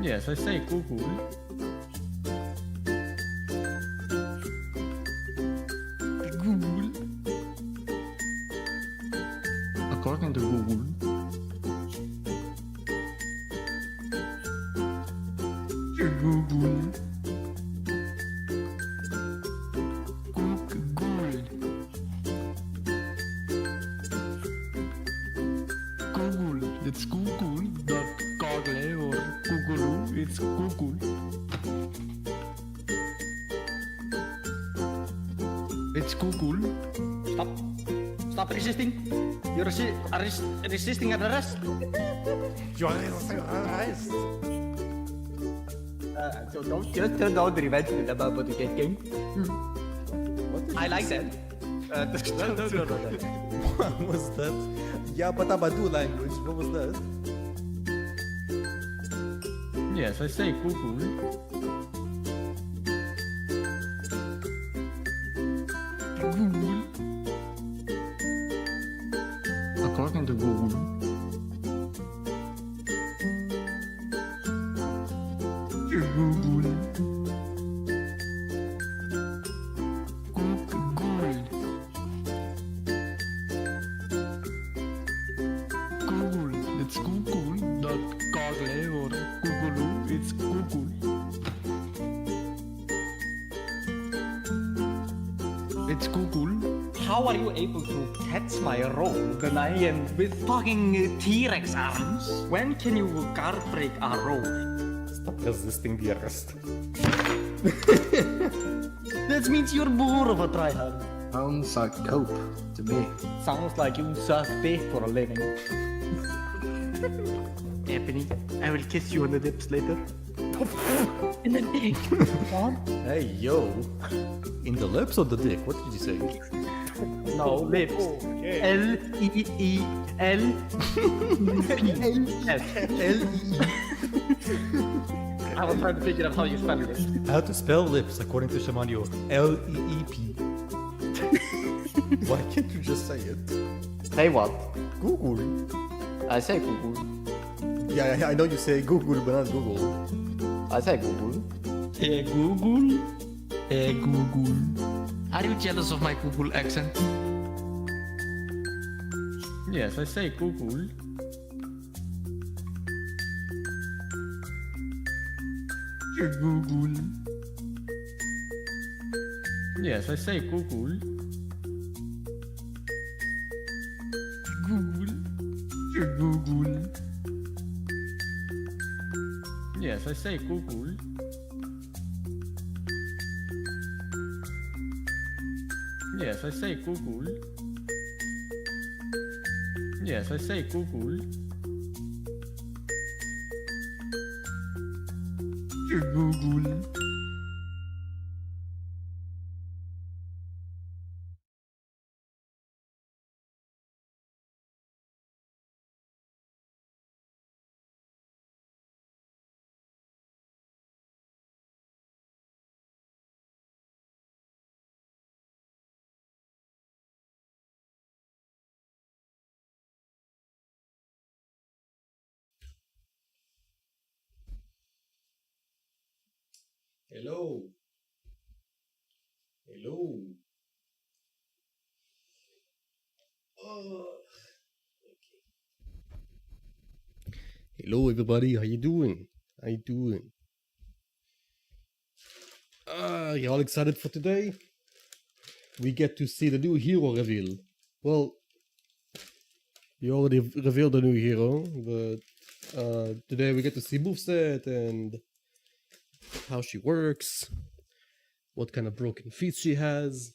Yes, I say Google. Google. According to Google. Google. Google. Google. It's Google. Not Google or Google. It's Google. It's Google. Stop. Stop resisting. You're resisting arrest. You are arrest. So don't just turn down the revenge with about the game. I like that. No. What was that? Yabatabadu language. What was that? Yes, I say Google. Google. According to Google. Google. Google. Google. It's Google, not Google or Google. It's Google. It's Google. How are you able to catch my roll when I am with fucking T-Rex arms? When can you guard break a roll? Stop resisting the arrest. That means you're more of a tryhard. Sounds like cope to me. Sounds like you suck dick for a living. Ebony, I will kiss you on the lips later. In the dick. What? Hey, yo. In the lips or the dick? What did you say? No, lips. L-E-E-L. L-E-E. I was trying to figure out how you spell this. How to spell lips according to Shamanio. L-E-E-P. Why can't you just say it? Say what? Google. I say Google. Yeah, I know you say Google, but not Google. I say Google. Hey Google. Hey Google. Are you jealous of my Google accent? Yes, I say Google. Google. Yes, I say Google. Google. Google. Yes, I say Google. Yes, I say Google. Yes, I say Google. Google. Hello. Hello. Okay. Hello, everybody. How you doing? How you doing? You all excited for today? We get to see the new hero reveal. Well, you already revealed the new hero, but today we get to see moveset and how she works, what kind of broken feet she has,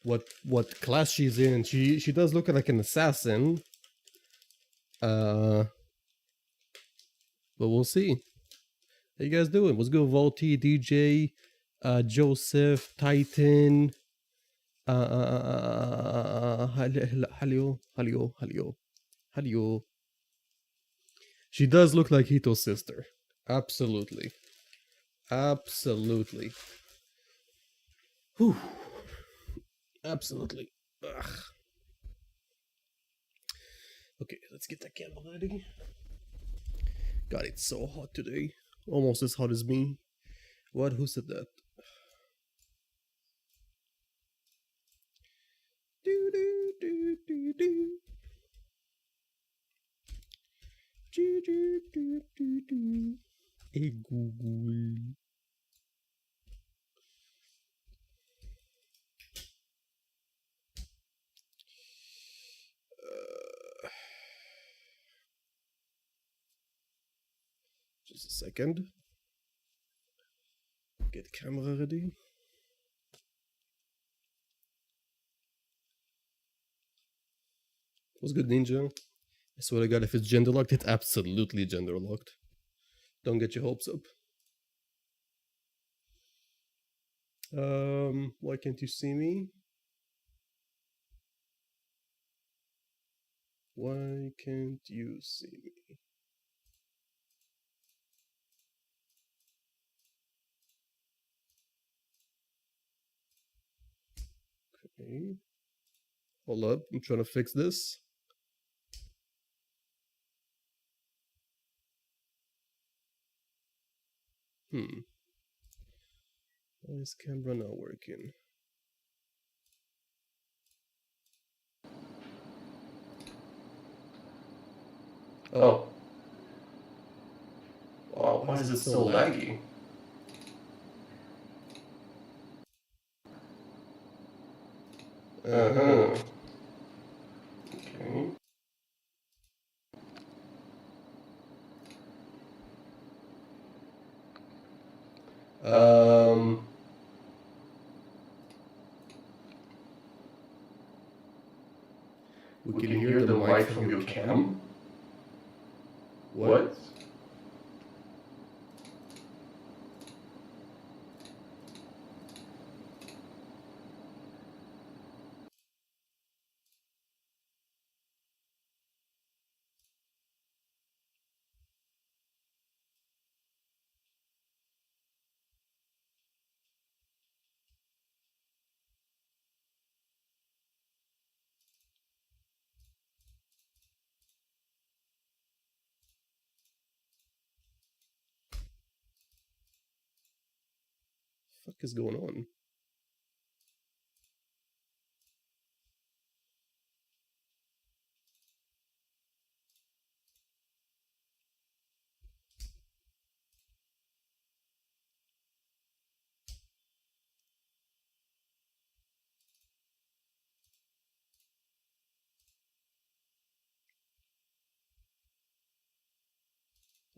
what class she's in. She does look like an assassin. But we'll see. How you guys doing? What's good, Volty, DJ, Joseph, Titan, Halio. She does look like Hito's sister. Absolutely. Whew. Absolutely. Ugh. Okay, let's get that camera ready. God, it's so hot today. Almost as hot as me. What? Who said that? Do do do do do. Do do do do do. Hey Google. Just a second. Get camera ready. What's good, Ninja? I swear to God, if it's gender locked, it's absolutely gender locked. Don't get your hopes up. Why can't you see me? Why can't you see me? Okay. Hold up, I'm trying to fix this. Why is camera not working? Oh. Wow, why is it so laggy? Uh-huh. Okay. We can hear the mic from your cam? What? Fuck is going on?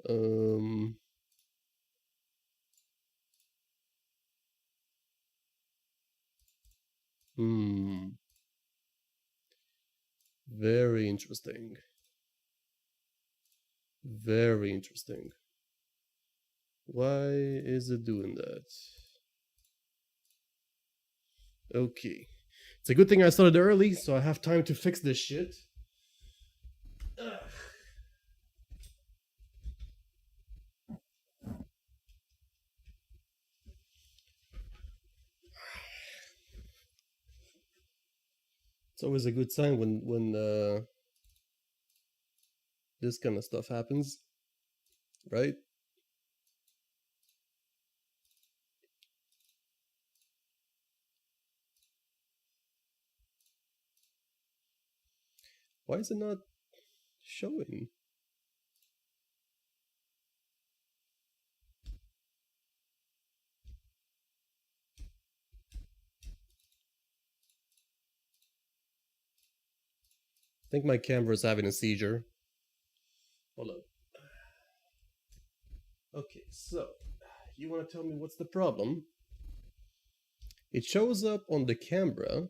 Um. Hmm. Very interesting. Very interesting. Why is it doing that? Okay. It's a good thing I started early, so I have time to fix this shit. Ugh. It's always a good sign when this kind of stuff happens, right? Why is it not showing? I think my camera is having a seizure. Hold up. Okay, so you want to tell me what's the problem? It shows up on the camera.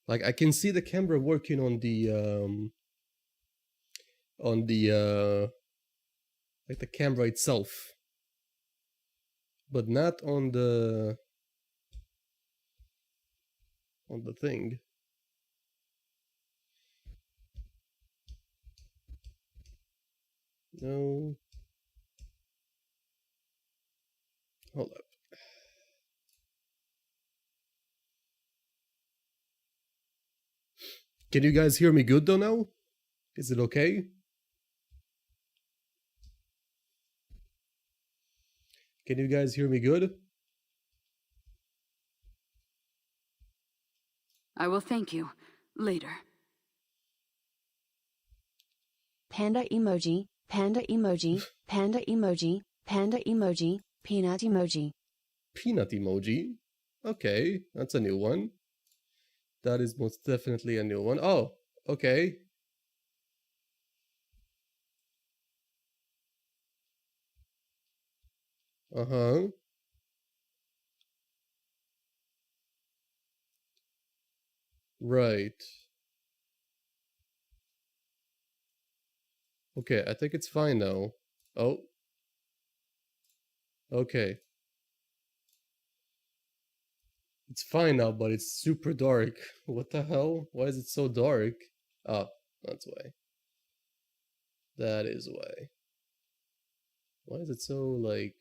Like I can see the camera working on the like the camera itself, but not on the thing. No. Hold up. Can you guys hear me good though now? Is it okay? Can you guys hear me good? I will thank you later. Panda emoji, panda emoji, panda emoji, panda emoji, peanut emoji. Peanut emoji. Okay, that's a new one. That is most definitely a new one. Oh, okay. Uh-huh. Right. Okay, I think it's fine now. Oh. Okay. It's fine now, but it's super dark. What the hell? Why is it so dark? Ah, that's why. That is why. Why is it so, like...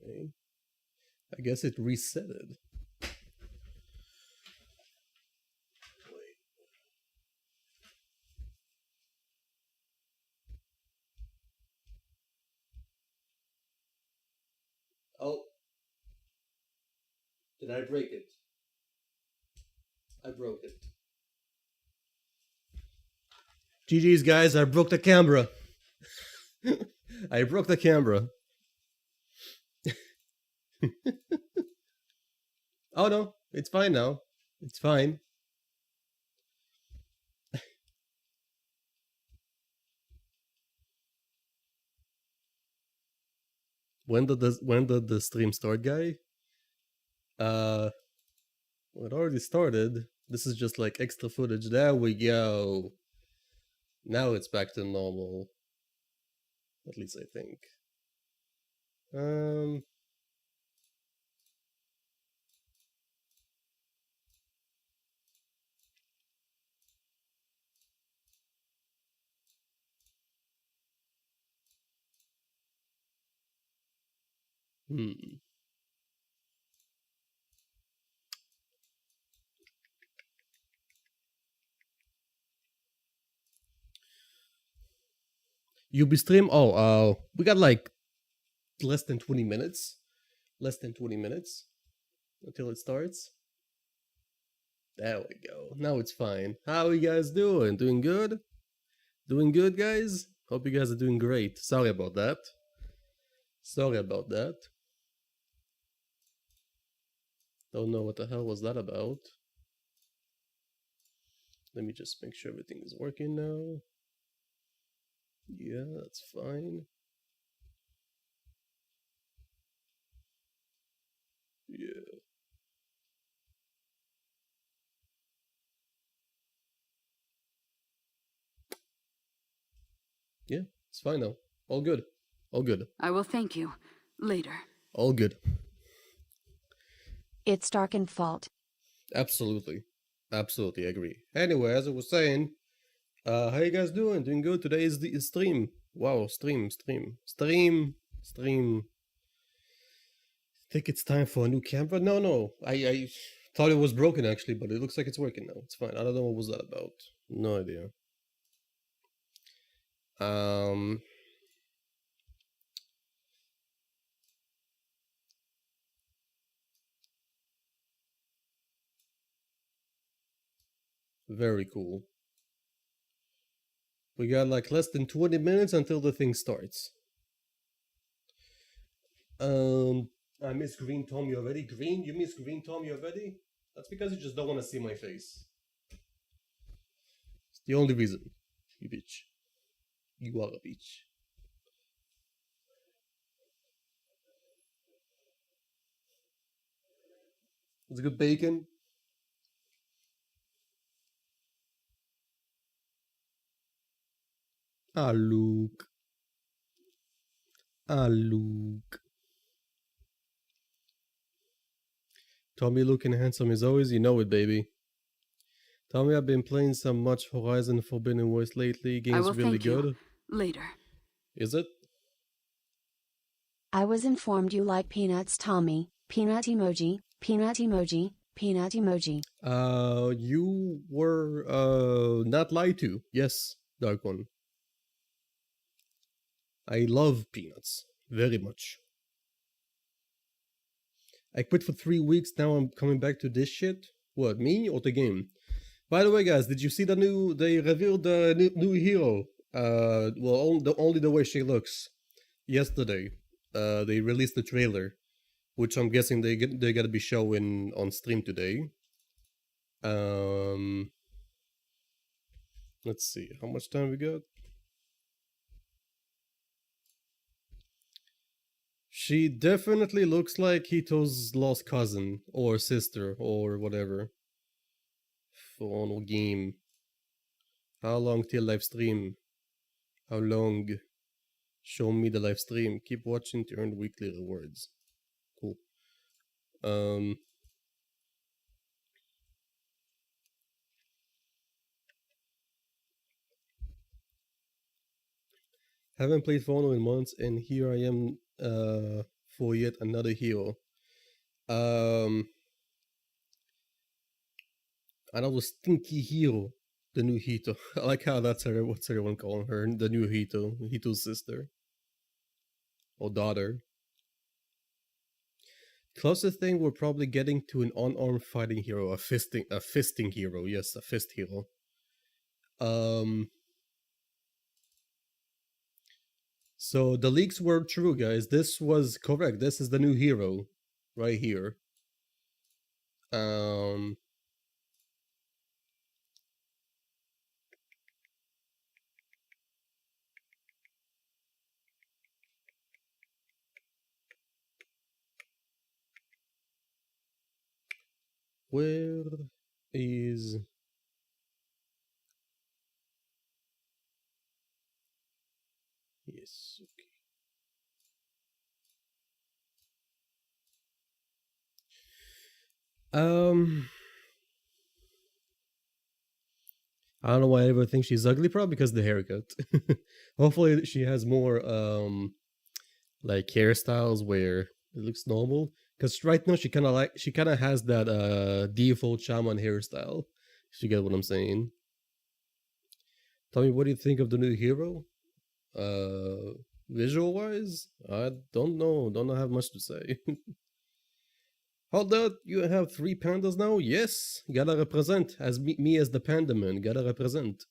Okay. I guess it resetted. Oh. Did I break it? I broke it. GG's guys, I broke the camera. I broke the camera. Oh no, it's fine now. It's fine. When did the stream start, guy? Well, it already started. This is just like extra footage. There we go. Now it's back to normal. At least I think. Hmm. Ubi stream? Oh, we got like less than 20 minutes. Less than 20 minutes until it starts. There we go. Now it's fine. How you guys doing? Doing good? Doing good, guys? Hope you guys are doing great. Sorry about that. Sorry about that. Don't know what the hell was that about. Let me just make sure everything is working now. Yeah, that's fine. Yeah. Yeah, it's fine now. All good. All good. I will thank you later. All good. It's dark and fault. Absolutely. Absolutely agree. Anyway, as I was saying, how you guys doing? Doing good? Today is the stream. Wow, stream. Think it's time for a new camera? No. I thought it was broken actually, but it looks like it's working now. It's fine. I don't know what was that about. No idea. Very cool. We got like less than 20 minutes until the thing starts. I miss Green Tommy already. Green? You miss Green Tommy already? That's because you just don't want to see my face. It's the only reason. You bitch. You are a bitch. It's good bacon. Ah, Luke. Ah, Luke. Tommy looking handsome as always, you know it, baby. Tommy, I've been playing some much Horizon Forbidden West lately. I Game's will really thank you. good. Later. Is it? I was informed you like peanuts, Tommy. Peanut emoji, peanut emoji, peanut emoji. You were, not lied to. Yes, Dark One. I love peanuts. Very much. I quit for 3 weeks, now I'm coming back to this shit? What, me or the game? By the way, guys, did you see they revealed the new hero? Well, only the way she looks. Yesterday, they released the trailer, which I'm guessing they're gonna be showing on stream today. Let's see, how much time we got? She definitely looks like Hito's lost cousin, or sister, or whatever. For game. How long till live stream? How long? Show me the live stream. Keep watching to earn weekly rewards. Cool. Haven't played For Honor in months, and here I am for yet another hero. Another stinky hero. The new Hito. I like how that's her. What's everyone calling her? The new Hito. Hito's sister. Or daughter. Closest thing we're probably getting to an unarmed fighting hero. A fisting hero. Yes, a fist hero. So the leaks were true, guys. This was correct. This is the new hero. Right here. Where is... Yes, okay. I don't know why I ever think she's ugly, probably because of the haircut. Hopefully she has more like hairstyles where it looks normal. Because right now she kind of has that default shaman hairstyle. If you get what I'm saying. Tell me, what do you think of the new hero? Visual wise, I don't know. Don't have much to say. Hold up, you have 3 pandas now? Yes, gotta represent. As me as the panda man, gotta represent.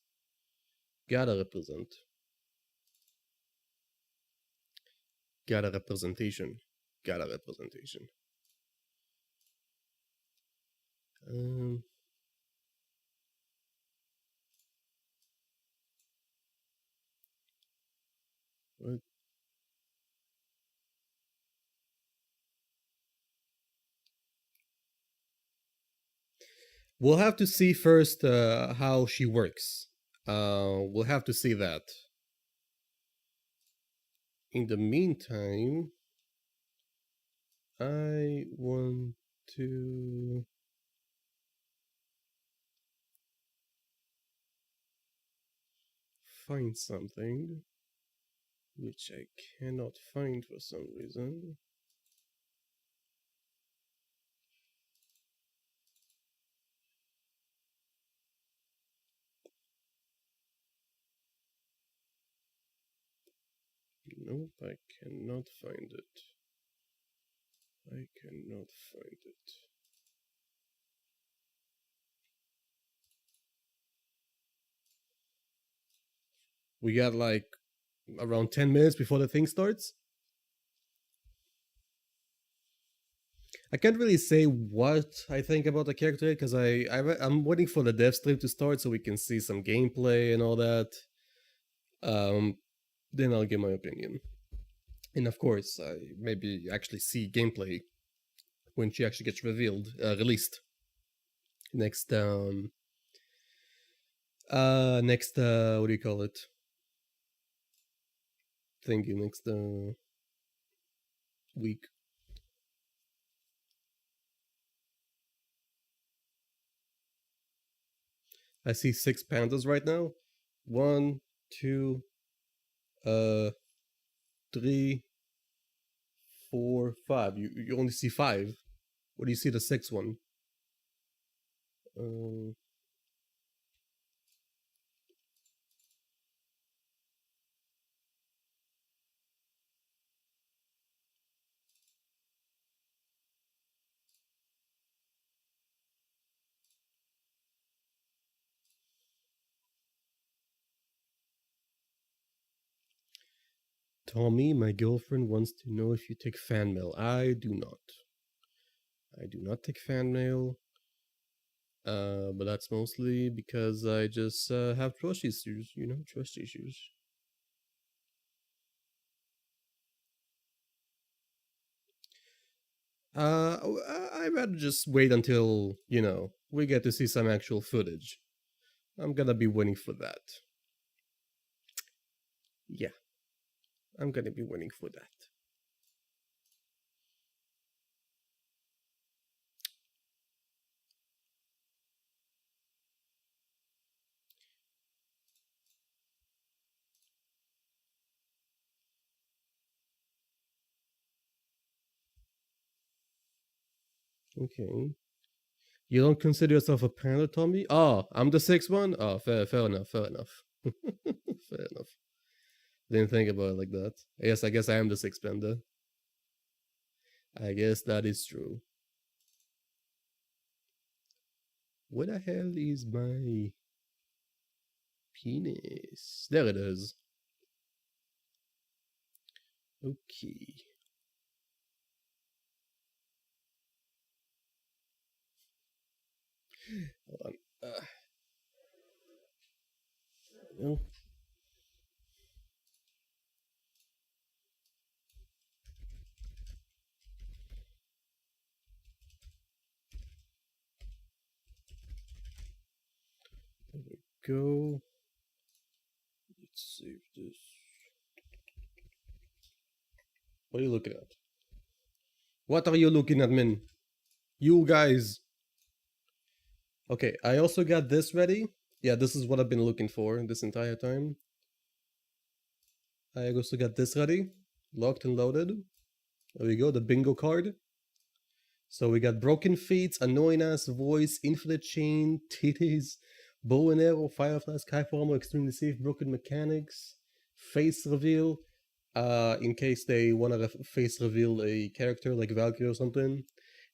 Gotta represent. Gotta representation. Gotta representation. What? We'll have to see first how she works. We'll have to see that. In the meantime, I want to... find something which I cannot find for some reason. Nope, I cannot find it. I cannot find it. We got like around 10 minutes before the thing starts. I can't really say what I think about the character because I'm waiting for the dev stream to start so we can see some gameplay and all that. Then I'll give my opinion. And of course, I maybe actually see gameplay when she actually gets released. Next, what do you call it? Thank you, next week. I see 6 pandas right now. 1, 2, 3, 4, 5. You only see 5. What do you see the 6th one? Tommy, my girlfriend wants to know if you take fan mail. I do not. I do not take fan mail. But that's mostly because I just have trust issues, you know, trust issues. I'd rather just wait until, you know, we get to see some actual footage. I'm gonna be waiting for that. Yeah. I'm gonna be waiting for that. Okay. You don't consider yourself a panda, Tommy? Oh, I'm the 6th one? Oh, fair enough, fair enough. Fair enough. Didn't think about it like that. I guess I am the 6th panda. I guess that is true. Where the hell is my penis? There it is. Okay. Hold on. No. There we go. Let's save this. What are you looking at? What are you looking at, man? You guys. Okay, I also got this ready. Yeah, this is what I've been looking for this entire time. I also got this ready. Locked and loaded. There we go, the bingo card. So we got broken feet, annoying ass voice, infinite chain, titties, bow and arrow, firefly, skyfall armor, extremely safe, broken mechanics, face reveal. In case they want to face reveal a character like Valkyrie or something.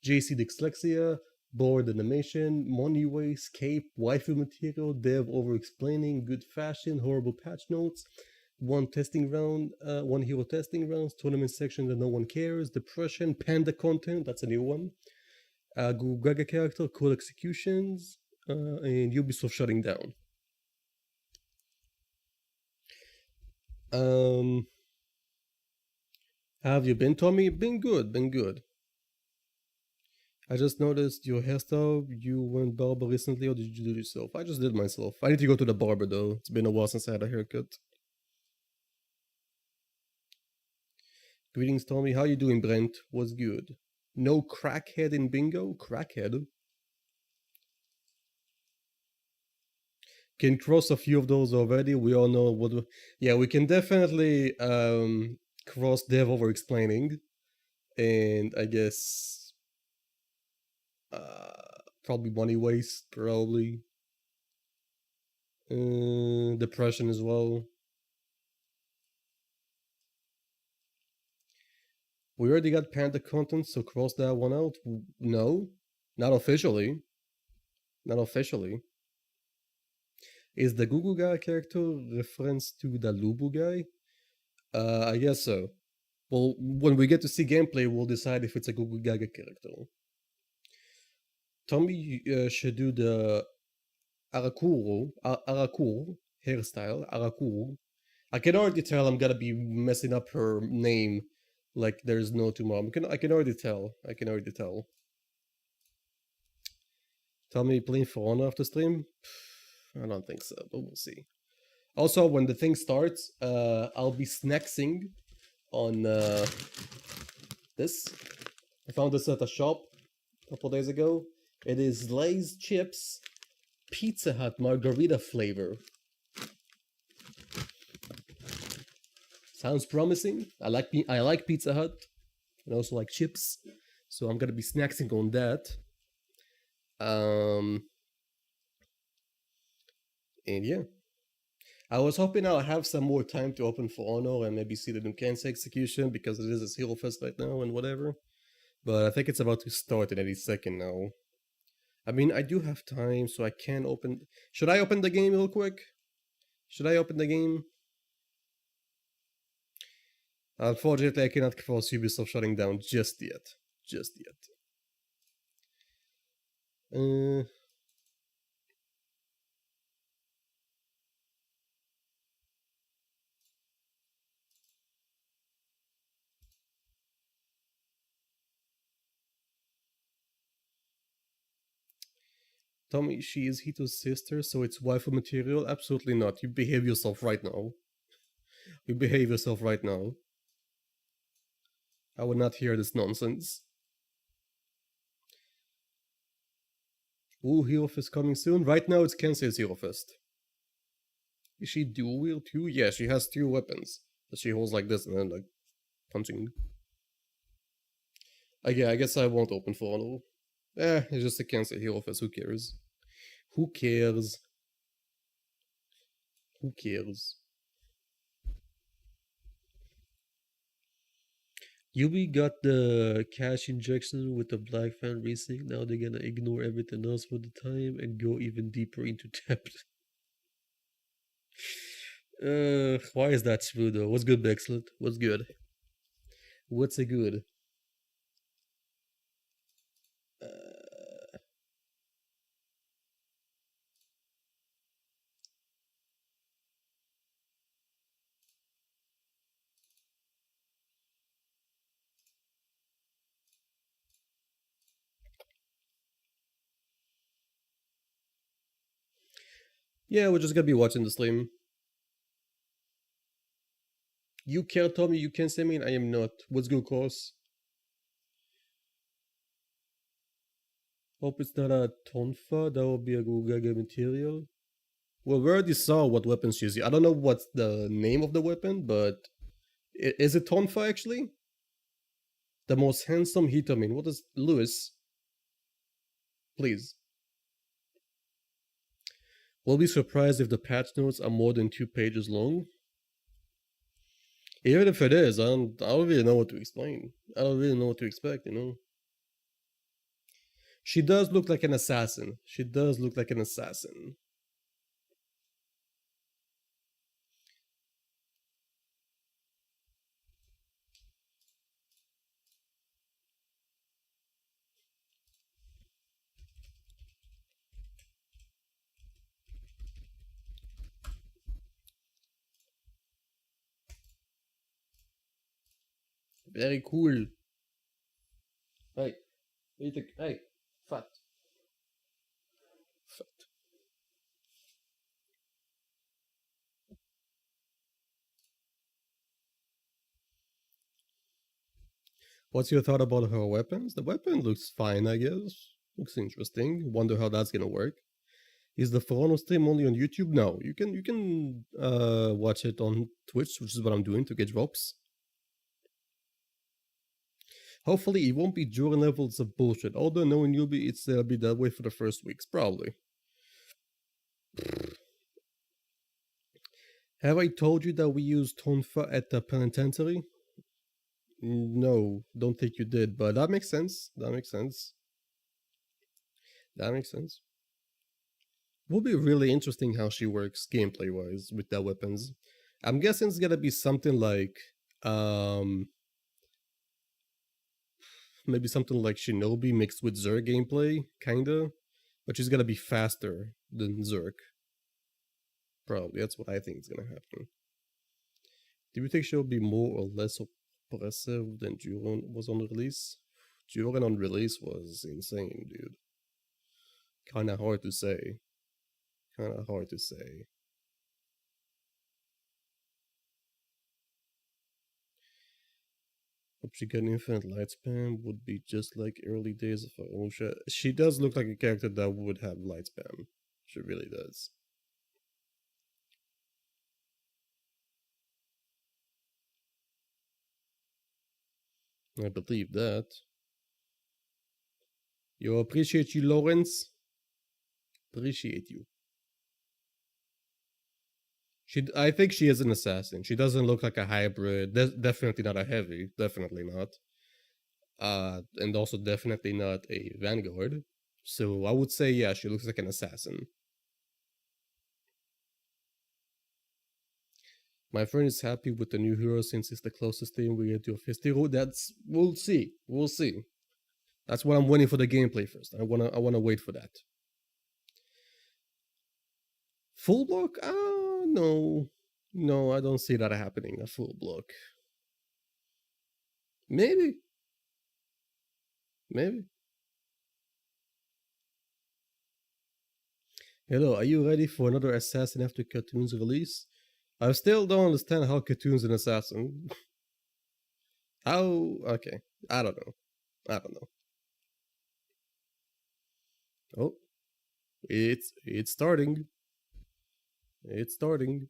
JC dyslexia, board animation, money waste, cape, waifu material, dev over explaining, good fashion, horrible patch notes, one testing round, one hero testing rounds, tournament section that no one cares, depression, panda content, that's a new one, Google Gaga character, cool executions, and Ubisoft shutting down. How have you been, Tommy? Been good, been good. I just noticed your hairstyle. You went barber recently, or did you do it yourself? I just did myself. I need to go to the barber though. It's been a while since I had a haircut. Greetings, Tommy. How you doing, Brent? What's good? No crackhead in bingo? Crackhead? Can cross a few of those already. We all know what... Yeah, we can definitely cross dev over explaining. And I guess... probably money waste, probably. Depression as well. We already got panda content, so cross that one out. No, not officially. Not officially. Is the Gugu guy character reference to the Lubu guy? I guess so. Well, when we get to see gameplay, we'll decide if it's a Gugu Gaga character. Tommy should do the Arakuru hairstyle. Arakuru. I can already tell I'm gonna be messing up her name like there's no tomorrow. I can already tell. I can already tell. Tommy playing For Honor after stream? I don't think so, but we'll see. Also, when the thing starts, I'll be snacksing on this. I found this at a shop a couple days ago. It is Lay's chips, Pizza Hut margarita flavor. Sounds promising. I like Pizza Hut. And also like chips. So I'm gonna be snacking on that. And yeah. I was hoping I'll have some more time to open For Honor and maybe see the new Kansai execution because it is a Hero Fest right now and whatever. But I think it's about to start in any second now. I mean, I do have time, so I can open... Should I open the game real quick? Should I open the game? Unfortunately, I cannot force Ubisoft shutting down just yet. Just yet. Tommy, she is Hito's sister, so it's waifu material? Absolutely not. You behave yourself right now. You behave yourself right now. I would not hear this nonsense. Ooh, Hero Fest coming soon. Right now it's Kansai's Hero Fest. Is she dual wield too? Yeah, she has 2 weapons that she holds like this and then like punching. Yeah, I guess I won't open For Honor. It's just a Kansai Hero Fest. Who cares? Who cares? Who cares? Yubi got the cash injection with the Black Fan Racing. Now they're gonna ignore everything else for the time and go even deeper into depth. Why is that true though? What's good, Bexlet? What's good? What's a good? Yeah, we're just gonna be watching the stream. You care, Tommy, you can say me, I am not. What's good, course? Hope it's not a Tonfa, that would be a Gugage material. Well, we already saw what weapon she's using. I don't know what's the name of the weapon, but... Is it Tonfa, actually? The most handsome Hitomin. What is... Lewis? Please. We'll be surprised if the patch notes are more than 2 pages long. Even if it is, I don't really know what to explain. I don't really know what to expect, you know? She does look like an assassin. She does look like an assassin. Very cool. Hey, hey, fat. Fat. What's your thought about her weapons? The weapon looks fine, I guess. Looks interesting. Wonder how that's gonna work. Is the For Honor stream only on YouTube? No, you can watch it on Twitch, which is what I'm doing to get drops. Hopefully it won't be during levels of bullshit. Although knowing Yubi, it's be that way for the first weeks, probably. Have I told you that we use Tonfa at the penitentiary? No, don't think you did, but that makes sense. That makes sense. That makes sense. Will be really interesting how she works gameplay wise with the weapons. I'm guessing it's gonna be something like maybe something like Shinobi mixed with Zerg gameplay, kinda. But she's gonna be faster than Zerg. Probably, that's what I think is gonna happen. Do you think she'll be more or less oppressive than Juron was on release? Juron on release was insane, dude. Kinda hard to say. Kinda hard to say. Hope she got an infinite lightspan, would be just like early days of her own shit. She does look like a character that would have lightspan. She really does. I believe that. You appreciate you, Lawrence. Appreciate you. I think she is an assassin. She doesn't look like a hybrid. Definitely not a heavy. Definitely not. And also definitely not a vanguard. So I would say, yeah, she looks like an assassin. My friend is happy with the new hero since it's the closest thing we get to a fist hero. We'll see. We'll see. That's what I'm waiting for the gameplay first. I wanna wait for that. Full block? No. No, I don't see that happening, a full block. Maybe. Maybe. Hello, are you ready for another assassin after Cartoon's release? I still don't understand how Cartoon's an assassin. How? Okay. I don't know. Oh. It's starting. It's starting.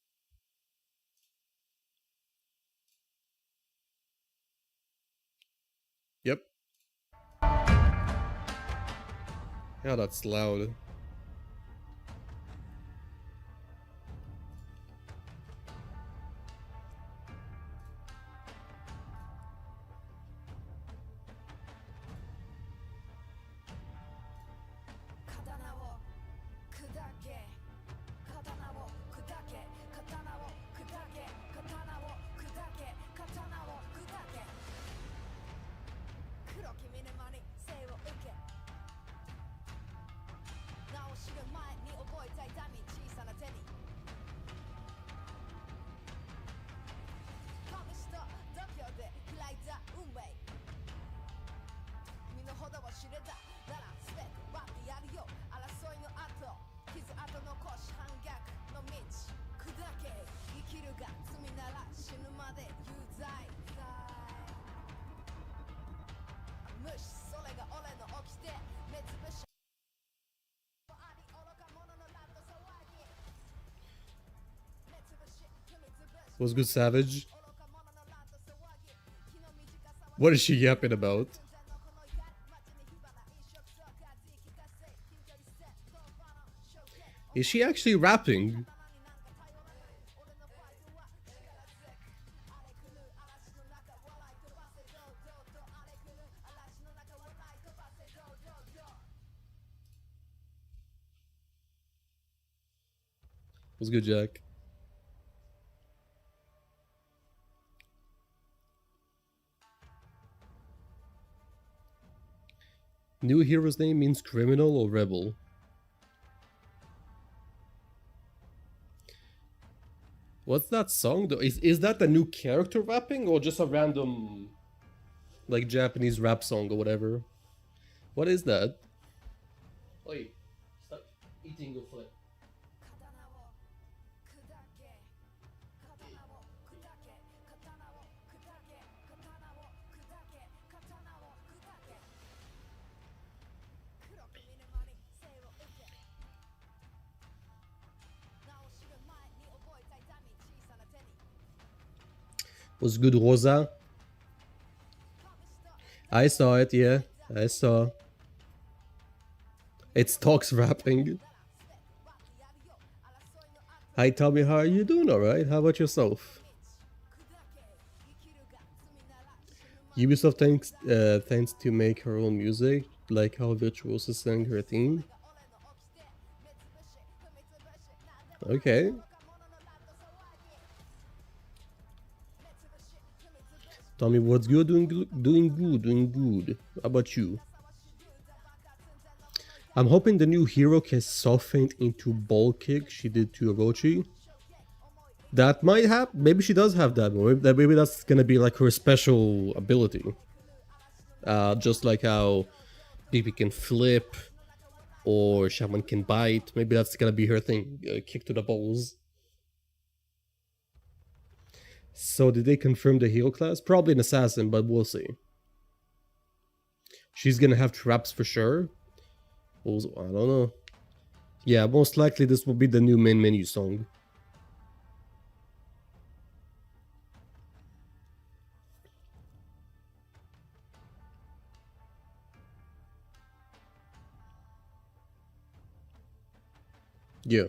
Yep. Yeah, that's loud. What's good, Savage? What is she yapping about? Is she actually rapping? What's good, Jack? New hero's name means criminal or rebel. What's that song though? Is that the new character rapping or just a random like Japanese rap song or whatever? What is that? Oi, stop eating your foot. Was good, Rosa? I saw it, yeah. I saw. It's Tox rapping. Hi, Tommy, how are you doing? Alright, how about yourself? Ubisoft tends to make her own music, like how Virtuosa sang her theme. Okay. Tommy, what's good? Doing good. How about you? I'm hoping the new hero can soft feint into ball kick she did to Orochi. That might have. Maybe she does have that. Maybe that's gonna be like her special ability. Just like how Bibi can flip or Shaman can bite. Maybe that's gonna be her thing. Kick to the balls. So did they confirm the hero class? Probably an assassin, but we'll see. She's gonna have traps for sure. Also, I don't know. Yeah, most likely this will be the new main menu song. Yeah.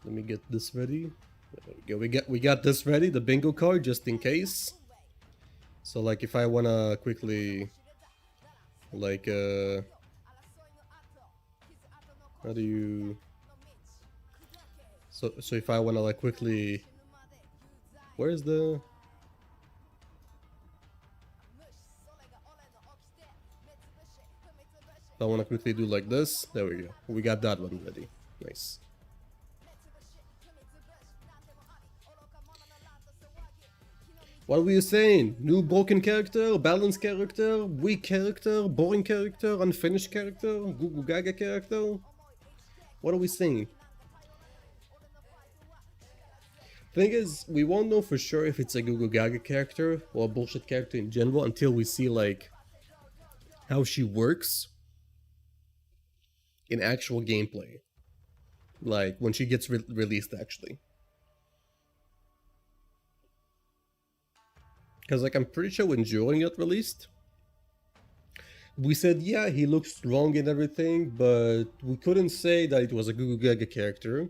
Let me get this ready. There we go. We got this ready, the bingo card, just in case. So like if I wanna quickly like how do you so if I wanna like quickly, where's the, if I wanna quickly do like this, there we go. We got that one ready. Nice. What were you saying? New broken character, balanced character, weak character, boring character, unfinished character, Gugu Gaga character? What are we saying? Thing is, we won't know for sure if it's a Gugu Gaga character or a bullshit character in general until we see like how she works in actual gameplay. Like when she gets released actually. Because like I'm pretty sure when Joran got released, we said yeah, he looks strong and everything, but we couldn't say that it was a Gugu Gaga character.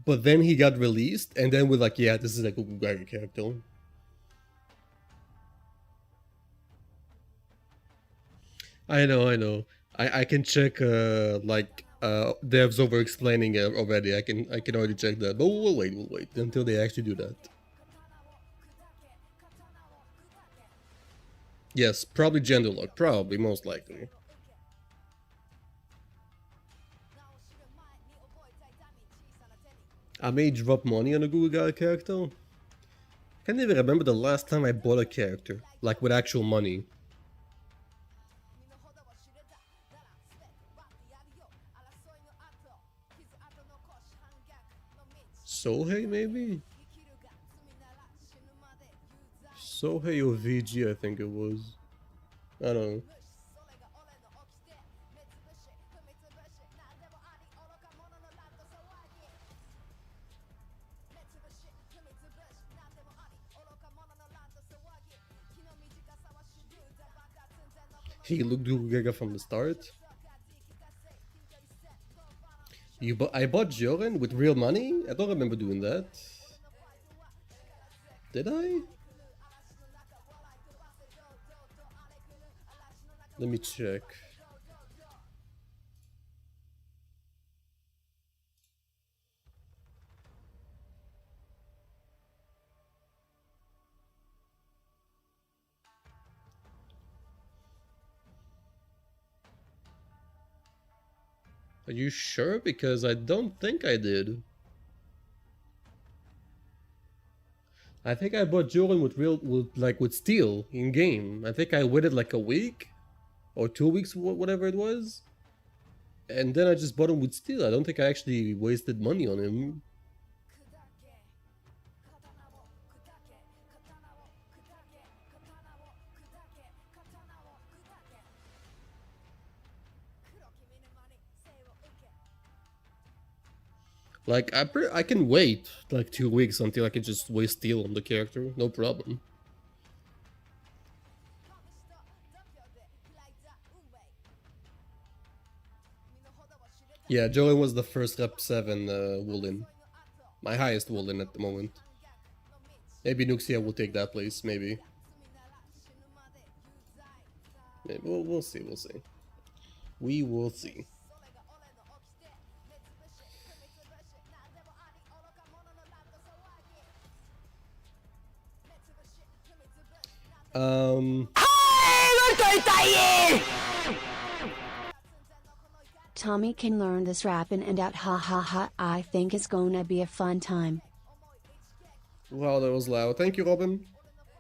But then he got released, and then we're like, yeah, this is a Gugu Gaga character. I know. I can check like devs over explaining already. I can already check that. But we'll wait until they actually do that. Yes, probably gender lock, probably, most likely. I may drop money on a Gugu Gaga character. I can't even remember the last time I bought a character, like with actual money. Sohei, maybe? Sohei or VG, I think it was. I don't know. He looked Gugu Gaga from the start. I bought Joran with real money? I don't remember doing that. Did I? Let me check. Are you sure? Because I don't think I did. I think I bought Joran with steel in game. I think I waited like a week or 2 weeks, whatever it was, and then I just bought him with steel. I don't think I actually wasted money on him. Like, I can wait like 2 weeks until I can just waste steel on the character, no problem. Yeah, Joey was the first rep 7 Woolen. My highest Woolen at the moment. Maybe Nuxia will take that place, maybe. Maybe we'll see, We will see. Tommy can learn this rapping and out, ha ha ha. I think it's gonna be a fun time. Wow, that was loud. Thank you, Robin.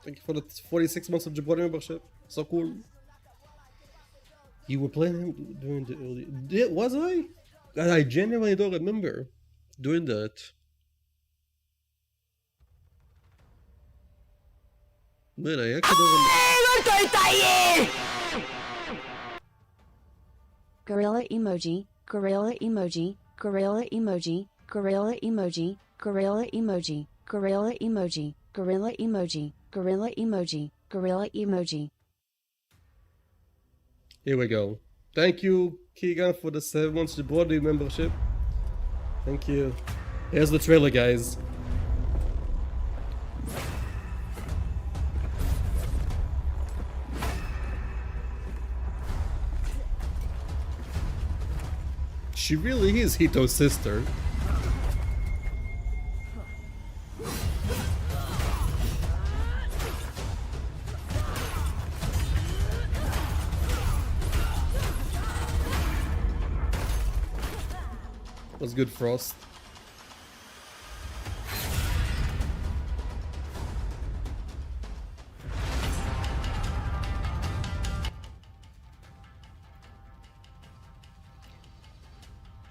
Thank you for the 46 months of Gibraltar membership. So cool. You were playing him during the early... Was I? God, I genuinely don't remember doing that. Man, I actually don't remember. Gorilla emoji, gorilla emoji, gorilla emoji, gorilla emoji, gorilla emoji, gorilla emoji, gorilla emoji, gorilla emoji, gorilla emoji. Here we go. Thank you, Keegan, for the 7 months to Broadway membership. Thank you. Here's the trailer, guys. She really is Hito's sister. Was good, Frost.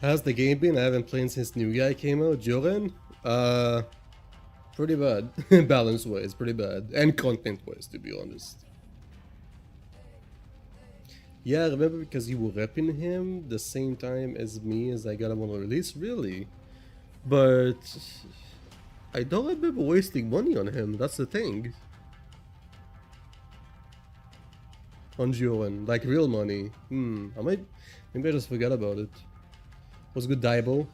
How's the game been? I haven't played since New Guy came out. Joran? Pretty bad. Balance-wise, pretty bad. And content-wise, to be honest. Yeah, I remember because you were repping him the same time as me as I got him on release, really. But I don't remember wasting money on him, that's the thing. On Joran, like real money. Maybe I just forgot about it. Was good, Daibo.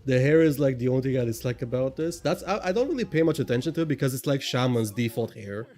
The hair is like the only thing I dislike about this. I don't really pay much attention to it because it's like Shaman's default hair.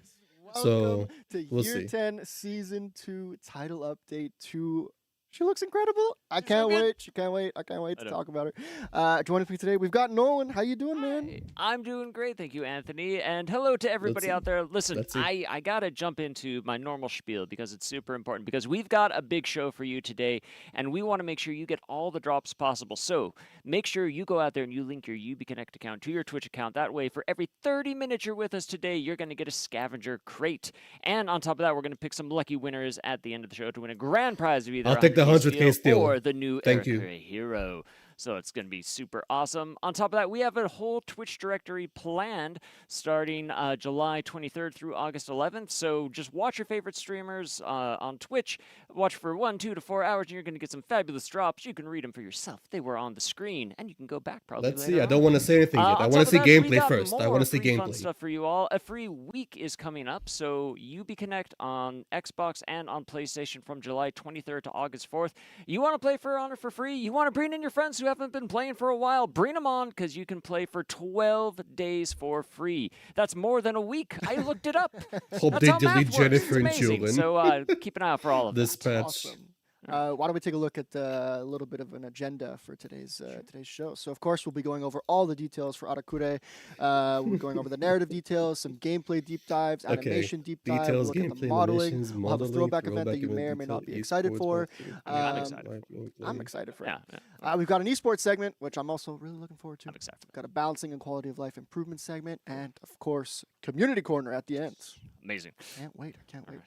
Welcome So to we'll Year see. 10 Season 2 title update to... She looks incredible. I can't wait. She can't wait. I can't wait to talk about her. Joining me today, we've got Nolan. How you doing, man? Hi. I'm doing great, thank you, Anthony. And hello to everybody out there. Listen, Let's see. I gotta jump into my normal spiel because it's super important. Because we've got a big show for you today, and we want to make sure you get all the drops possible. So make sure you go out there and you link your UBConnect account to your Twitch account. That way, for every 30 minutes you're with us today, you're going to get a scavenger crate. And on top of that, we're going to pick some lucky winners at the end of the show to win a grand prize of either I'll take the 100K steal. or the new Thank Eric you. Ray Hero. So it's going to be super awesome. On top of that, we have a whole Twitch directory planned starting July 23rd through August 11th. So just watch your favorite streamers on Twitch. Watch for 1, 2 to 4 hours, and you're going to get some fabulous drops. You can read them for yourself. They were on the screen, and you can go back probably Let's later see. I on. don't want to say anything yet. I On want top to see of that, we gameplay got first. I more want to see free fun gameplay. stuff for you all. A free week is coming up, so UBConnect on Xbox and on PlayStation from July 23rd to August 4th. You want to play For Honor for free? You want to bring in your friends who haven't been playing for a while? Bring them on, because you can play for 12 days for free. That's more than a week. I looked it up. Hope That's they how math delete works. Jennifer It's and amazing. children. So keep an eye out for all of This that. patch. Awesome. Why don't we take a look at a little bit of an agenda for today's show? So, of course, we'll be going over all the details for Arakure. We'll be going over the narrative details, some gameplay deep dives, animation deep dive, Details, we'll look at the gameplay, modeling. animations, We'll have a modeling, throwback event that you may or may not be excited for. I'm excited. I'm excited for Yeah, it. yeah, We've got an esports segment, which I'm also really looking forward to. I'm excited for that. Got a balancing and quality of life improvement segment, and of course, community corner at the end. Amazing. Can't wait. I can't wait.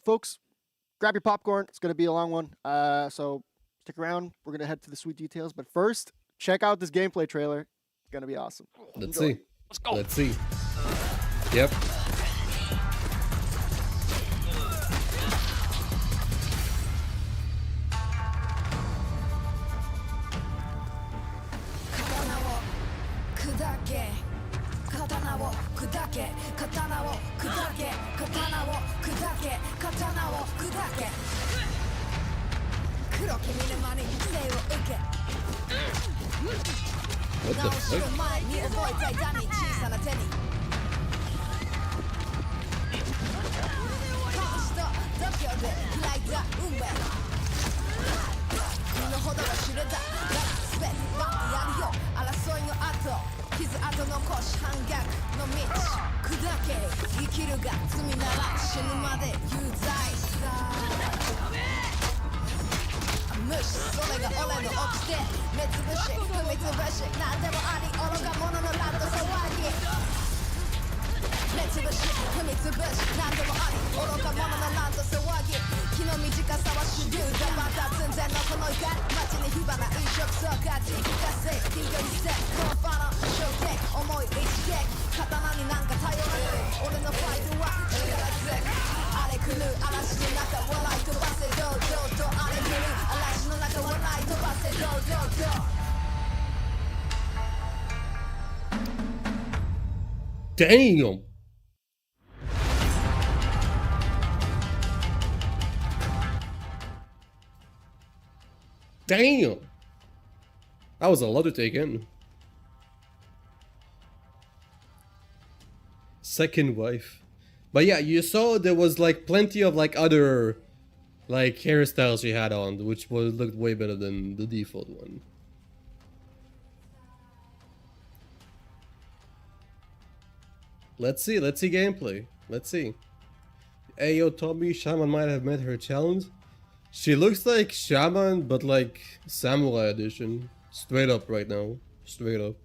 Folks, grab your popcorn. It's going to be a long one. So stick around. We're going to head to the sweet details. But first, check out this gameplay trailer. It's going to be awesome. Let's Enjoy. see. Let's go. Let's see. Yep. What the fuck? Damn. Damn. That was a lot to take in. Second wife. But yeah, you saw there was like plenty of like other like hairstyles she had on, which was looked way better than the default one. Let's see gameplay. Let's see. Ayo Tommy, Shaman might have met her challenge. She looks like Shaman, but like Samurai edition. Straight up right now. Straight up.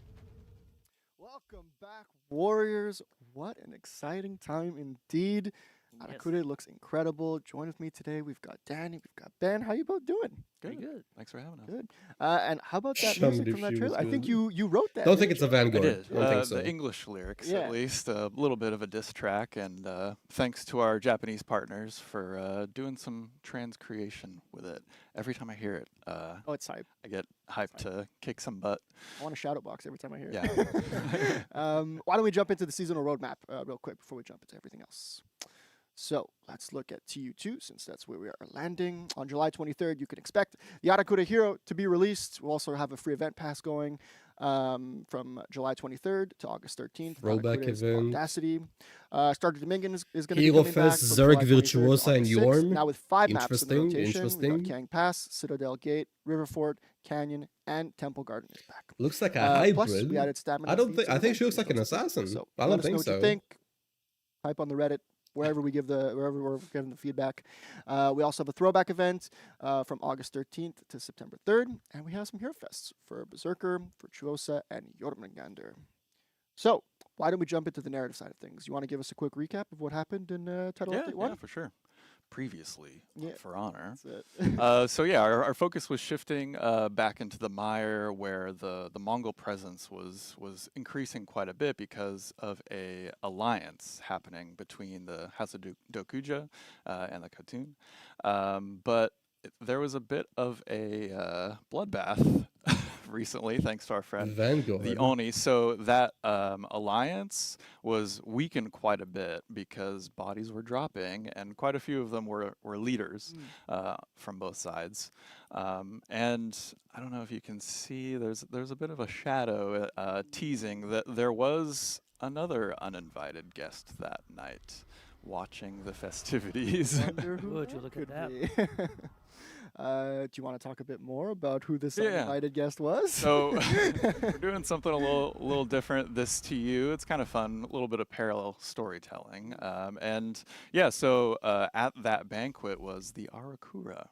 Welcome back, Warriors. What an exciting time indeed. Arakure looks incredible. Join with me today. We've got Danny, we've got Ben. How you both doing? Good. Thanks for having us. Good. And how about that Some music from that diffuse trailer? I think good. you wrote that. Don't think didn't it's a you? I Vanguard. did. Don't think so. The English lyrics, Yeah. at least. A little bit of a diss track, and thanks to our Japanese partners for doing some trans creation with it. Every time I hear it, Oh, it's hype. I get hyped to kick some butt. I want a shadow box every time I hear it. Yeah. Why don't we jump into the seasonal roadmap real quick before we jump into everything else? So let's look at TU2 since that's where we are landing. On July 23rd, you can expect the Arakure Hero to be released. We'll also have a free event pass going from July 23rd to August 13th. Throwback Arakure's event. Audacity. Starter Dominion is going to be Hero coming back Fest, from Zerg July 23rd to Virtuosa, and August 6th. Yorm. Now with 5 maps in the Interesting, rotation. We've interesting. got Kang Pass, Citadel Gate, Riverfort, Canyon, and Temple Garden is back. Looks like a Plus, hybrid. we added stamina I don't feats think. and I think she events looks like an details. assassin. So I let don't us know think what so. you think. Type on the Reddit wherever we're giving the feedback. We also have a throwback event from August 13th to September 3rd, and we have some Hero Fests for Berserker, Virtuosa, and Jormungandr. So why don't we jump into the narrative side of things? You want to give us a quick recap of what happened in Title Update 1? Yeah, for sure. Previously, Yeah. For Honor. That's it. So yeah, our focus was shifting back into the Mire, where the Mongol presence was increasing quite a bit because of a alliance happening between the House of Dokuja and the Khotun. But there was a bit of a bloodbath recently, thanks to our friend Vanguard. the Oni. So that alliance was weakened quite a bit because bodies were dropping, and quite a few of them were leaders from both sides. And I don't know if you can see, there's a bit of a shadow teasing that there was another uninvited guest that night watching the festivities. Wonder who Would you that look could at be. Do you want to talk a bit more about who this Yeah. uninvited guest was? So we're doing something a little different this TU. It's kind of fun, a little bit of parallel storytelling. And yeah, so at that banquet was the Arakura.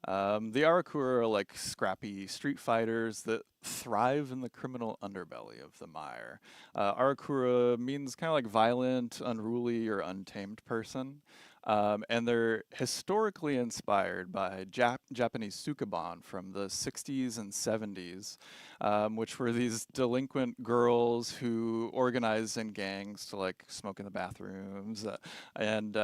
The Arakura are like scrappy street fighters that thrive in the criminal underbelly of the Mire. Arakura means kind of like violent, unruly, or untamed person. And they're historically inspired by Japanese sukeban from the 60s and 70s, which were these delinquent girls who organized in gangs to like smoke in the bathrooms, and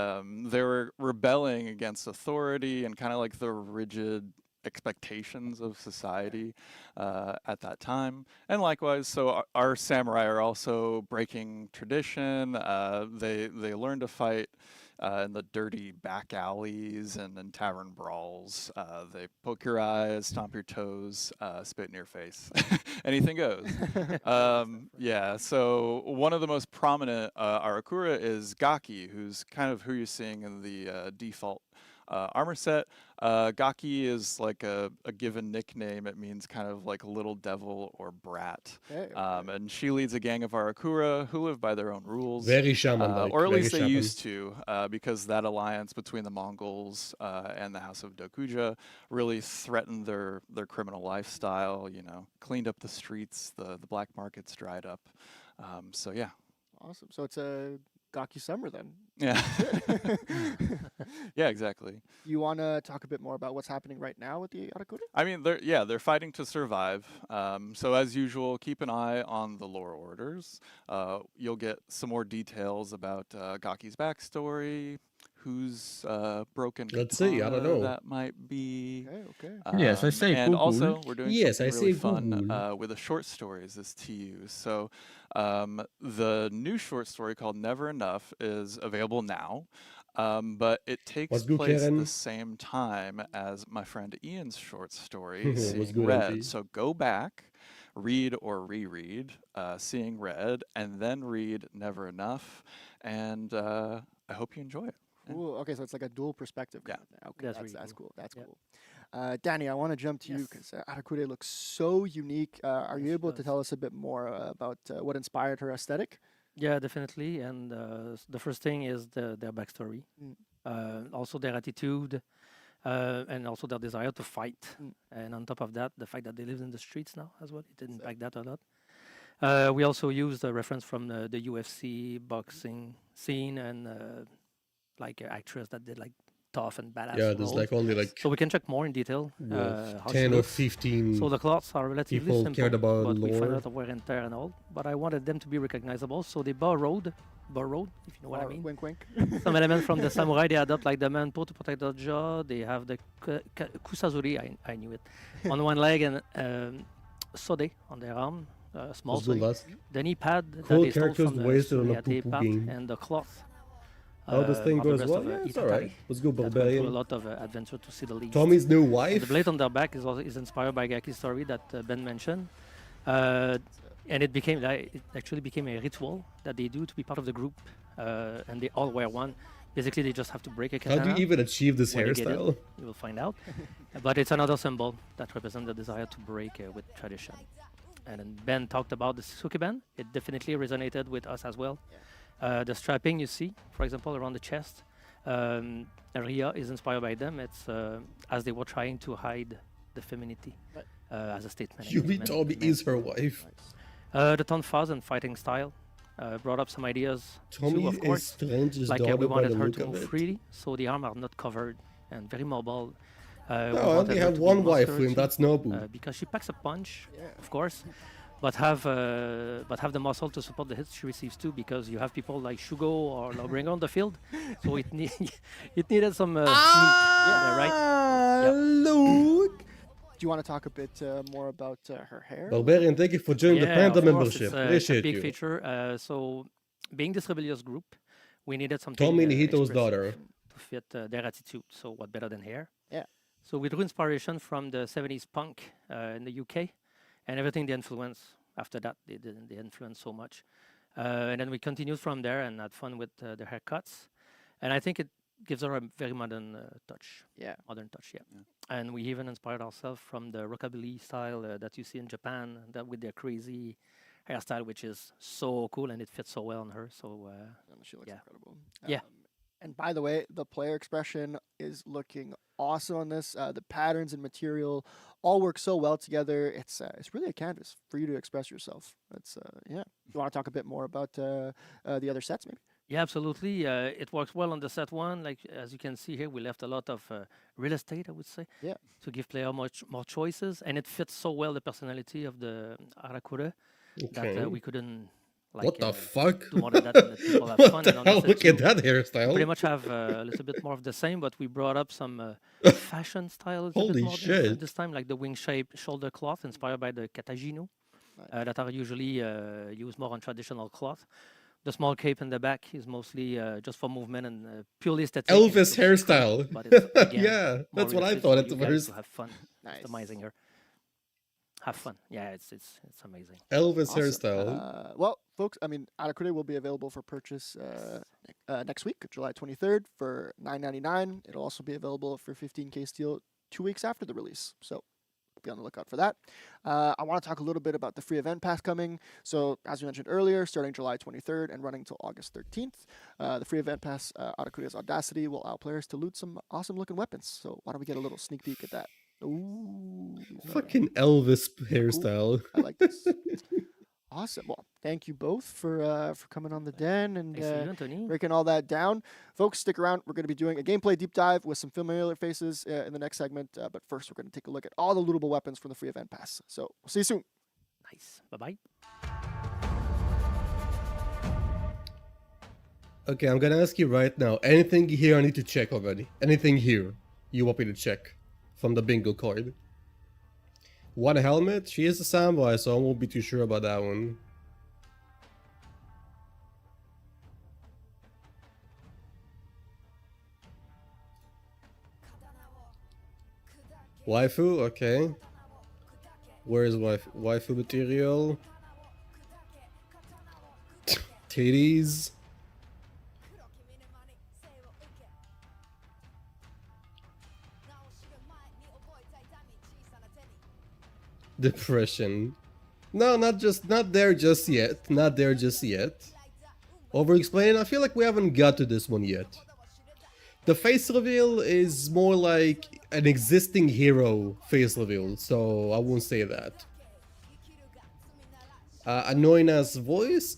they were rebelling against authority and kind of like the rigid expectations of society at that time. And likewise, so our samurai are also breaking tradition. They learn to fight in the dirty back alleys and in tavern brawls. They poke your eyes, stomp your toes, spit in your face. Anything goes. Yeah, so one of the most prominent Arakura is Gaki, who's kind of who you're seeing in the default armor set. Gaki is like a given nickname. It means kind of like little devil or brat. Okay, And she leads a gang of Arakura who live by their own rules. Very shaman-like. Or at very least they shaman. used to, because that alliance between the Mongols and the House of Dokuja really threatened their criminal lifestyle, cleaned up the streets, the black markets dried up. So yeah. Awesome. So it's a Gaki Summer then. Yeah. Yeah, exactly. You want to talk a bit more about what's happening right now with the Arakure? I mean, they're fighting to survive. So as usual, keep an eye on the lore orders. You'll get some more details about Gaki's backstory, who's broken Let's see, I don't katana know. that might be. Okay. Yes, I say And Google. also, we're doing Yes, I something really say fun Google. with the short stories this TU. So the new short story called Never Enough is available now. But it takes What's good, place Karen? the same time as my friend Ian's short story, What's Seeing good, Red. LP? So go back, read or reread Seeing Red, and then read Never Enough. And I hope you enjoy it. Yeah. Cool. Okay, so it's like a dual perspective. Yeah. Kind of thing. Okay, That's that's, really that's cool. That's Yeah. cool. Danny, I want to jump to you Yes. because Arakure looks so unique. Are you Yes, it able to does. tell us a bit more about what inspired her aesthetic? Yeah, definitely. And the first thing is their backstory, also their attitude, and also their desire to fight. And on top of that, the fact that they live in the streets now as well. It did impact that a lot. We also used a reference from the UFC boxing scene and like an actress that did like tough and badass Yeah, there's roles. like only like So we can check more in detail how she 10 or looks. 15 So the cloths are relatively people simple, cared about but we find lore. out the wear and tear and all. But I wanted them to be recognizable, so they borrowed, if you know what I mean, Wink, wink. some elements from the samurai. They adopt like the manpo to protect the jaw. They have the kusazuri, I knew it, on one leg and sode on their arm, small What's good, sode. lads? The knee pad Cool that they stole characters from the wasted on a Suriate poo-poo path, game. and the cloth. How this thing of the goes rest well? of, Yeah, it's Itatari. alright. Let's go, That went through a Barbarian. lot of adventure to see the least. Tommy's new And wife? the blade on their back is inspired by Gaki's story that Ben mentioned, and it actually became a ritual that they do to be part of the group, and they all wear one. Basically, they just have to break a How katana. do you even achieve this when they get it. hairstyle? You will find out. But it's another symbol that represents the desire to break with tradition. And then Ben talked about the Sukiban. It definitely resonated with us as well. The strapping you see, for example, around the chest, area is inspired by them. It's as they were trying to hide the femininity as a statement. You mean against Tommy men. is her wife? The tonfas and fighting style brought up some ideas Tommy too, of is course. Strange's Like daughter we by wanted the her look to of move it. freely, so the arms are not covered and very mobile. We No, I wanted only her have to be one wife muscular win, too, that's Nobu. because she packs a punch, of course, but have the muscle to support the hits she receives too. Because you have people like Shugo or Lawbringer on the field, so it needed some meat, right? Yep. Look! Do you want to talk a bit more about her hair? Barbarian, thank you for joining the Yeah, Panda of course, membership. it's a Appreciate big you. feature. So, being this rebellious group, we needed something Tommy Nihito's expressive daughter. to fit their attitude. So, what better than hair? Yeah. So we drew inspiration from the 70s punk in the UK, and everything they influenced. After that, they influenced so much, and then we continued from there and had fun with the haircuts, and I think it gives her a very modern touch. Yeah. Modern touch, yeah. And we even inspired ourselves from the rockabilly style that you see in Japan, that with their crazy hairstyle, which is so cool and it fits so well on her. So She looks yeah. incredible. Yeah. And by the way, the player expression is looking awesome on this. The patterns and material all work so well together. It's really a canvas for you to express yourself. That's yeah. You want to talk a bit more about the other sets, maybe? Yeah, absolutely. It works well on the set one. Like as you can see here, we left a lot of real estate, I would say, Yeah. to give player much more choices, and it fits so well the personality of the Arakure Okay. that we couldn't. Like, What the fuck? do more than that and let people have What fun. the And on hell? set Look at two, that we hairstyle. pretty much have a little bit more of the same, but we brought up some fashion style a little Holy bit more shit. this time, like the wing-shaped shoulder cloth inspired by the katajino that are usually used more on traditional cloth. The small cape in the back is mostly just for movement and purely aesthetic. and it Elvis looks cool, hairstyle. but it's, again, Yeah, more that's what I realistic thought for at you the guys first. to have fun Nice. customizing her. Have fun. Yeah, it's amazing. Elvis Awesome. hairstyle. Well, folks, I mean, Arakure will be available for purchase next week, July 23rd, for $9.99. It'll also be available for 15K steel 2 weeks after the release. So be on the lookout for that. I want to talk a little bit about the free event pass coming. So, as we mentioned earlier, starting July 23rd and running till August 13th, the free event pass, Arakure's Audacity, will allow players to loot some awesome-looking weapons. So, why don't we get a little sneak peek at that? Ooh. Fucking Elvis hairstyle. I like this. Awesome. Well, thank you both for coming on the den and Thanks to you, Anthony. breaking all that down. Folks, stick around. We're going to be doing a gameplay deep dive with some familiar faces in the next segment. But first, we're going to take a look at all the lootable weapons from the free event pass. So we'll see you soon. Nice. Bye-bye. Okay, I'm gonna ask you right now. Anything here I need to check already? Anything here you want me to check from the bingo card? One helmet? She is a samurai, so I won't be too sure about that one. Waifu? Okay. Where is waifu material? Titties? Depression. No, not there just yet. Not there just yet. Over-explain? I feel like we haven't got to this one yet. The face reveal is more like an existing hero face reveal, so I won't say that. Annoying as voice?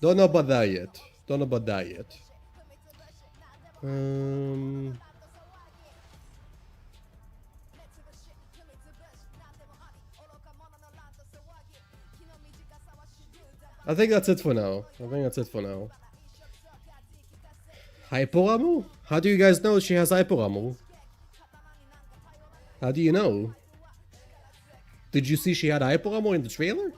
Don't know about that yet. Don't know about that yet. I think that's it for now. Hyper ammo? How do you guys know she has hyper ammo? How do you know? Did you see she had hyper ammo in the trailer?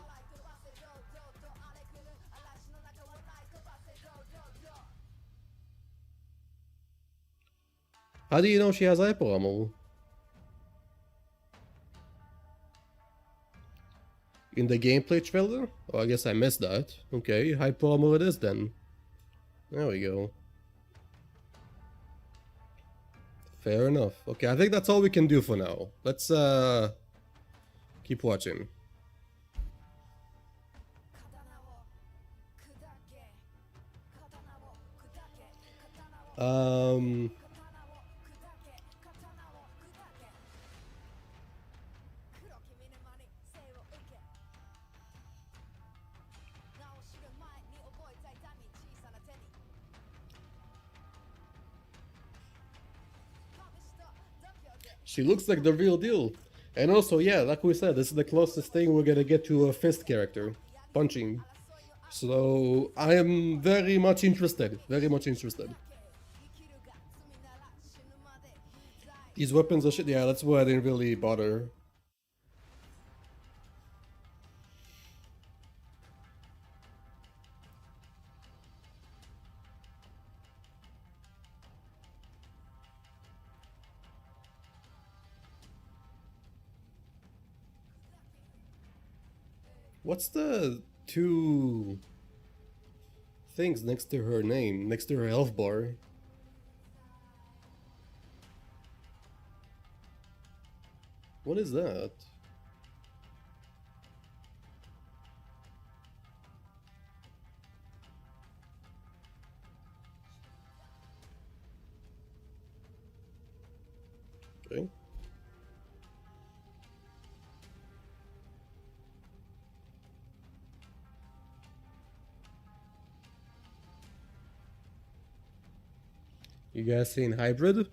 How do you know she has hyper ammo? In the gameplay trailer? Oh, I guess I missed that. Okay, hyper ammo it is then. There we go. Fair enough. Okay, I think that's all we can do for now. Let's keep watching. She looks like the real deal. And also, yeah, like we said, this is the closest thing we're gonna get to a fist character. Punching. So, I am very much interested. Very much interested. These weapons are shit. Yeah, that's why I didn't really bother. What's the two things next to her name, next to her health bar? What is that? Okay. You guys seen Hybrid?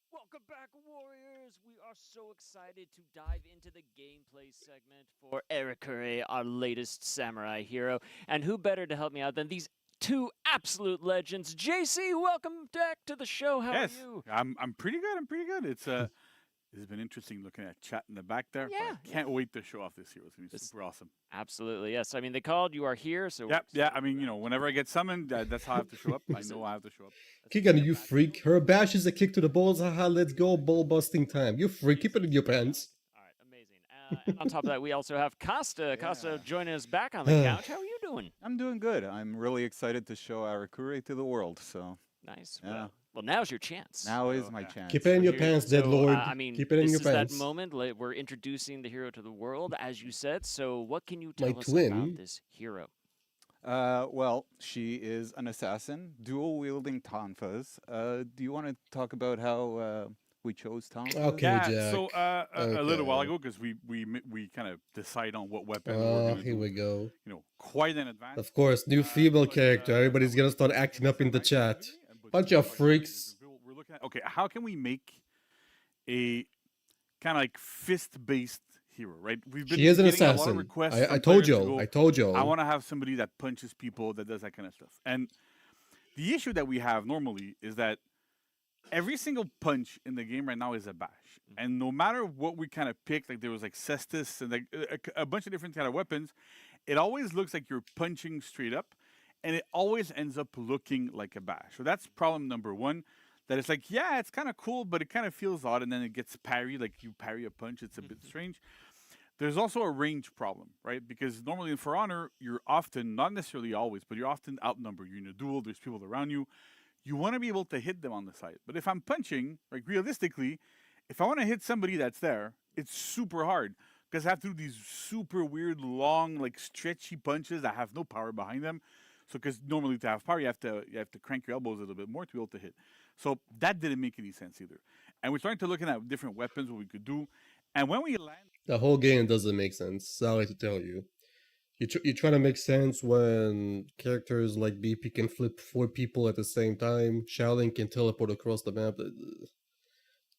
Welcome back, Warriors! We are so excited to dive into the gameplay segment for Erikure, our latest samurai hero. And who better to help me out than these two absolute legends? JC, welcome back to the show. How are you? I'm pretty good. It's been interesting looking at chat in the back there. Yeah, I can't wait to show off this hero. It's going to be super awesome. Absolutely, yes. I mean, they called, you are here, so... Yeah. I mean, you know, whenever I get summoned, that's how I have to show up. I know I have to show up. Kick on you freak. Her bash is a kick to the balls. Haha, let's go. Ball busting time. You freak. Keep it in your pants. All right, amazing. And on top of that, we also have Costa. Costa joining us back on the couch. How are you doing? I'm doing good. I'm really excited to show Erikure to the world, so... Nice. Yeah. Well, now's your chance. Now is my chance. Keep it in your pants, dead lord. I mean, keep it in your pants. This is that moment. We're introducing the hero to the world, as you said. So what can you tell My us twin. about this hero? Well, she is an assassin, dual-wielding tonfas. Do you want to talk about how we chose Tonfa. Okay, Yeah, Jack. so a little while Okay. ago, because we kind of decide on what weapon we're Oh, gonna here do, we go. you know, quite in advance. Of course, new female character. Everybody's gonna start acting up in the chat. Bunch of freaks. We're looking at, okay, how can we make a kind of like fist-based hero, right? We've been She is an getting a lot of assassin. requests I from told players to you. go, I told you. I want to have somebody that punches people, that does that kind of stuff. And the issue that we have normally is that every single punch in the game right now is a bash. And no matter what we kind of pick, like there was like Cestus and like a bunch of different kind of weapons, it always looks like you're punching straight up, and it always ends up looking like a bash. So that's problem number one. That it's like, yeah, it's kind of cool, but it kind of feels odd, and then it gets parried, like you parry a punch, it's a bit strange. There's also a range problem, right? Because normally in For Honor, you're often, not necessarily always, but you're often outnumbered. You're in a duel, there's people around you. You want to be able to hit them on the side. But if I'm punching, like realistically, if I want to hit somebody that's there, it's super hard. Because I have to do these super weird, long, like stretchy punches that have no power behind them. So because normally to have power, you have to crank your elbows a little bit more to be able to hit. So that didn't make any sense either. And we're starting to look at different weapons, what we could do. And when we land... The whole game doesn't make sense. Sorry to tell you. You try to make sense when characters like BP can flip 4 people at the same time. Shaolin can teleport across the map.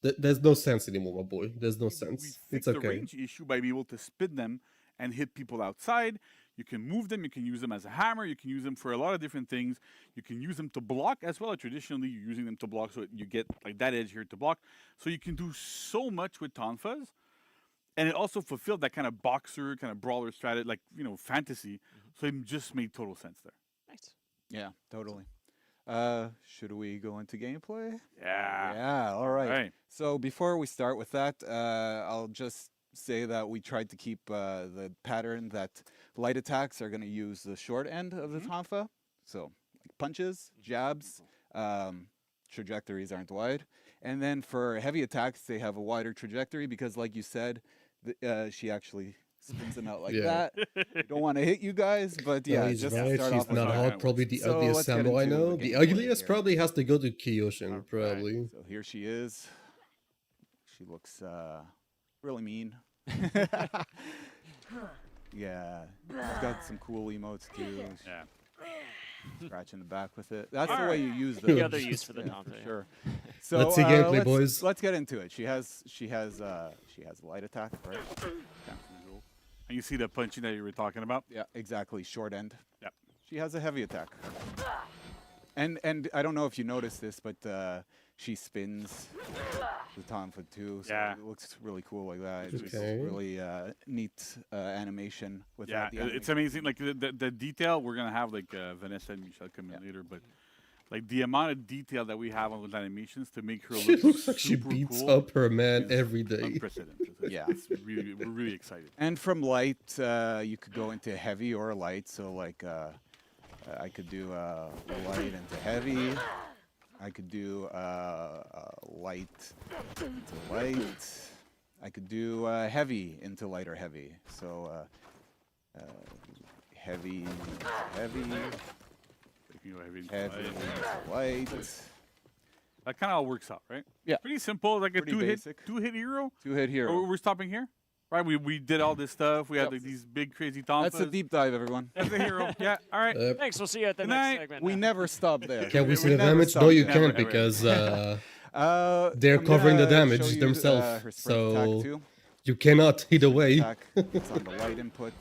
There's no sense anymore, my boy. There's no sense. It's the okay. range issue by being able to spin them and hit people outside. You can move them, you can use them as a hammer, you can use them for a lot of different things. You can use them to block as well. Traditionally, you're using them to block, so you get like that edge here to block. So you can do so much with Tonfas. And it also fulfilled that kind of boxer, kind of brawler strategy, like, you know, fantasy. So it just made total sense there. Nice. Yeah, totally. Should we go into gameplay? Yeah. Yeah, all right. All right. So before we start with that, I'll just say that we tried to keep the pattern that light attacks are going to use the short end of the tonfa. So like punches, jabs, trajectories aren't wide. And then for heavy attacks, they have a wider trajectory because, like you said, she actually spins them out like that. Don't want to hit you guys, but yeah, he's just right. to start She's off with not that. hot. Probably the So ugliest let's get samurai I into know. the The gameplay ugliest here. probably has to go to Kiyoshin, probably. So here she is. She looks really mean. Yeah, she's got some cool emotes too. Yeah. Scratching the back with it. That's the All way right. you use The them. other use for the Yeah, Tonfa, for yeah. sure. So Let's see gameplay, boys. Let's get into it. She has light attack, right? And you see the punching that you were talking about? Yeah, exactly. Short end. Yep. She has a heavy attack. And I don't know if you noticed this, but she spins the tonfa too. So Yeah. it looks really cool like that. It's just Okay. really neat animation with Yeah, the it's amazing. Like the detail, we're going to have like Vanessa and Michelle come in later, but like the amount of detail that we have on those animations to make her look She looks like she super beats cool up her man is every day. unprecedented. Yeah. It's really, we're really excited. And from light, you could go into heavy or light. So like, I could do light into heavy. I could do light into light. I could do heavy into light or heavy. So heavy into heavy. You know, heavy into Heavy light. into light. That kind of all works out, right? Yeah. Pretty simple, like a Pretty two-hit basic. hero. Two-hit hero. Oh, we're stopping here, right? We did all this stuff. We had like these big crazy tonfas. That's a deep dive, everyone. That's the hero. Yeah. All right. Thanks. We'll see you at the Good next night. segment. We never stop there. Can we see the never damage? stop No, you there. can't Never, because They're they're covering the damage show you, themselves. her sprint attack So too. you cannot either way. Attack. It's on the light input.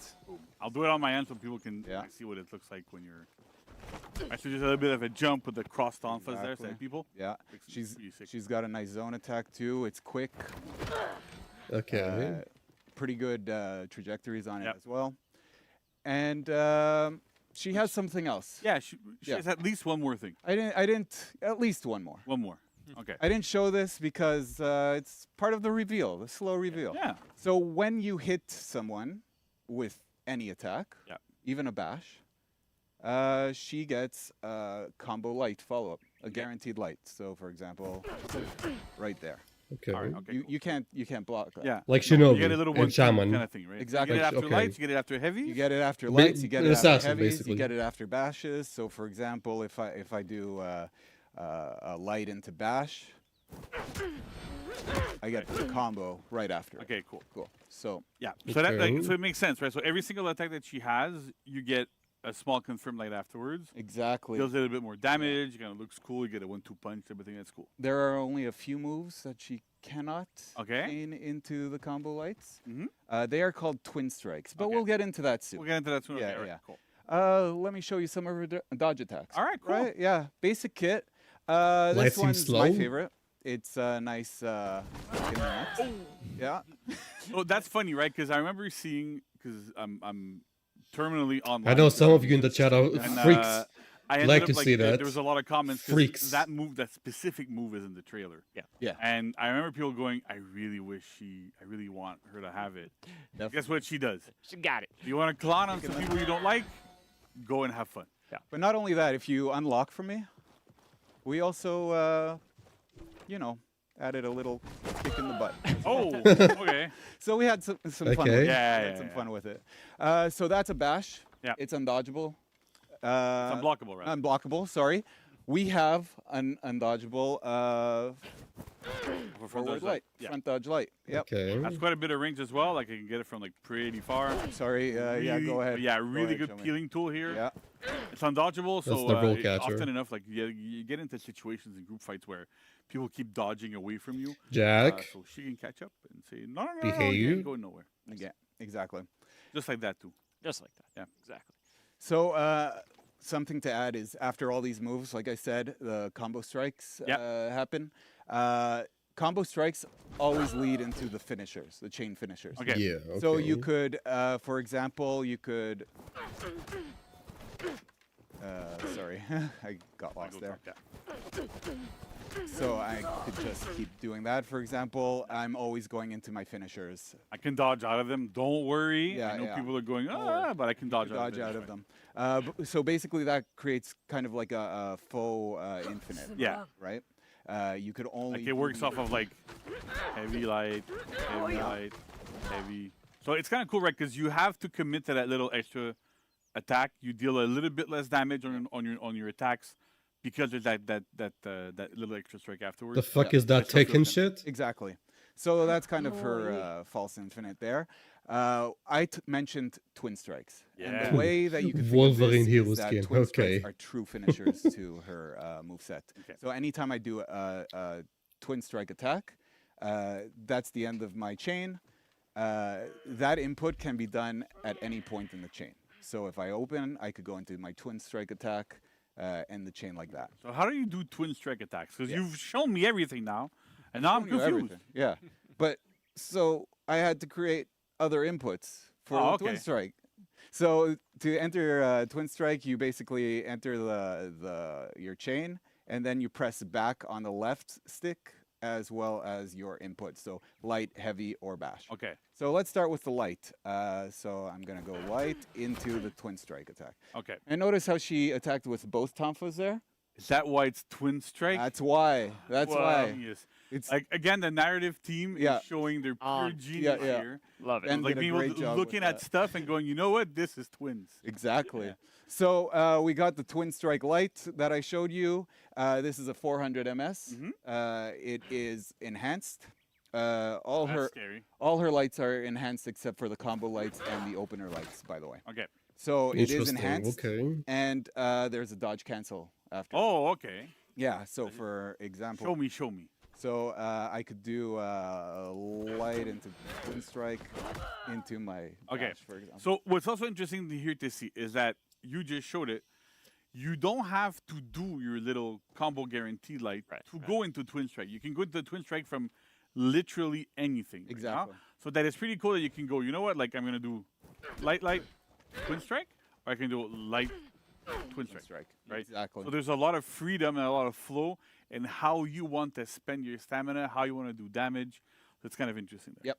I'll do it on my end so people can see what it looks like when you're. Actually, just a little bit of a jump with the cross tonfas there, Exactly. say people. Yeah, Looks she's pretty sick. she's got a nice zone attack too. It's quick. Okay. Pretty good trajectories on it Yep. as well. And she has something else. Yeah, she Yeah. has at least one more thing. I didn't. At least one more. One more. Okay. I didn't show this because it's part of the reveal, the slow reveal. Yeah. So when you hit someone with any attack, Yeah. even a bash, she gets a combo light follow-up, a guaranteed light. So for example, right there. Okay. All right. Okay. You can't block that. Yeah. Like No, Shinobi you get a little and one Shaman. kind of thing, right? Exactly. You get it after Okay. lights. You get it after heavies. You get it after Ba- lights. You get it after assassin, heavies. basically. You get it after bashes. So for example, if I do a light into bash, I get the combo right after. Okay, cool. Cool. So Yeah. So that Okay. so it makes sense, right? So every single attack that she has, you get a small confirm light afterwards. exactly. Deals a little bit more damage. It kind of looks cool. You get a 1-2 punch. Everything that's cool. There are only a few moves that she cannot Okay. chain into the combo lights. Mhm. They are called twin strikes, but Okay. we'll get into that soon. We'll get into that soon. Yeah, Okay, all right, yeah. cool. Let me show you some of her dodge attacks. All right, cool. Right? Yeah, basic kit. Light This seems one's slow. my favorite. It's a nice. Yeah. Oh, that's funny, right? Because I remember seeing, because I'm terminally online. I know some of you in the chat are and, freaks. I ended Like up, to see that. There was a lot of comments. 'Cause Freaks. That move, that specific move, is in the trailer. Yeah. Yeah. And I remember people going, I really want her to have it. Guess what she does? She got it. You want to clown on some people you don't like? Go and have fun. But not only that, if you unlock for me, we also, added a little kick in the butt. Oh, okay. So we had some fun with Okay. it. Yeah, We had yeah, some yeah. fun with it. So that's a bash. Yeah. It's undodgeable. It's unblockable, right? Unblockable, sorry. We have an undodgeable For front forward dodge light. Yeah. Front dodge light. Yep. Okay. That's quite a bit of range as well. Like I can get it from like pretty far. Sorry, yeah, Really- go ahead. Yeah, Go really ahead, good show me. peeling tool here. Yeah. It's undodgeable, That's so the roll catcher. often enough, like you get into situations in group fights where people keep dodging away from you. Jack. So she can catch up and say, no, you Behave. ain't going nowhere. Yeah, exactly. Just like that too. Just like that. Yeah. Exactly. So something to add is after all these moves, like I said, the combo strikes happen. Combo strikes always lead into the finishers, the chain finishers. Okay. Yeah. Okay. So you could, for example, you could. Sorry, I got lost there. So I could just keep doing that. For example, I'm always going into my finishers. I can dodge out of them. Don't worry. Yeah, I know yeah. people are going, but I can dodge out of them. So basically, that creates kind of like a faux infinite. Yeah. Right. You could only. Like it works off of like heavy light, heavy light, heavy. So it's kind of cool, right? Because you have to commit to that little extra attack. You deal a little bit less damage on your attacks because there's that little extra strike afterwards. The fuck is that taken shit? Exactly. So that's kind of her false infinite there. I mentioned twin strikes. Yeah. And the way that you can think of Wolverine this hero is that skin. twin Okay. strikes are true finishers to her moveset. Okay. So anytime I do a twin strike attack, that's the end of my chain. That input can be done at any point in the chain. So if I open, I could go into my twin strike attack, end the chain like that. So how do you do twin strike attacks? Because you've shown me everything now, and now I'm Showing you confused. everything. Yeah. But so I had to create other inputs for Oh, the twin okay. strike. So to enter twin strike, you basically enter your chain, and then you press back on the left stick as well as your input. So light, heavy, or bash. Okay. So let's start with the light. So I'm gonna go light into the twin strike attack. Okay. And notice how she attacked with both tonfas there. Is that why it's twin strike? That's why. That's Well, why. Yes. It's Like again, the narrative team Yeah. is showing their pure genius yeah, yeah. here. Love it. Ben Like did a being great able job to looking with at that. stuff and going, you know what, this is twins. Exactly. Yeah. So we got the twin strike light that I showed you. This is a 400 ms. It is enhanced. All That's her scary. all her lights are enhanced except for the combo lights and the opener lights, by the way. Okay. So it is Interesting, enhanced. okay. And there's a dodge cancel after. Oh, okay. Yeah. So for example. Show me. So I could do light into twin strike into my Okay. dash, for example. So what's also interesting to hear to see is that you just showed it. You don't have to do your little combo guarantee light to go into twin strike. You can go into twin strike from literally anything. right now. Exactly. So that is pretty cool that you can go, you know what, like I'm gonna do light, twin strike, or I can do light, twin strike. Right? Exactly. So there's a lot of freedom and a lot of flow in how you want to spend your stamina, how you want to do damage. So it's kind of interesting there.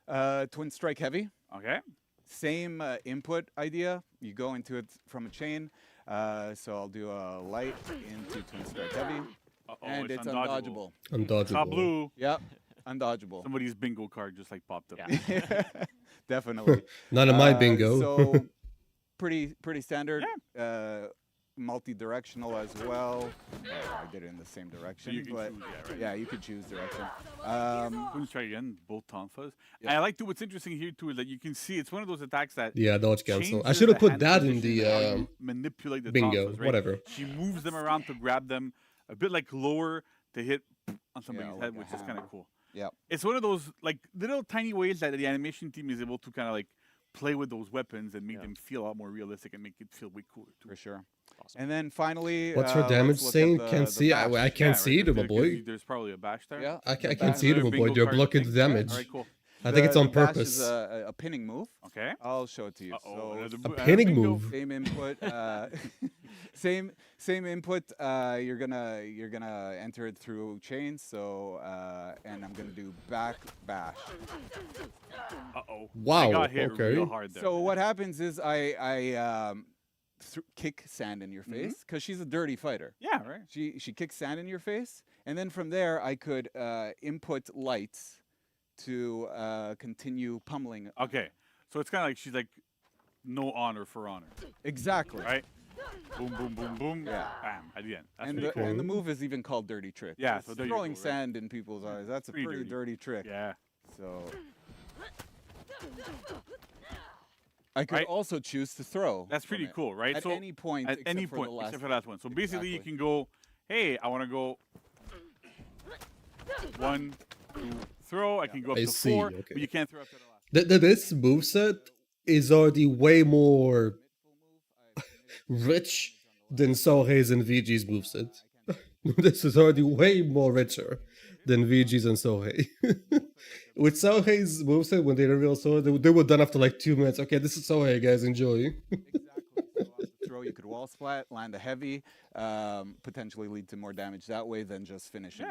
Yep. Twin strike heavy. Okay. Same input idea. You go into it from a chain. So I'll do a light into twin strike heavy. And it's undodgeable. Undodgeable. Top blue. Yep. Undodgeable. Somebody's bingo card just like popped up. Definitely. None of my bingo. So pretty standard. multi-directional as well. I did it in the same direction, you can but choose, yeah, right? yeah, you could choose direction. Let's try again, both tonfas. And I like to, what's interesting here too is that you can see it's one of those attacks that Yeah, dodge cancel. I changes should have the put hand that in position and how the you manipulate the bingo. tonfas, right? Whatever. She moves them around to grab them a bit like lower to hit on somebody's like head, a which is kind of hammer. cool. Yeah. It's one of those like little tiny ways that the animation team is able to kind of like play with those weapons and make them feel a lot more realistic and make it feel way cooler too. For sure. And then finally, What's her damage let's look at saying? the- Can't the see. I bash. can't see it, my boy. There's probably a bash there. Yeah. I the can't bash- see it, my boy. bingo They're card blocking thing. the damage. All right, cool. I think it's on the bash purpose. is a pinning move. Okay. I'll show it to you. Uh-oh, So A pinning bingo. move. same input. Same input. You're gonna enter it through chains. So and I'm gonna do back bash. Uh-oh. Wow, I got hit okay. real hard there. So what happens is I kick sand in your face because she's a dirty fighter. Yeah, right. She kicks sand in your face, and then from there I could input lights to continue pummeling. Okay. So it's kind of like she's like no honor for honor. Exactly. Right? Boom, boom, boom, boom. Yeah. Bam. At the end. That's And pretty the, cool. and the move is even called dirty trick. Yeah, It's so there you throwing go, right? sand in people's eyes. That's a Pretty pretty dirty. dirty trick. Yeah. So I could Right. also choose to throw. That's pretty from it cool, right? At so any point. At any except for point, the last except for that one. So basically, you Exactly. can go, hey, I want to go 1, 2, throw. I can go up I to see, 4, okay. but you can't throw up to the last. This moveset is already way more rich than Sohei's and VG's moveset. This is already way more richer than VG's and Sohei. With Sohei's moveset, when they revealed Sohei, they were done after like 2 minutes. Okay, this is Sohei, guys, enjoy. Exactly. So off the throw, you could wall splat, land a heavy, potentially lead to more damage that way than just finishing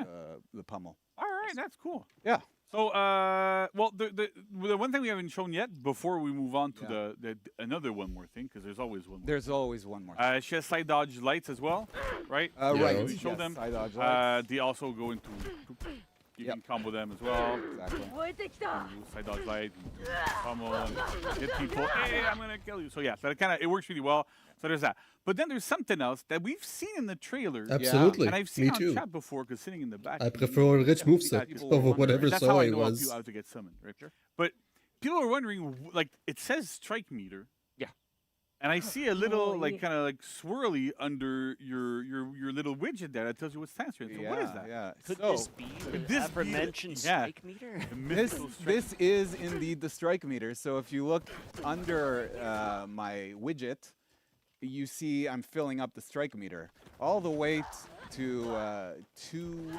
the pummel. All right, that's cool. Yeah. So, well, the one thing we haven't shown yet before we move on to the another one more thing, because there's always one more. There's always one more. She has side dodge lights as well, right? Right. We showed Yes, them. side dodge lights. They also go into. You can combo them as well. Exactly. Side dodge light, pummel, and hit people. Hey, I'm gonna kill you. So yeah, so it works really well. So there's that. But then there's something else that we've seen in the trailer. Absolutely. And I've seen Me on too. chat before, because sitting in the back. I prefer a rich moveset over whatever That's how I Sohei know was. how to get summoned, right? But people are wondering, like, it says strike meter. Yeah. And I see a little, like, kind of like swirly under your little widget there that tells you what stands for it. So what is that? Yeah. Could So, this be the this be the- aforementioned yeah. strike meter? The This mythical strike this is indeed the strike meter. So if you look under my widget, you see I'm filling up the strike meter all the way to 2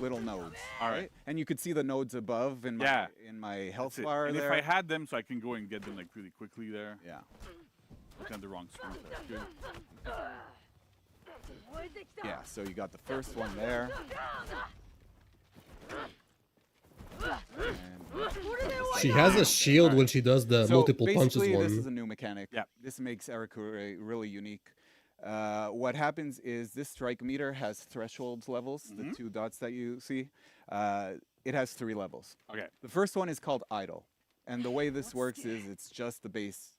little nodes. All right. And you could see the nodes above in my health That's it. bar And there. if I had them, so I can go and get them like really quickly there. Yeah. Look on the wrong screen. That's good. Yeah. So you got the first one there. She has a shield when she does the So multiple punches basically, one. this is a new mechanic. Yeah. This makes Arakure really unique. What happens is this strike meter has thresholds levels, the 2 dots that you see. It has 3 levels. Okay. The first one is called idle. And the way this works is it's just the base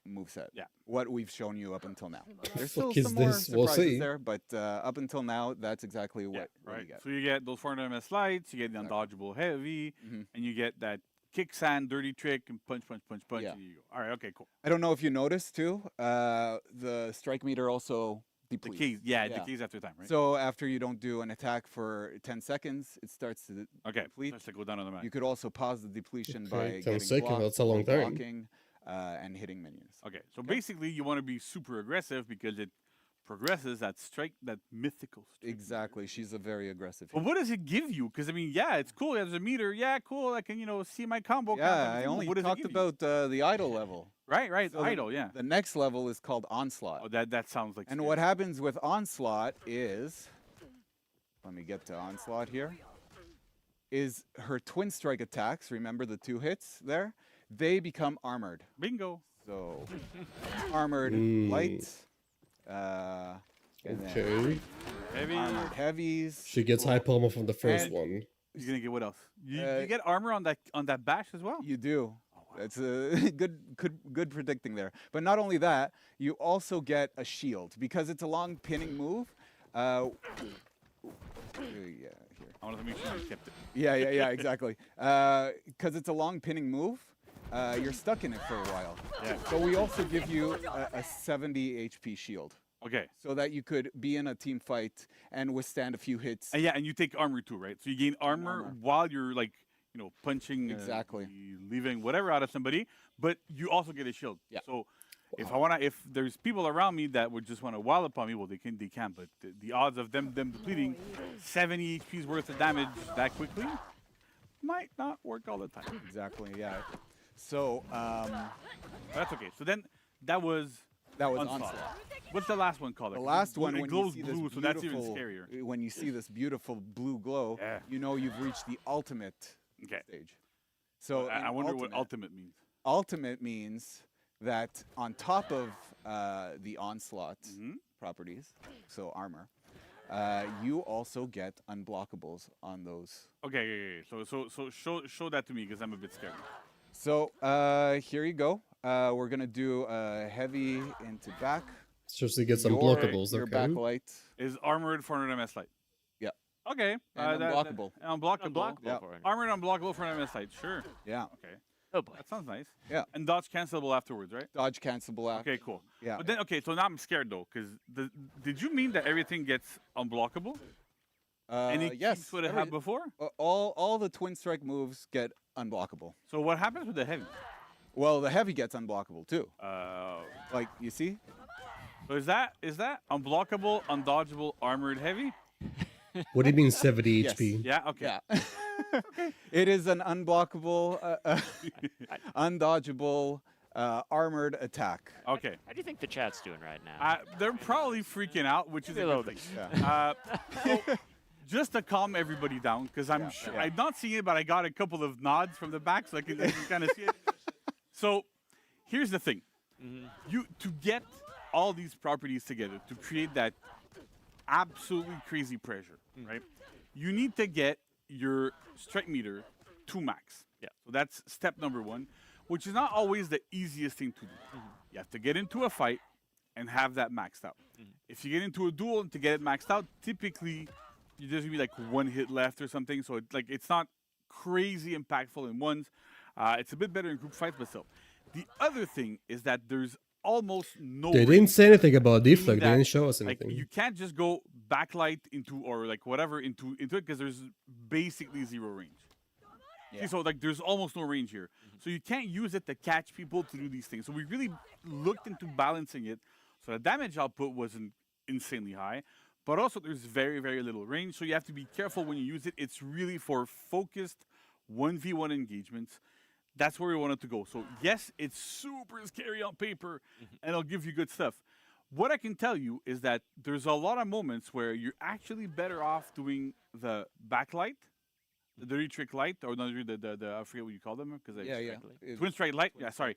moveset. Yeah. What we've shown you up until now. There's still Fuck is some more this? We'll surprises see. there, but up until now, that's exactly what, what Right. you get. So you get those 400 MS lights, you get the undodgeable heavy, and you get that kick sand, dirty trick, and punch, punch, punch, punch. Yeah. And you go. All right. Okay. Cool. I don't know if you noticed too, the strike meter also The depletes. keys. Yeah, the keys after time, right? So after you don't do an attack for 10 seconds, it starts to okay. deplete. Starts to go down on the map. You could also pause the depletion Okay, by 10 getting seconds, blocked that's a long or time. blocking, and hitting minions. Okay. So basically, you want to be super aggressive because it progresses that strike, that mythical strike. Exactly. She's a very aggressive. But what does it give you? Because I mean, yeah, it's cool. There's a meter. Yeah, cool. I can see my combo. Yeah, count, I but only what does it talked give you? about the idle level. Right. So Idle. Yeah. The next level is called onslaught. Oh, that sounds like. And scary. what happens with onslaught is, let me get to onslaught here, is her twin strike attacks, remember the 2 hits there? They become armored. Bingo. So, armored light, and then Okay. Heavy. armored heavies. She gets high pommel from the first And- one. You're gonna get what else? You get armor on that bash as well. You do. That's good predicting there. But not only that, you also get a shield because it's a long pinning move. Yeah, here. I want to make sure I kept it. Yeah, exactly. Because it's a long pinning move, you're stuck in it for a while. Yeah. So we also give you a 70 HP shield. Okay. So that you could be in a team fight and withstand a few hits. And yeah, and you take armor too, right? So you gain armor while you're like, you know, punching, Exactly. leaving whatever out of somebody, but you also get a shield. Yeah. So if there's people around me that would just want to wallop on me, well, they can, but the odds of them depleting 70 HP's worth of damage that quickly might not work all the time. Exactly. Yeah. So that's okay. So then that was Onslaught. What's the last one called? The last one, it when glows you see blue, this so that's even beautiful, scarier. when you see this beautiful blue glow, you know you've reached the ultimate stage. So I wonder what ultimate means. Ultimate means that on top of the onslaught properties, so armor, you also get unblockables on those. Okay. So show that to me because I'm a bit scared. So here you go. We're gonna do heavy into back. So you get some blockables. Your Okay. backlight is armored 400 MS light. Yeah. Okay. And unblockable. Unblockable. Yeah. Armored unblockable for an MS light. Sure. Yeah. Okay. Oh boy. That sounds nice. Yeah. And dodge cancelable afterwards, right? Dodge cancelable after. Okay, cool. Yeah. But then, okay, so now I'm scared though, because did you mean that everything gets unblockable? Any yes. keeps what it had before? All the twin strike moves get unblockable. So what happens with the heavy? Well, the heavy gets unblockable too. Like you see. So is that unblockable, undodgeable, armored heavy? What do you mean 70 Yes. HP? Yeah. Okay. Yeah. It is an unblockable, undodgeable, armored attack. Okay. How do you think the chat's doing right now? They're probably freaking out, which is a good thing. Yeah. So, just to calm everybody down, because I'm sure I'm not seeing it, but I got a couple of nods from the back, so I can kind of see it. So, here's the thing: to get all these properties together to create that absolutely crazy pressure, right? You need to get your strike meter to max. Yeah. So that's step number one, which is not always the easiest thing to do. You have to get into a fight and have that maxed out. If you get into a duel and to get it maxed out, typically there's gonna be like one hit left or something. So it's not crazy impactful in ones. It's a bit better in group fights, but still. The other thing is that there's almost no. They didn't say anything about deflect. They that, didn't show us like, anything. you can't just go backlight into or like whatever into it because there's basically zero range. Yeah. See, so like there's almost no range here. So you can't use it to catch people to do these things. So we really looked into balancing it. So the damage output wasn't insanely high, but also there's very, very little range. So you have to be careful when you use it. It's really for focused 1v1 engagements. That's where we wanted to go. So yes, it's super scary on paper, and it'll give you good stuff. What I can tell you is that there's a lot of moments where you're actually better off doing the backlight, the dirty trick light, or not the I forget what you call them because twin strike light. Yeah, sorry.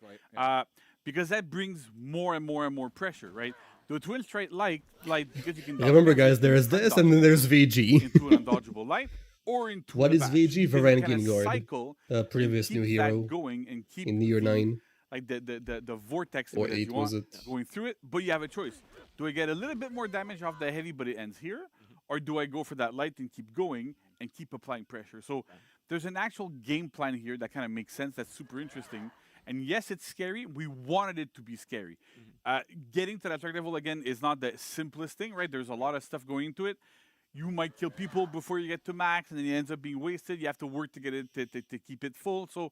Because that brings more and more and more pressure, right? The twin strike light because you can. Remember, guys, there's this, and then there's VG. Into an undodgeable light. Or into What is VG? Varangian Guard, cycle previous new hero going and keep in year 9. Like the vortex or that 8 you want was it? going through it, but you have a choice. Do I get a little bit more damage off the heavy, but it ends here, or do I go for that light and keep going and keep applying pressure? So there's an actual game plan here that kind of makes sense. That's super interesting. And yes, it's scary. We wanted it to be scary. Getting to that strike level again is not the simplest thing, right? There's a lot of stuff going into it. You might kill people before you get to max, and then it ends up being wasted. You have to work to get it to keep it full. So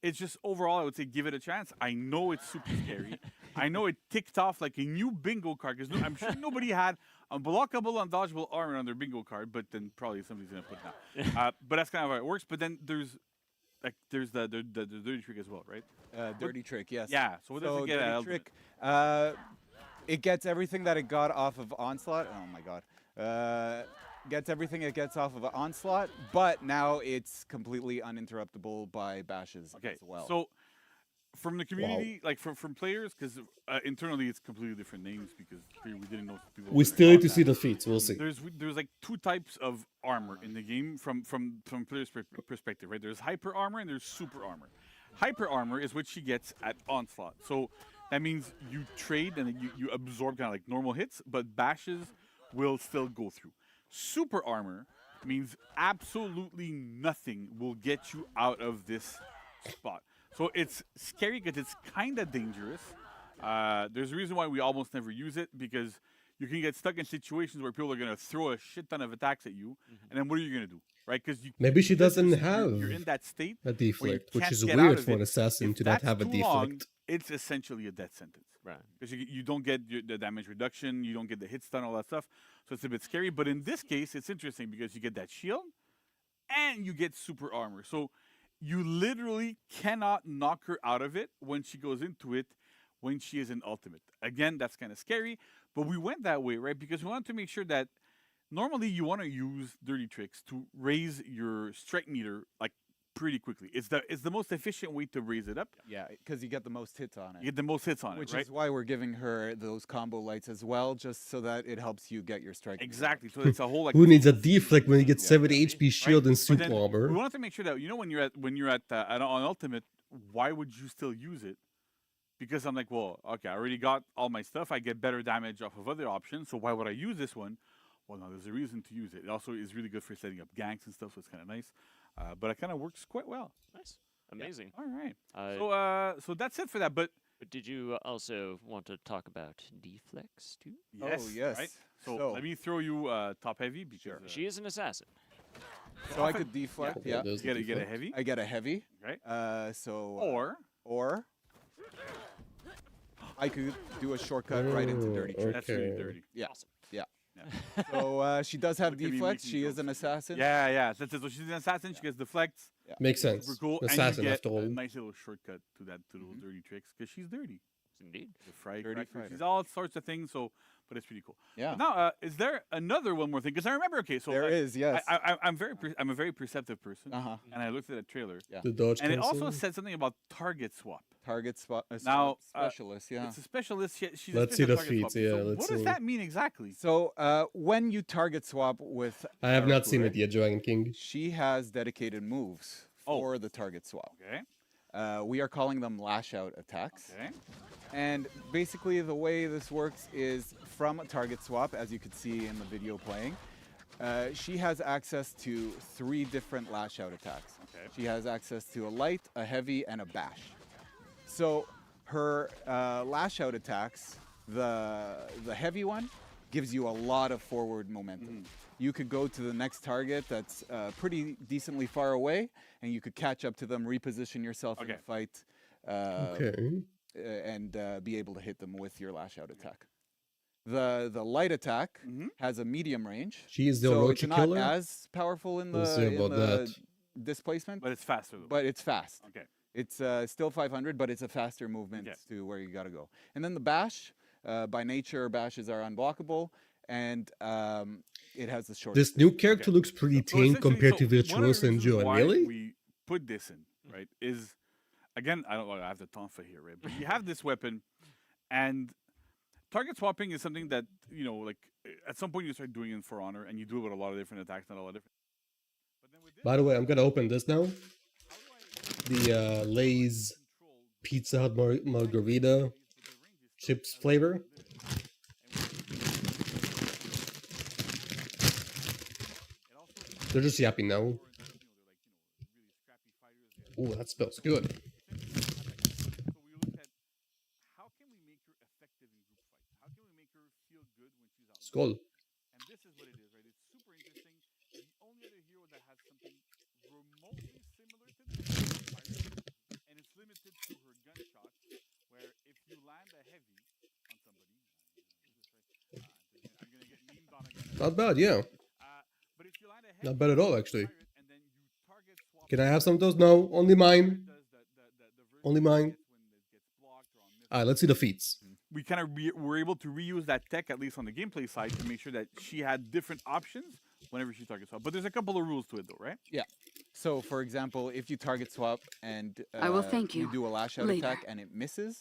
it's just overall, I would say give it a chance. I know it's super scary. I know it ticked off like a new bingo card because I'm sure nobody had unblockable, undodgeable armor on their bingo card, but then probably somebody's gonna put it now. But that's kind of how it works. But then there's the dirty trick as well, right? Dirty trick, yes. Yeah. So what does it get dirty at trick, it gets everything that it got off of Onslaught. Oh my god. Gets everything it gets off of Onslaught, but now it's completely uninterruptible by bashes as well. So from the community, like from players, because internally it's completely different names because we didn't know people. We still need to see the feats. We'll see. There's like 2 types of armor in the game from players' perspective, right? There's hyper armor and there's super armor. Hyper armor is what she gets at onslaught. So that means you trade and you absorb kind of like normal hits, but bashes will still go through. Super armor means absolutely nothing will get you out of this spot. So it's scary because it's kind of dangerous. There's a reason why we almost never use it, because you can get stuck in situations where people are going to throw a shit ton of attacks at you, and then what are you going to do, right? Because maybe she doesn't have you're in that state a deflect, which can't is get out weird of for an it. assassin If to not that's have a too long, deflect. it's essentially a death sentence. Right. Because you don't get the damage reduction, you don't get the hit stun, all that stuff. So it's a bit scary. But in this case, it's interesting because you get that shield and you get super armor. So you literally cannot knock her out of it when she goes into it, when she is in ultimate. Again, that's kind of scary. But we went that way, right? Because we wanted to make sure that normally you want to use dirty tricks to raise your strike meter like pretty quickly. It's the most efficient way to raise it up. Yeah, because you get the most hits on it. You get the most hits on Which it, right? is why we're giving her those combo lights as well, just so that it helps you get your strike. Exactly. So it's a whole like. Who needs a deflect when you get 70 HP shield and But super then armor? we wanted to make sure that when you're at on ultimate, why would you still use it? Because I'm like, well, okay, I already got all my stuff. I get better damage off of other options. So why would I use this one? Well, no, there's a reason to use it. It also is really good for setting up ganks and stuff, so it's kind of nice. But it kind of works quite well. Nice. Amazing. Yeah. All right. So that's it for that. But did you also want to talk about deflex too? yes, yes. Right? So let me throw you top heavy because She is an assassin. So I could deflect. Yeah. you get a heavy. I get a heavy. Right. Or I could do a shortcut right into dirty trick. That's really dirty. Yeah. Awesome. Yeah. So she does have Look at me deflect. making She is an assassin. Yeah. That's it. So she's an assassin. She gets deflects. Yeah. Makes sense. Super cool. Assassin, and you get after all. a nice little shortcut to those dirty tricks because she's dirty. Indeed. The fry Dirty cracker. fighter. She's all sorts of things. So, but it's pretty cool. Yeah. But now, is there another one more thing? Because I remember. Okay, so There is, yes. I'm a very perceptive person, and I looked at a trailer. Yeah. The dodge And it also cancel? said something about target swap. Target spot. Now, specialist. Yeah. It's a specialist. She's Let's a see the target swap. feats, yeah, So let's what does see. that mean exactly? So when you target swap with, I have not seen Arakure, it yet, Dragon King. She has dedicated moves for the target swap. Okay. We are calling them lash out attacks. Okay. And basically the way this works is from a target swap, as you could see in the video playing, she has access to 3 different lash out attacks. Okay. She has access to a light, a heavy, and a bash. So her lash out attacks, the heavy one gives you a lot of forward momentum. You could go to the next target that's pretty decently far away, and you could catch up to them, reposition yourself in the fight, and be able to hit them with your lash out attack. The light attack has a medium range. She is the so Orochi it's not killer? as powerful in We'll see about that. displacement. But it's faster though. But it's fast. Okay. It's still 500, but it's a faster movement to where you got to go. And then the bash, by nature, bashes are unblockable, and it has the short. This new character looks pretty tame essentially, compared to one of the Virtuoso and reasons Joe. why Really? we put this in, right, is, again, I don't know, I have the tonfa here, right? But you have this weapon, and target swapping is something that, like, at some point you start doing it for honor, and you do it with a lot of different attacks, not a lot of different. By the way, I'm gonna open this now. The Lay's Pizza Hut Margarita chips flavor. They're just yapping now. Ooh, that smells good. Skull. And this is what it is, right? It's super interesting. The only other hero that has something remotely similar to this is Pirate, and it's limited to her gunshot, where if you land a heavy on somebody, I'm gonna get memed on again. Not bad, yeah. But if you land a heavy, Not bad at all, actually. Can I have some of those? No, only mine. Only mine. Alright, let's see the feats. we kind of were able to reuse that tech, at least on the gameplay side, to make sure that she had different options whenever she target swap. But there's a couple of rules to it, though, right? Yeah. So, for example, if you target swap and I will thank you do a lash out later. attack and it misses,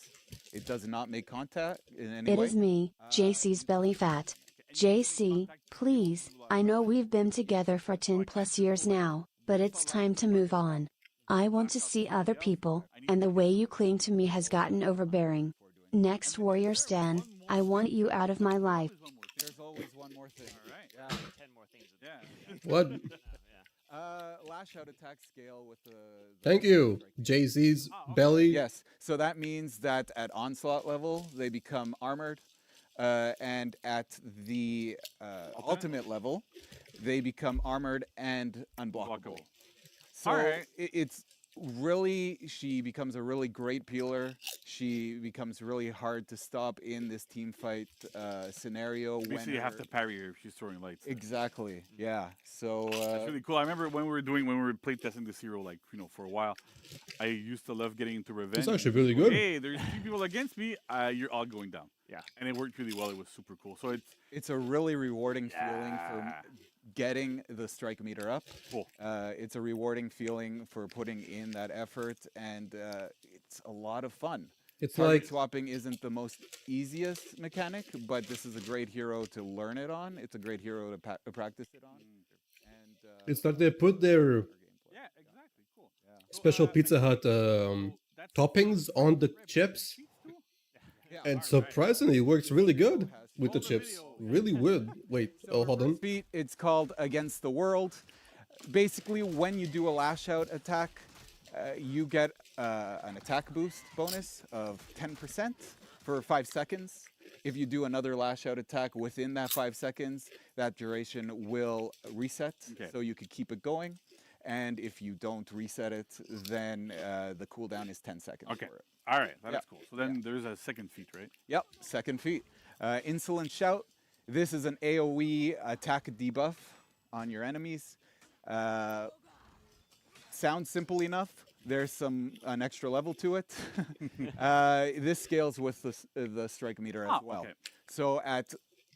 it does not make contact in any way. It is me, JC's belly fat. JC, please, I know we've been together for 10 plus years now, but it's time to move on. I want to see other people, and the way you cling to me has gotten overbearing. Next Warrior Stan, I want you out of my life. There's always one more thing. All right. Yeah. 10 more things. Yeah. What? Lash out attack scale with the Thank you. Jay-Z's belly. Yes. So that means that at onslaught level they become armored, and at the ultimate level they become armored and unblockable. So Alright. it's really, she becomes a really great peeler. She becomes really hard to stop in this team fight scenario. Basically, you have to parry her if she's throwing lights. Exactly. Yeah. So That's really cool. I remember when we were playtesting this hero, like, for a while. I used to love getting into revenge. It's actually really good. Hey, there's 3 people against me. You're all going down. Yeah. And it worked really well. It was super cool. So it's a really rewarding feeling for getting the strike meter up. Cool. It's a rewarding feeling for putting in that effort, and it's a lot of fun. It's Target like swapping isn't the most easiest mechanic, but this is a great hero to learn it on. It's a great hero to practice it on. And it's like they put their yeah, exactly. Cool. special Pizza Hut toppings on the chips, and surprisingly, it works really good with the chips. Really good. Wait, oh, hold on. Feat, it's called Against the World. Basically, when you do a lash out attack, you get an attack boost bonus of 10% for 5 seconds. If you do another lash out attack within that 5 seconds, that duration will reset, so you could keep it going. And if you don't reset it, then the cooldown is 10 seconds. Okay. For it. All right. That's cool. So then there's a second feat, right? Yep, second feat. Insolent Shout. This is an AoE attack debuff on your enemies. Sounds simple enough. There's an extra level to it. This scales with the strike meter as well. Okay. So at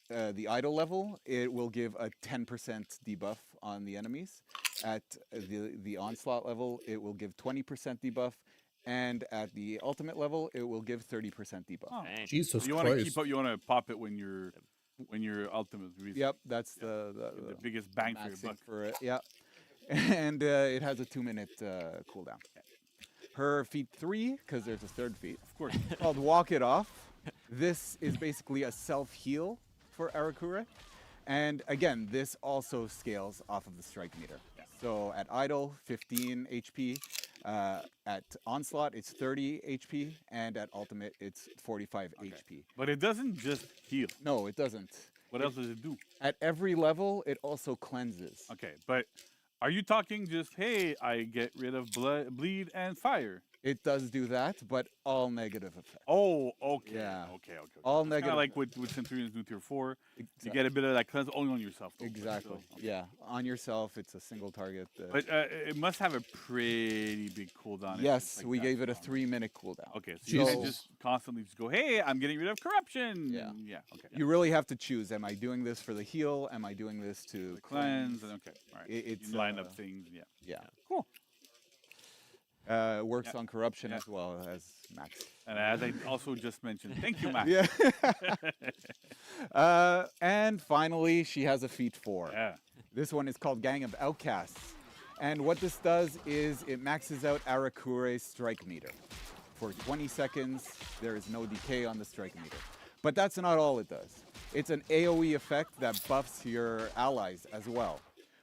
the idle level, it will give a 10% debuff on the enemies. At the onslaught level, it will give 20% debuff. And at the ultimate level, it will give 30% debuff. Oh. Jesus You want to Christ. keep up. You want to pop it when you're ultimate. Yep, that's the biggest bang for your maxing buck. for it. Yeah, and it has a 2-minute cooldown. Her feat 3, because there's a third feat, Of course. called Walk It Off. This is basically a self-heal for Arakure. And again, this also scales off of the strike meter. So at idle, 15 HP. At onslaught, it's 30 HP. And at ultimate, it's 45 HP. But it doesn't just heal. No, it doesn't. What else does it do? At every level, it also cleanses. Okay, but are you talking just, hey, I get rid of bleed and fire? It does do that, but all negative effects. Oh, okay. Yeah. Okay. All Kind negative. of like with Centurion's new tier 4. You get a bit of that cleanse only on yourself. Though. Exactly. So, Yeah. On yourself, it's a single target. But it must have a pretty big cooldown. Yes, we gave it a 3-minute cooldown. Okay, so you can't just constantly just go, hey, I'm getting rid of corruption. Yeah. Yeah, okay. You really have to choose. Am I doing this for the heal? Am I doing this to Cleanse. Okay, all right. It's you line up things, yeah. Yeah. Cool. Works on corruption as well as Max. And as I also just mentioned, thank you, Max. Yeah. And finally, she has a feat 4. Yeah. This one is called Gang of Outcasts. And what this does is it maxes out Arakure's strike meter. For 20 seconds, there is no decay on the strike meter. But that's not all it does. It's an AoE effect that buffs your allies as well.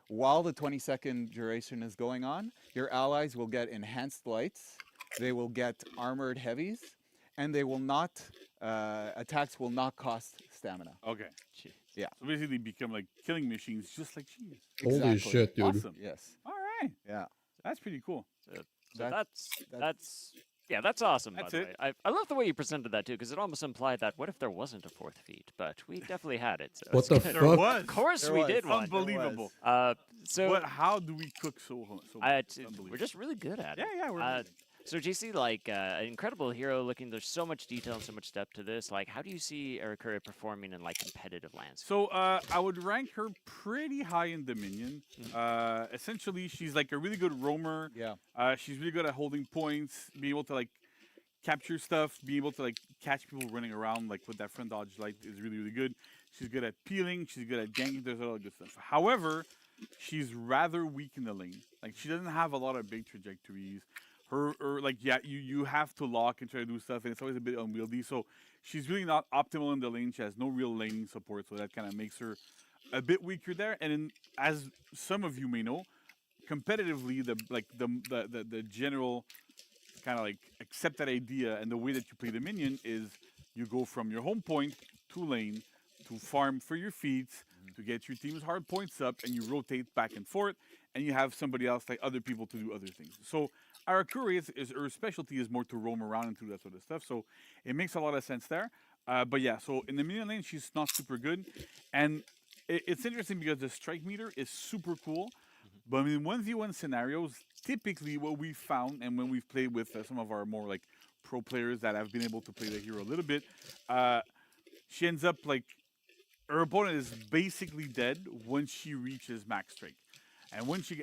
While the 20-second duration is going on, your allies will get enhanced lights, they will get armored heavies, and they will not, attacks will not cost stamina. Okay. Yeah. So basically become like killing machines just like she is. Holy shit, dude. Awesome. Yes. All right. Yeah. That's pretty cool. So that's awesome. That's by the way. I love the way you presented that too, because it almost implied that what if there wasn't a 4th feat? But we definitely had it. So What it's the good. fuck? There was. Of course There we was. did one. Unbelievable. So How do we cook so we're just really good at it. Yeah, we're amazing. So JC, like an incredible hero looking, there's so much detail and so much depth to this. Like, how do you see Arakure performing in like competitive landscape? So I would rank her pretty high in Dominion. Essentially, she's like a really good roamer. Yeah. She's really good at holding points, being able to like capture stuff, being able to like catch people running around like with that front dodge light is really, really good. She's good at peeling. She's good at ganking. There's a lot of good stuff. However, she's rather weak in the lane. Like she doesn't have a lot of big trajectories. her like you have to lock and try to do stuff, and it's always a bit unwieldy. So she's really not optimal in the lane. She has no real laning support, so that kind of makes her a bit weaker there. And as some of you may know, competitively, the general kind of like accepted idea and the way that you play the minion is you go from your home point to lane to farm for your feats to get your team's hard points up, and you rotate back and forth, and you have somebody else, like other people, to do other things. So Arakuri is her specialty is more to roam around and do that sort of stuff. So it makes a lot of sense there. But yeah, so in the minion lane, she's not super good, and it's interesting because the strike meter is super cool. But in 1v1 scenarios, typically what we found, and when we've played with some of our more like pro players that have been able to play the hero a little bit, she ends up like her opponent is basically dead when she reaches max strike,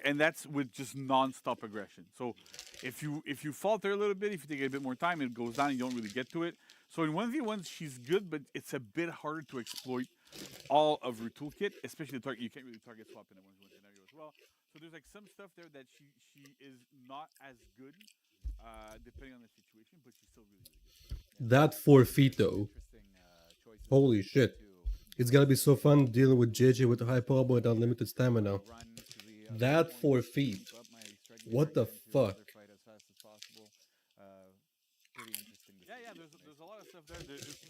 and that's with just non-stop aggression. So if you falter a little bit, if you take a bit more time, it goes down. You don't really get to it. So in 1v1, she's good, but it's a bit harder to exploit all of her toolkit, especially the target. You can't really target swap in a 1v1 scenario as well. So there's like some stuff there that she is not as good, depending on the situation, but she's still really, really good. That 4 feet though. Holy shit. It's gonna be so fun dealing with JJ with the high power with unlimited stamina. That 4 feet. What the fuck? Yeah, there's a lot of stuff there.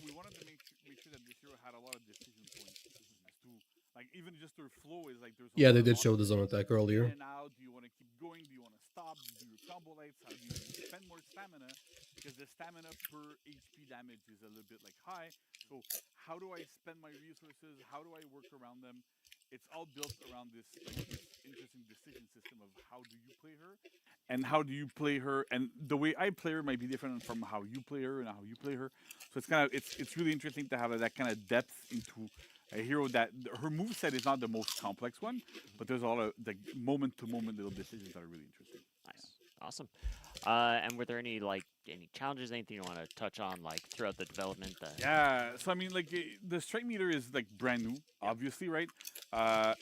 We wanted to make sure that this hero had a lot of decision points as to, like, even just their flow is like there's. Yeah, they did show the zone attack earlier. And now, do you want to keep going? Do you want to stop? Do you do your combo lights? How do you spend more stamina? Because the stamina per HP damage is a little bit like high. So how do I spend my resources? How do I work around them? It's all built around this interesting decision system of how do you play her, and how do you play her, and the way I play her might be different from how you play her and how you play her. So it's kind of it's really interesting to have that kind of depth into a hero that her moveset is not the most complex one, but there's a lot of the moment-to-moment little decisions that are really interesting. Nice, awesome. And were there any challenges, anything you want to touch on like throughout the development? Yeah, so I mean, like the strike meter is like brand new, obviously, right?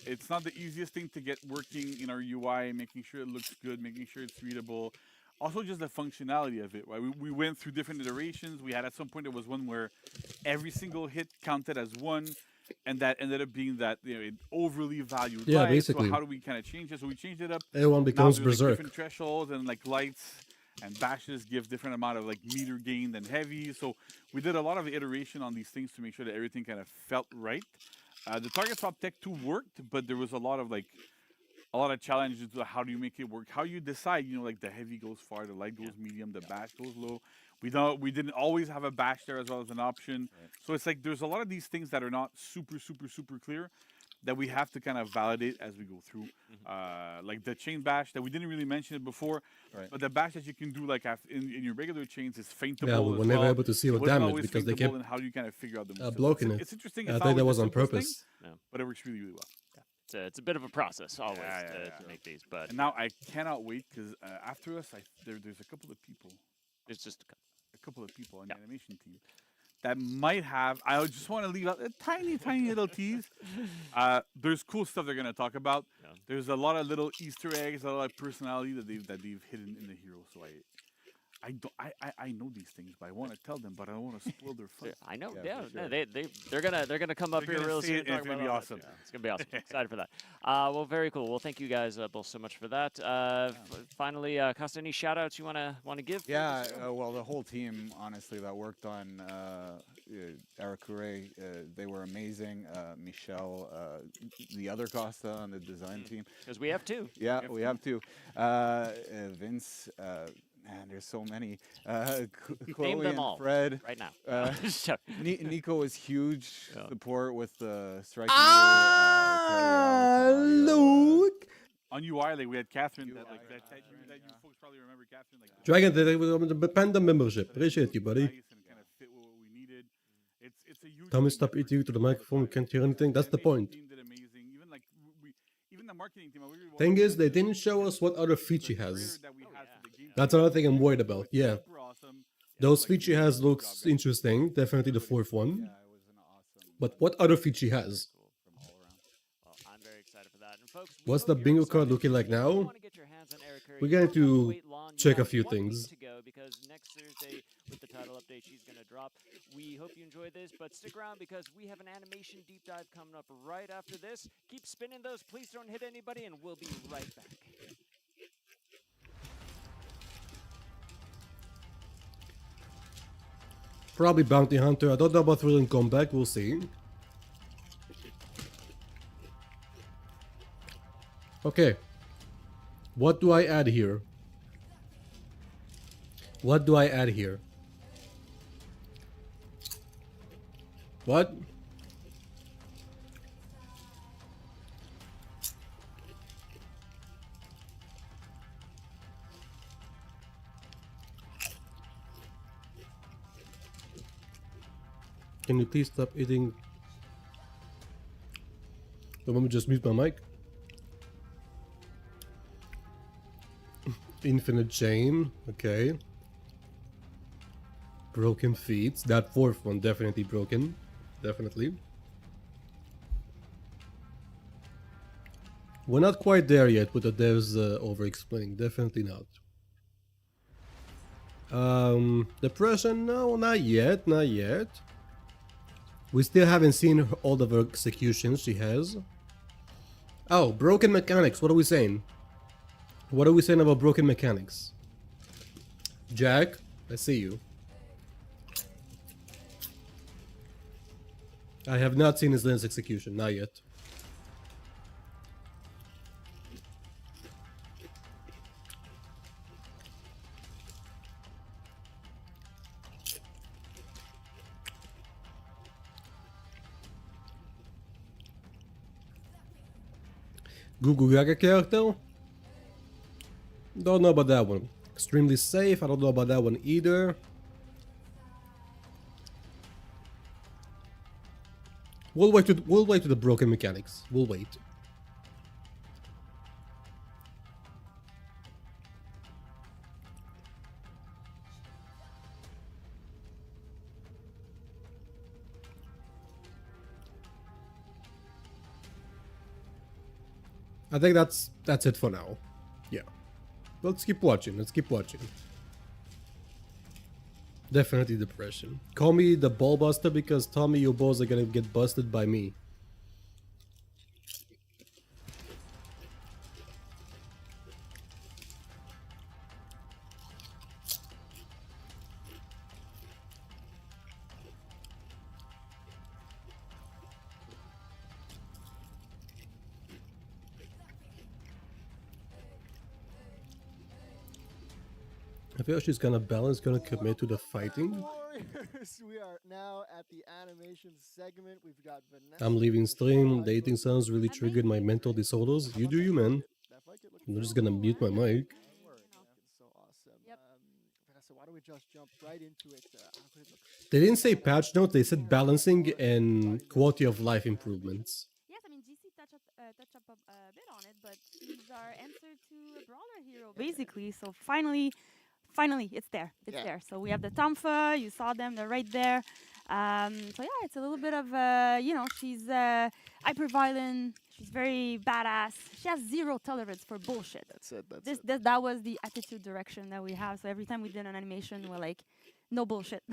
It's not the easiest thing to get working in our UI, making sure it looks good, making sure it's readable. Also, just the functionality of it. Right? We went through different iterations. We had at some point there was one where every single hit counted as one, and that ended up being that it overly valued. Yeah, light. basically. So how do we kind of change it? So we changed it up. Everyone becomes now there's, like, berserk. different thresholds and like lights and bashes give different amount of like meter gain than heavy. So we did a lot of iteration on these things to make sure that everything kind of felt right. The target swap tech 2 worked, but there was a lot of challenges to how do you make it work, how you decide, like the heavy goes far, the light goes medium, the bash goes low. We didn't always have a bash there as well as an option. Right. So it's like there's a lot of these things that are not super clear that we have to kind of validate as we go through. Like the chain bash that we didn't really mention it before, right. But the bash that you can do like in your regular chains is feintable. Yeah, we were never able to see what damage because they kept and how do you kind of figure out the blocking it. It's interesting. I think that was on purpose. But it works really, really well. It's a bit of a process always to make these, but and now I cannot wait because after us, there's a couple of people. It's just a couple of people on the animation team that might have. I just want to leave out a tiny little tease. There's cool stuff they're gonna talk about. Yeah. There's a lot of little Easter eggs, a lot of personality that they've hidden in the hero. So I know these things, but I want to tell them, but I don't want to spoil their fun. I know. Yeah, sure. They're gonna come up here real soon. It's gonna be awesome. Yeah, it's gonna be awesome. Excited for that. Well, very cool. Well, thank you guys both so much for that. Finally, Costa, any shout outs you wanna give? Yeah. Well, the whole team, honestly, that worked on Arakure, they were amazing. Michelle, the other Costa on the design team. Because we have two. Yeah, we have two. Vince. Man, there's so many. Chloe Name them and all Fred. Right now. Nico was huge support with the strike. Look! On UI, we had Catherine. That you folks probably remember Catherine. Dragon, the Panda membership. Appreciate you, buddy. Tell me stop eating to the microphone. We can't hear anything. That's the point. Even the marketing team. Thing is, they didn't show us what other feat she has. That's another thing I'm worried about. Yeah. Those feats she has looks interesting. Definitely the 4th one. But what other feat she has? Well, I'm very very excited for that. And folks, What's the bingo card looking like now? We're going to check a few things. To go because next Thursday with the title update she's going to drop. We hope you enjoyed this, but stick around because we have an animation deep dive coming up right after this. Keep spinning those, please don't hit anybody, and we'll be right back. Probably Bounty Hunter. I don't know about Thrilling Comeback. We'll see. Okay. What do I add here? What do I add here? What? Can you please stop eating? Let me just mute my mic. Infinite chain, okay. Broken feet. That fourth one definitely broken. Definitely. We're not quite there yet with the devs over-explaining. Definitely not. Depression? No, not yet. Not yet. We still haven't seen all of her executions she has. Oh, broken mechanics. What are we saying? What are we saying about broken mechanics? Jack, I see you. I have not seen his lens execution, not yet. Gugu Gaga character? Don't know about that one. Extremely safe, I don't know about that one either. We'll wait to the broken mechanics. We'll wait. I think that's it for now. Yeah. Let's keep watching. Let's keep watching. Definitely depression. Call me the ball buster because Tommy, your balls are gonna get busted by me. I feel she's gonna balance, gonna commit to the fighting. Warriors, we are now at the animation segment. We've got Vanessa. I'm leaving stream. Dating sounds really triggered my mental disorders. You do you, man. I'm just gonna mute my mic. So awesome. Vanessa, why don't we just jump right into it? They didn't say patch notes, they said balancing and quality of life improvements. Yes, I mean, GC touched up a bit on it, but she's our answer to a brawler hero, basically. So finally, it's there. It's there. So we have the Tomfa. You saw them. They're right there. So yeah, it's a little bit of, she's hyper-violent. She's very badass. She has zero tolerance for bullshit. That's it. That was the attitude direction that we have. So every time we did an animation, we're like, no bullshit.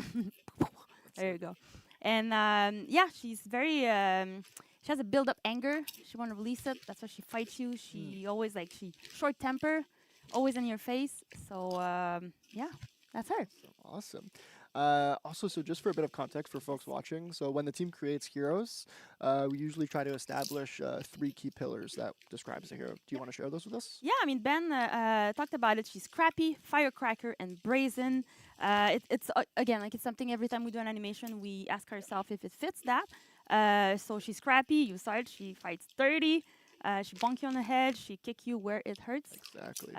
There you go. And yeah, she's very... she has a build-up anger. She want to release it. That's why she fights you. She always she short temper, always in your face. So yeah, that's her. So awesome. Also, so just for a bit of context for folks watching, so when the team creates heroes, we usually try to establish 3 key pillars that describes a hero. Do you want to share those with us? Yeah, I mean, Ben talked about it. She's scrappy, firecracker, and brazen. It's again, it's something every time we do an animation, we ask ourselves if it fits that. So she's scrappy, you saw it, she fights 30, she bonk you on the head, she kick you where it hurts. Exactly.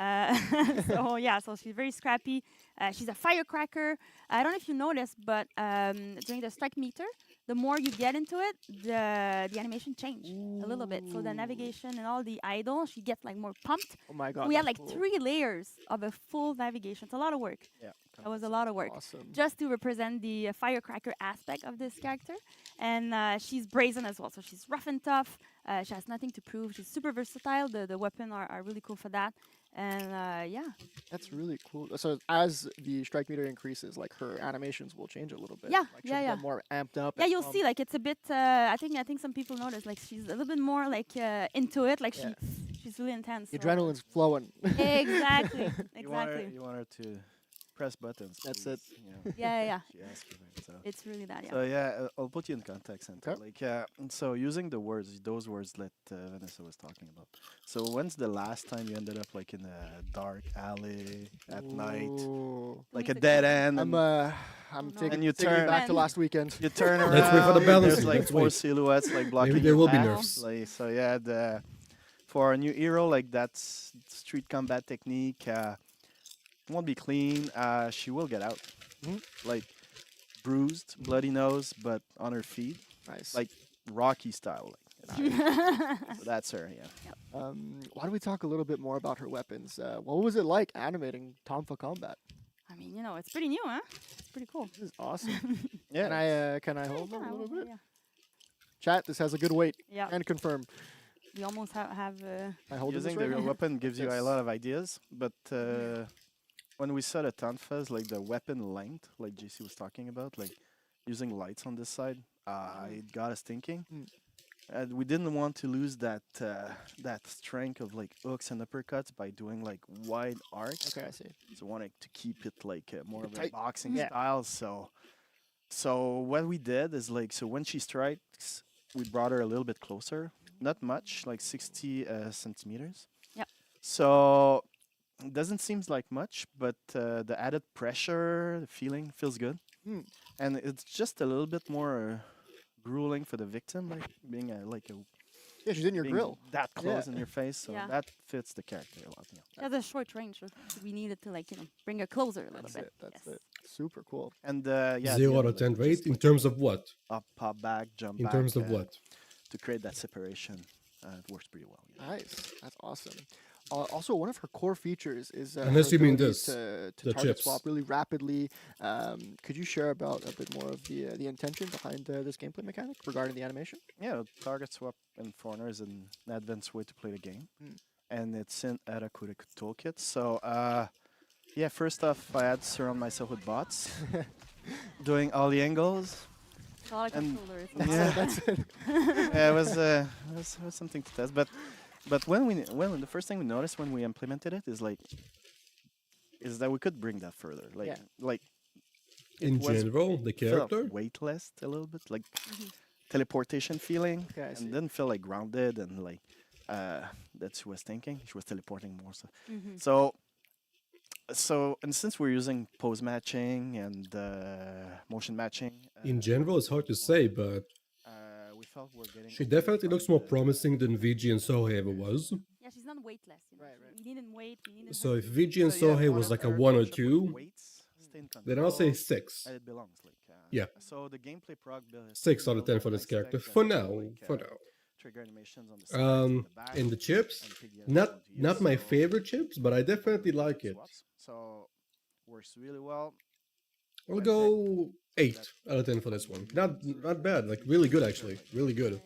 So yeah, so she's very scrappy. She's a firecracker. I don't know if you noticed, but during the strike meter, the more you get into it, the animation change a little bit. So the navigation and all the idle, she gets more pumped. Oh my god. We had 3 layers of a full navigation. It's a lot of work. Yeah. That was a lot of work. Awesome. Just to represent the firecracker aspect of this character. And she's brazen as well. So she's rough and tough. She has nothing to prove. She's super versatile. The weapons are really cool for that. And yeah. That's really cool. So as the strike meter increases, like her animations will change a little bit. Yeah, like she'll get more amped up. Yeah, you'll see. Like it's a bit. I think some people notice. Like she's a little bit more like into it. Like she's really intense. The adrenaline's flowing. Exactly. You want her to press buttons. That's please. it. Yeah. She asked you that, so. It's really that. Yeah. So yeah, I'll put you in context. And so using those words that Vanessa was talking about. So when's the last time you ended up like in a dark alley at night, like a dead end? I'm taking and you taking turn back to last weekend. You turn around. Let's wait for the balancing. There's like Let's 4 wait. silhouettes like blocking. Maybe there your will be path. nerfs. Like, so yeah, for a new hero, like that's street combat technique. Won't be clean. She will get out. Like bruised, bloody nose, but on her feet. Nice. Like Rocky style. Like, so that's her, yeah. Why don't we talk a little bit more about her weapons? What was it like animating Tonfa combat? I mean, it's pretty new, huh? It's pretty cool. This is awesome. Yeah. Can I hold them a little bit? Yeah. Chat, this has a good weight. Yeah. And confirm. We almost have. I hold Using this the right? weapon gives you a lot of ideas, but when we saw the Tonfas, like the weapon length, like JC was talking about, like using lights on this side, it got us thinking. And we didn't want to lose that strength of like hooks and uppercuts by doing like wide arcs. Okay, I see. So wanted to keep it like more of a tight. boxing Yeah. style. So what we did is like, so when she strikes, we brought her a little bit closer. Not much, like 60 centimeters. Yep. So it doesn't seem like much, but the added pressure, the feeling feels good. And it's just a little bit more grueling for the victim, like being Yeah, she's in your being grill. that close Yeah. in your face. So Yeah. that fits the character a lot. Yeah. She has a short range, so we needed to bring her closer a little That's bit. it. That's it. Super cool. And yeah, 0 out of 10 rate in terms of what? Up, pop back, jump In back. terms of what? To create that separation, it works pretty well. Yeah. Nice. That's awesome. Also, one of her core features is Unless her you mean ability this, to the target chips. swap really rapidly. Could you share about a bit more of the intention behind this gameplay mechanic regarding the animation? Yeah, target swap in Foreigner is an advanced way to play the game, and it's in Arakure Toolkit. So, yeah, first off, I had to surround myself with bots, doing all the angles. It's all like a And controller. yeah, That's it. yeah, it was something to test. But when the first thing we noticed when we implemented it is that we could bring that further. Like In it was general, the felt character? weightless a little bit, like teleportation feeling, Okay, I see. and didn't feel like grounded and like that she was thinking. She was teleporting more. So and since we're using pose matching and motion matching, In general, it's hard to say, but we felt we're getting. she definitely looks more promising than VG and Sohei ever was. Yeah, she's not weightless. We needn't wait. We needed So her if to- VG and Sohei was like a 1 or 2, then I'll say 6. It belongs like Yeah. So the gameplay prog 6 out of 10 for this character. For now. For now. Trigger animations on the sides and the back, And the chips, and piggy not animations on not the my ears, so favorite chips, but I definitely like it. swaps. So works really well. I'll go 8 out of 10 for this one. Not bad, like really good actually, really good,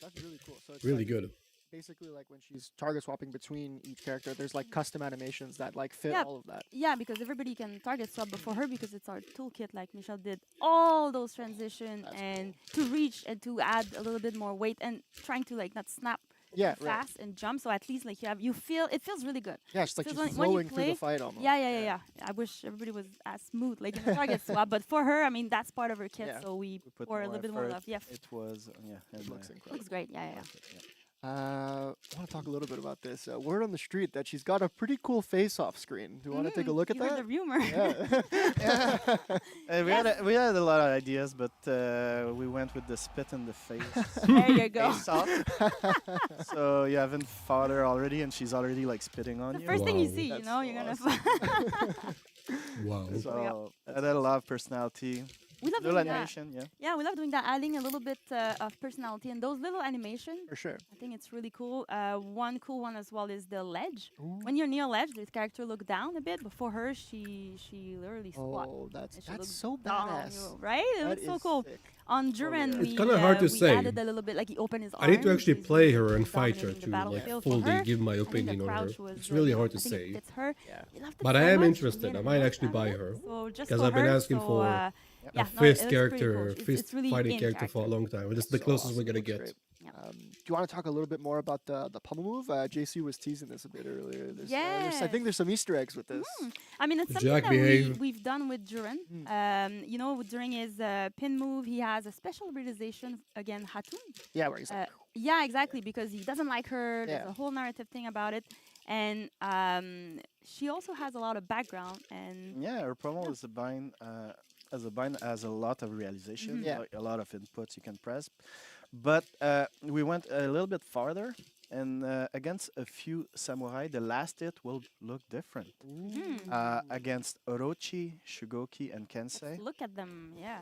That's really cool. So it's really like, good. basically like when she's target swapping between each character, there's like custom animations that like fit Yeah, all of that. Yeah, because everybody can target swap before her because it's our toolkit. Like Michelle did all those transition and to reach and to add a little bit more weight and trying to like not snap Yeah, too right. fast and jump. So at least like it feels really good. Yeah, it's like Feels she's when you flowing through the play- fight almost. Yeah. I wish everybody was as smooth like in the target swap, but for her, I mean that's part of her kit, Yeah. so we put pour a little bit more effort. love. Yeah, It was It looks incredible. looks great. Yeah. I want to talk a little bit about this. Word on the street that she's got a pretty cool face-off screen. Do you want to take a look at You heard that? the rumor. Yeah. We had a lot of ideas, but we went with the spit in the face. There you go. face off. So you haven't fought her already, and she's already like spitting on The you. first thing you Wow. see, That's you're gonna. Wow. So it had a lot of personality. We love Little doing animation, that. yeah. Yeah, we love doing that, adding a little bit of personality and those little animation. For sure. I think it's really cool. One cool one as well is the ledge. When you're near a ledge, this character look down a bit. Before her, she literally squat. Oh, that's and she looks so down on badass. you, right? It That looks so is cool. sick. On Duran, It's kind of hard to we say. added a little bit, like he opened his I need to arms, actually he's play really her and fight her dominating the to like battlefield for fully her. give my I think the opinion on her. crouch was, It's really hard to I think say. it's her. We loved it But so I am much, interested. we I didn't might work actually on buy it. her So just because for I've been her, asking so, for yeah, a no, fifth it's pretty character, cool. It's fifth really fighting in character for a long time. This is the So closest awesome. we're gonna Looks get. great. Do you want to talk a little bit more about the pummel move? JC was teasing this a bit earlier. I think there's some Easter eggs with this. I mean, it's something Jack that behave. we've done with Duran. You know, during his pin move, he has a special realization again, Hatun. Yeah, where he's like, yeah, exactly, because he doesn't like her. There's Yeah. a whole narrative thing about it, and she also has a lot of background. And Yeah, her promo is a bind. As a bind has a lot of realization, Yeah. like a lot of inputs you can press. But we went a little bit farther, and against a few samurai, the last hit will look different. Against Orochi, Shugoki, and Kensei. just look at them, yeah.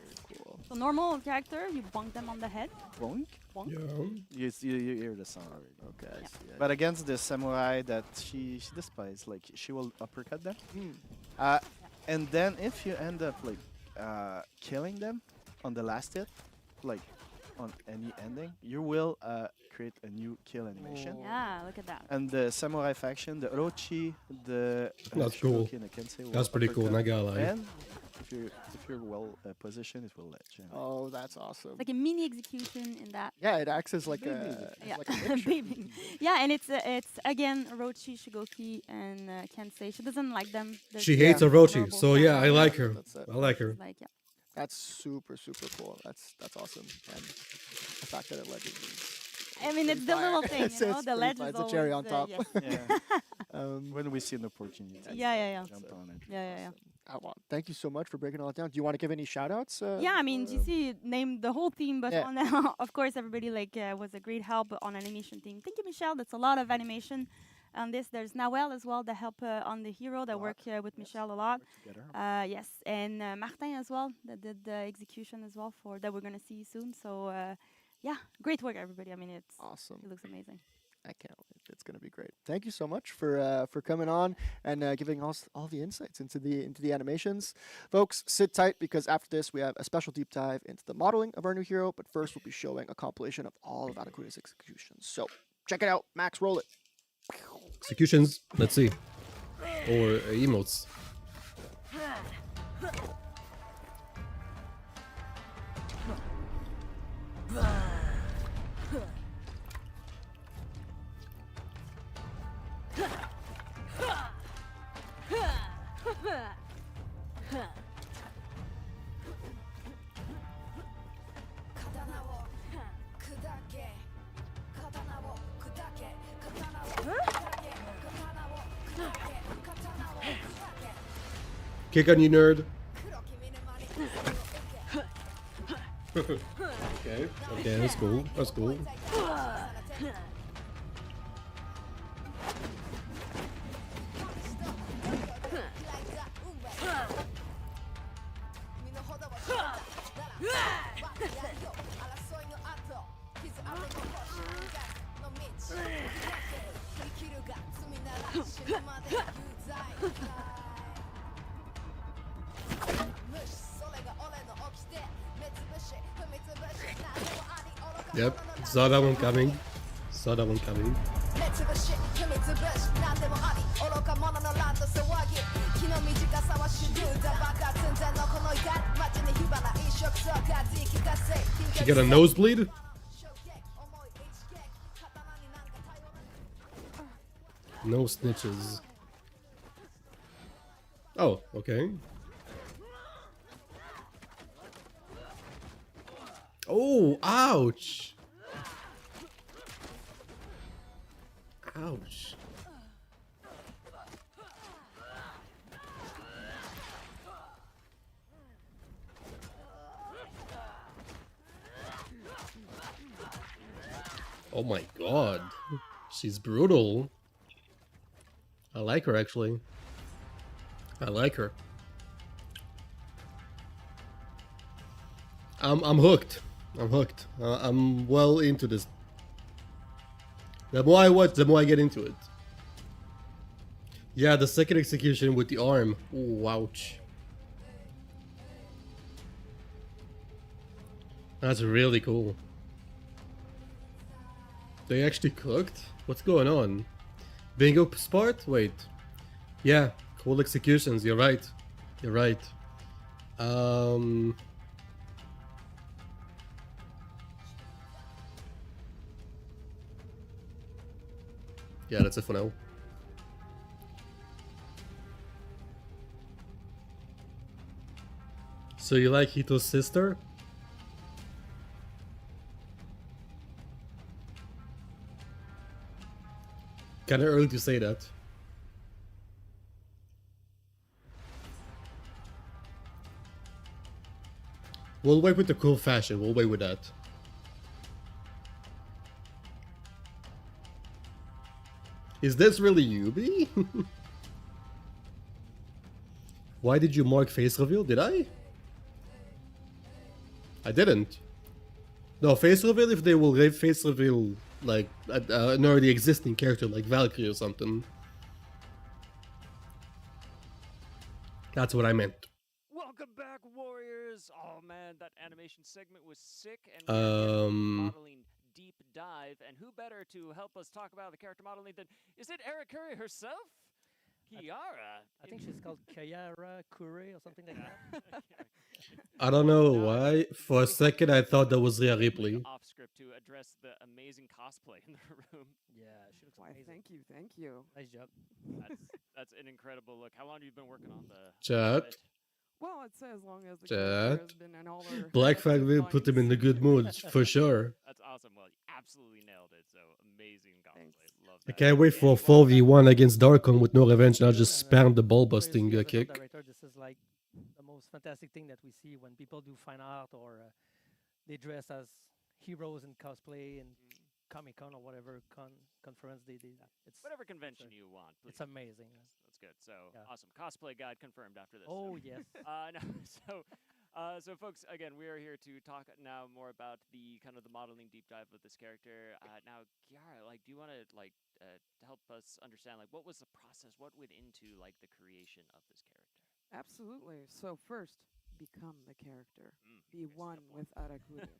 So normal character, you bonk them on the head. Bonk. Bonk. Yeah. You hear the sound already. Okay. I see. But against the samurai that she despises, like she will uppercut them. And then if you end up like killing them on the last hit, like on any ending, you will create a new kill animation. Yeah, look at that. And the samurai faction, the Orochi, the That's cool. Shugoki, and the Kensei will That's pretty cool, uppercut. not gonna lie. And if you're well positioned, it will let you. Oh, that's awesome. Like a mini execution in that. Yeah, it acts as like a Yeah, like a picture. baby. Yeah, and it's again Orochi, Shugoki, and Kensei. She doesn't like them. There's She the hates Orochi, verbal so yeah, I stuff. like her. That's it. I like her. Like, yeah. That's super cool. That's awesome. And the fact that it ledges is I mean, it's the fire. little thing, It's- you know. it's The pretty ledge fire. is It's a cherry always, on top. Yeah. When we see an opportunity. Yeah. Jump on it. Yeah. Thank you so much for breaking all that down. Do you want to give any shout outs? Yeah, I mean, GC named the whole team, but Yeah. on, of course, everybody was a great help on animation team. Thank you, Michelle. That's a lot of animation on this. There's Nawel as well that help on the hero that work with Michelle a lot. Yes, and Martin as well that did the execution as well for that we're gonna see soon. So yeah, great work, everybody. I mean, it's awesome. It looks amazing. I can't wait. It's going to be great. Thank you so much for coming on and giving us all the insights into the animations. Folks, sit tight because after this we have a special deep dive into the modeling of our new hero. But first we'll be showing a compilation of all of Adakure's executions. So check it out. Max, roll it. Executions. Let's see. Or emotes. Kick on you, nerd. Okay, that's cool. That's cool. Yep, saw that one coming. Saw that one coming. She got a nosebleed? No snitches. Oh, okay. Oh, ouch. Ouch. Oh my god. She's brutal. I like her, actually. I like her. I'm hooked. I'm hooked. I'm well into this. The more I watch, the more I get into it. Yeah, the second execution with the arm. Ooh, ouch. That's really cool. They actually cooked? What's going on? Bingo sport? Wait. Yeah, cool executions. You're right. You're right. Yeah, that's it for now. So you like Hito's sister? Kinda early to say that. We'll wait with the cool fashion, we'll wait with that. Is this really Yubi? Why did you mark face reveal? Did I? I didn't. No, face reveal if they will face reveal like an already existing character like Valkyrie or something. That's what I meant. Welcome back, Warriors! Oh man, that animation segment was sick, and we're modeling deep dive. And who better to help us talk about the character modeling than is it Eric Curry herself? Kiara. I think she's called Kiara Kure or something like that. I don't know why. For a second, I thought that was Rhea Ripley. Off script to address the amazing cosplay in the room. Yeah, she looks Why, amazing. thank you, thank you. Nice job. That's an incredible look. How long have you been working on the Chat. Well, I'd say as long as the Chat. character has been in all our Black Flag will put him in the good mood for sure. That's awesome. Well, you absolutely nailed it. So amazing cosplay. Love I that. can't wait for 4v1 against Darkon with no revenge. Now just spam the ball busting kick. Director, this is like the most fantastic thing that we see when people do fine art or they dress as heroes in cosplay and Comic-Con or whatever conference they did. It's Whatever convention you want, please. It's amazing. That's good. So awesome. Cosplay guide confirmed after this. Oh, yes. No, so folks, again, we are here to talk now more about the kind of the modeling deep dive of this character. Now, Kiara, like, do you want to help us understand like what was the process? What went into like the creation of this character? Absolutely. So first, become the character. Be one with Arakure.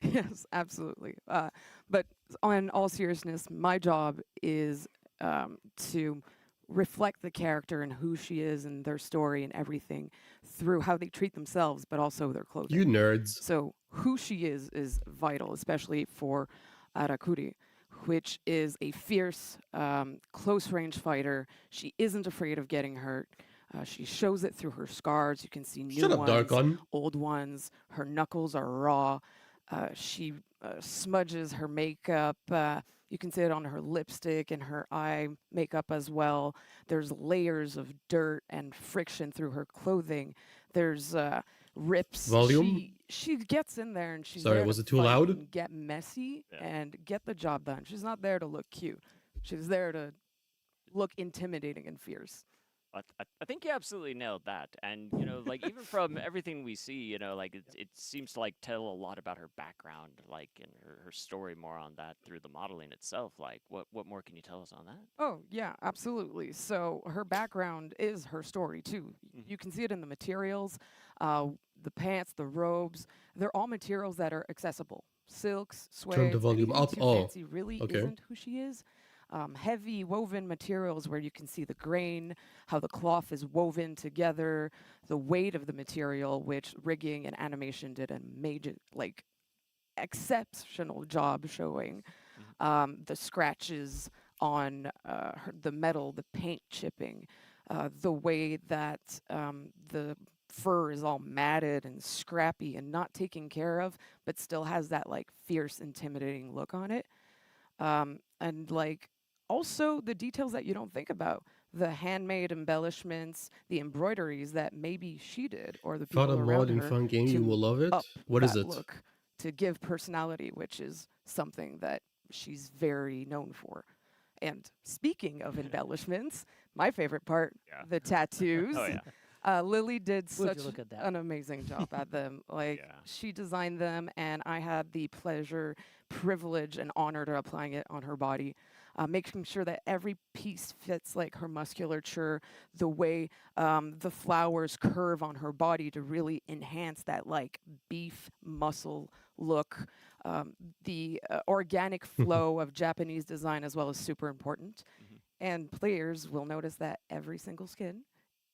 Yes, absolutely. But on all seriousness, my job is to reflect the character and who she is and their story and everything through how they treat themselves, but also their clothing. You nerds. So who she is vital, especially for Arakuri, which is a fierce, close-range fighter. She isn't afraid of getting hurt. She shows it through her scars. You can see new Shut up, ones, Darkon. old ones. Her knuckles are raw. She smudges her makeup. You can see it on her lipstick and her eye makeup as well. There's layers of dirt and friction through her clothing. There's rips. Volume? She gets in there and she's Sorry, there was to it too fight loud? and get messy and get the job done. She's not there to look cute. She's there to look intimidating and fierce. I think you absolutely nailed that, and you know, like even from everything we see, you know, like it seems to like tell a lot about her background, like and her story more on that through the modeling itself. Like, what more can you tell us on that? Oh, yeah, absolutely. So her background is her story, too. You can see it in the materials, the pants, the robes. They're all materials that are accessible. Silks, suede, Turn the volume up. too Oh, fancy really okay. isn't who she is. Heavy woven materials where you can see the grain, how the cloth is woven together, the weight of the material, which rigging and animation did a major, like, exceptional job showing. The scratches on the metal, the paint chipping, the way that the fur is all matted and scrappy and not taken care of, but still has that like fierce, intimidating look on it. And like also the details that you don't think about, the handmade embellishments, the embroideries that maybe she did or the people Found a around mod in her fun game, you to will love it. up What is that it? look, to give personality, which is something that she's very known for. And speaking of embellishments, my favorite part, the tattoos. Oh, yeah. Lily did Would such you look at that? an amazing job at them. Like Yeah. she designed them, and I had the pleasure, privilege, and honor to applying it on her body, making sure that every piece fits like her musculature, the way the flowers curve on her body to really enhance that like beef muscle look. The organic flow of Japanese design as well is super important. And players will notice that every single skin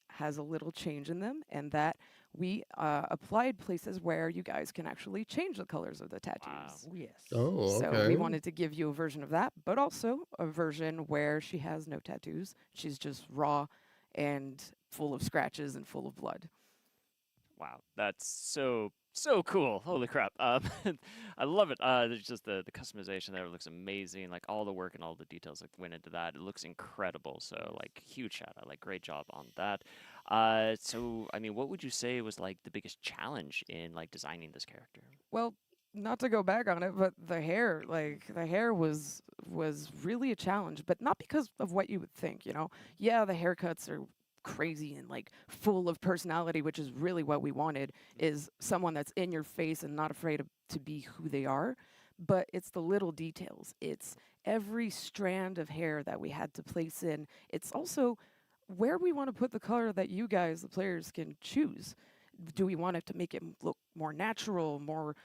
has a little change in them, and that we applied places where you guys can actually change the colors of the tattoos. Oh, yes. Oh, So okay. we wanted to give you a version of that, but also a version where she has no tattoos. She's just raw and full of scratches and full of blood. Wow, that's so cool! Holy crap! I love it. There's just the customization there looks amazing. Like all the work and all the details that went into that, it looks incredible. So like huge shout out, like great job on that. So I mean, what would you say was like the biggest challenge in like designing this character? Well, not to go back on it, but the hair, like the hair was really a challenge, but not because of what you would think, you know. Yeah, the haircuts are crazy and like full of personality, which is really what we wanted, is someone that's in your face and not afraid to be who they are. But it's the little details. It's every strand of hair that we had to place in. It's also where we want to put the color that you guys, the players, can choose. Do we want it to make it look more natural, more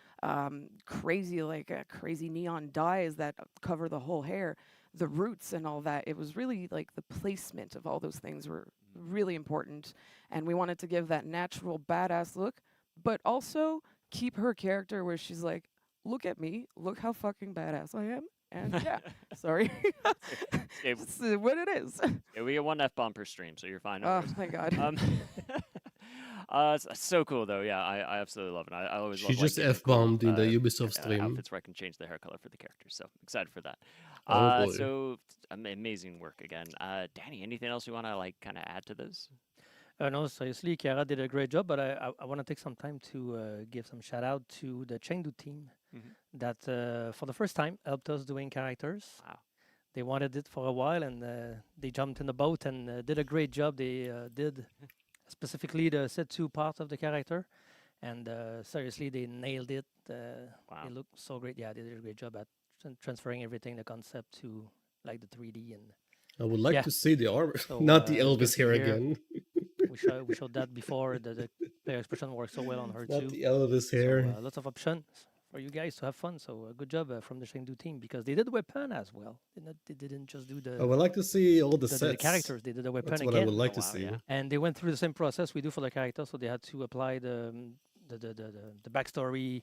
crazy, like crazy neon dyes that cover the whole hair, the roots and all that? It was really like the placement of all those things were really important, and we wanted to give that natural badass look, but also keep her character where she's like, look at me, look how fucking badass I am. And yeah, sorry. It's what it is. Yeah, we get one F-bomb per stream, so you're fine. no Oh, worries. thank God. It's so cool though. Yeah, I absolutely love it. I always She love just like, getting cool, F-bombed in the Ubisoft stream. outfits where I can change the hair color for the characters. So excited for that. Oh, boy. So amazing work again. Danny, anything else you want to like kind of add to this? No, seriously, Chiara did a great job, but I want to take some time to give some shout out to the Chengdu team that for the first time helped us doing characters. Wow. They wanted it for a while, and they jumped in the boat and did a great job. They did specifically the set 2 part of the character, and seriously, they nailed it. Wow. They look so great. Yeah, they did a great job at transferring everything, the concept to like the 3D and. I would like Yeah. to see the armor, So, not the it's good Elvis to hair hear. again. We showed that before. The player expression works so well on her Not too. the Elvis hair. So, lots of options for you guys to have fun. So good job from the Chengdu team, because they did the weapon as well. They didn't just do the. I would like to see all the the sets. characters. They did the weapon That's again. what I would like Oh, to wow, see. yeah. And they went through the same process we do for the characters. So they had to apply the backstory,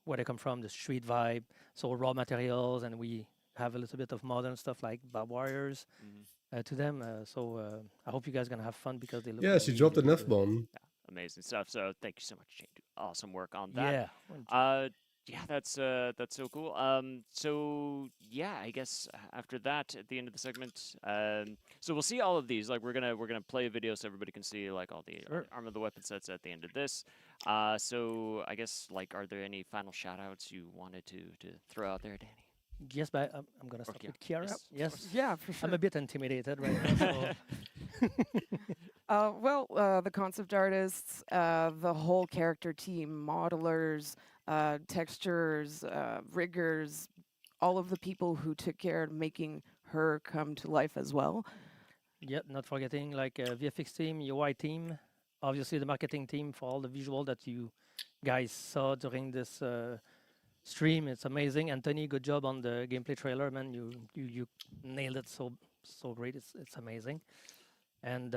where they come from, the street vibe, so raw materials, and we have a little bit of modern stuff like barbed wires to them. So I hope you guys are gonna have fun, because they look. Yeah, she dropped an really good. F-bomb. Amazing stuff. So thank you so much, Jane. Awesome work on that. Yeah. Yeah, that's so cool. So yeah, I guess after that, at the end of the segment, so we'll see all of these. Like we're gonna play a video so everybody can see like all the arm of the weapon sets at the end of this. So I guess like, are there any final shout outs you wanted to throw out there, Danny? Yes, but I'm gonna start with Chiara. Yes, of Yes. course. Yeah, for sure. I'm a bit intimidated right now. Well, the concept artists, the whole character team, modelers, textures, riggers, all of the people who took care of making her come to life as well. Yep, not forgetting like VFX team, UI team, obviously the marketing team for all the visual that you guys saw during this stream. It's amazing. Anthony, good job on the gameplay trailer, man. You nailed it so great. It's amazing. And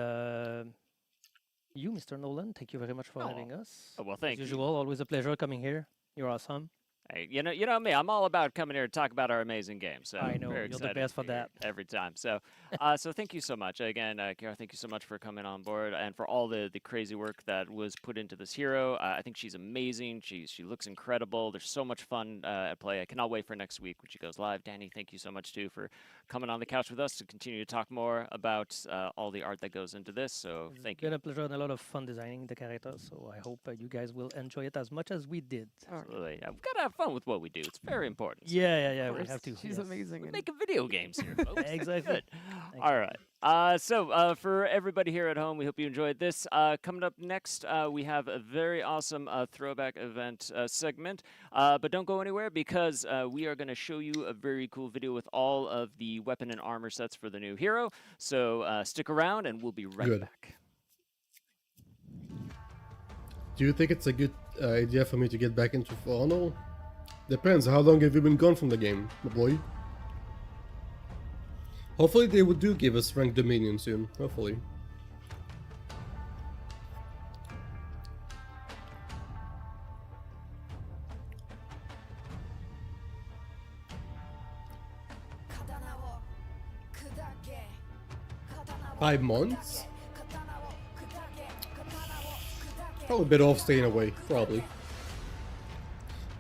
you, Mr. Nolan, thank you very much for having us. Oh, well, thank As you. usual, always a pleasure coming here. You're awesome. Hey, you know me. I'm all about coming here to talk about our amazing game. So I know, very you're the excited best to for be here that. every time. So, so thank you so much again, Chiara. Thank you so much for coming on board and for all the crazy work that was put into this hero. I think she's amazing. She looks incredible. There's so much fun at play. I cannot wait for next week when she goes live. Danny, thank you so much too for coming on the couch with us to continue to talk more about all the art that goes into this. So thank you. It's been a pleasure and a lot of fun designing the characters. So I hope you guys will enjoy it as much as we did. Absolutely. Yeah, we've got to have fun with what we do. It's very important. Yeah, we course. have to. She's yes. amazing. We're making video games here, folks. Exactly. Good. All right. For everybody here at home, we hope you enjoyed this. Coming up next, we have a very awesome throwback event segment. But don't go anywhere because we are going to show you a very cool video with all of the weapon and armor sets for the new hero. So stick around and we'll be right back. Do you think it's a good idea for me to get back into For Honor? Depends. How long have you been gone from the game, my boy? Hopefully they would do give us Rank Dominion soon. Hopefully. Five months? Probably a bit off staying away, probably.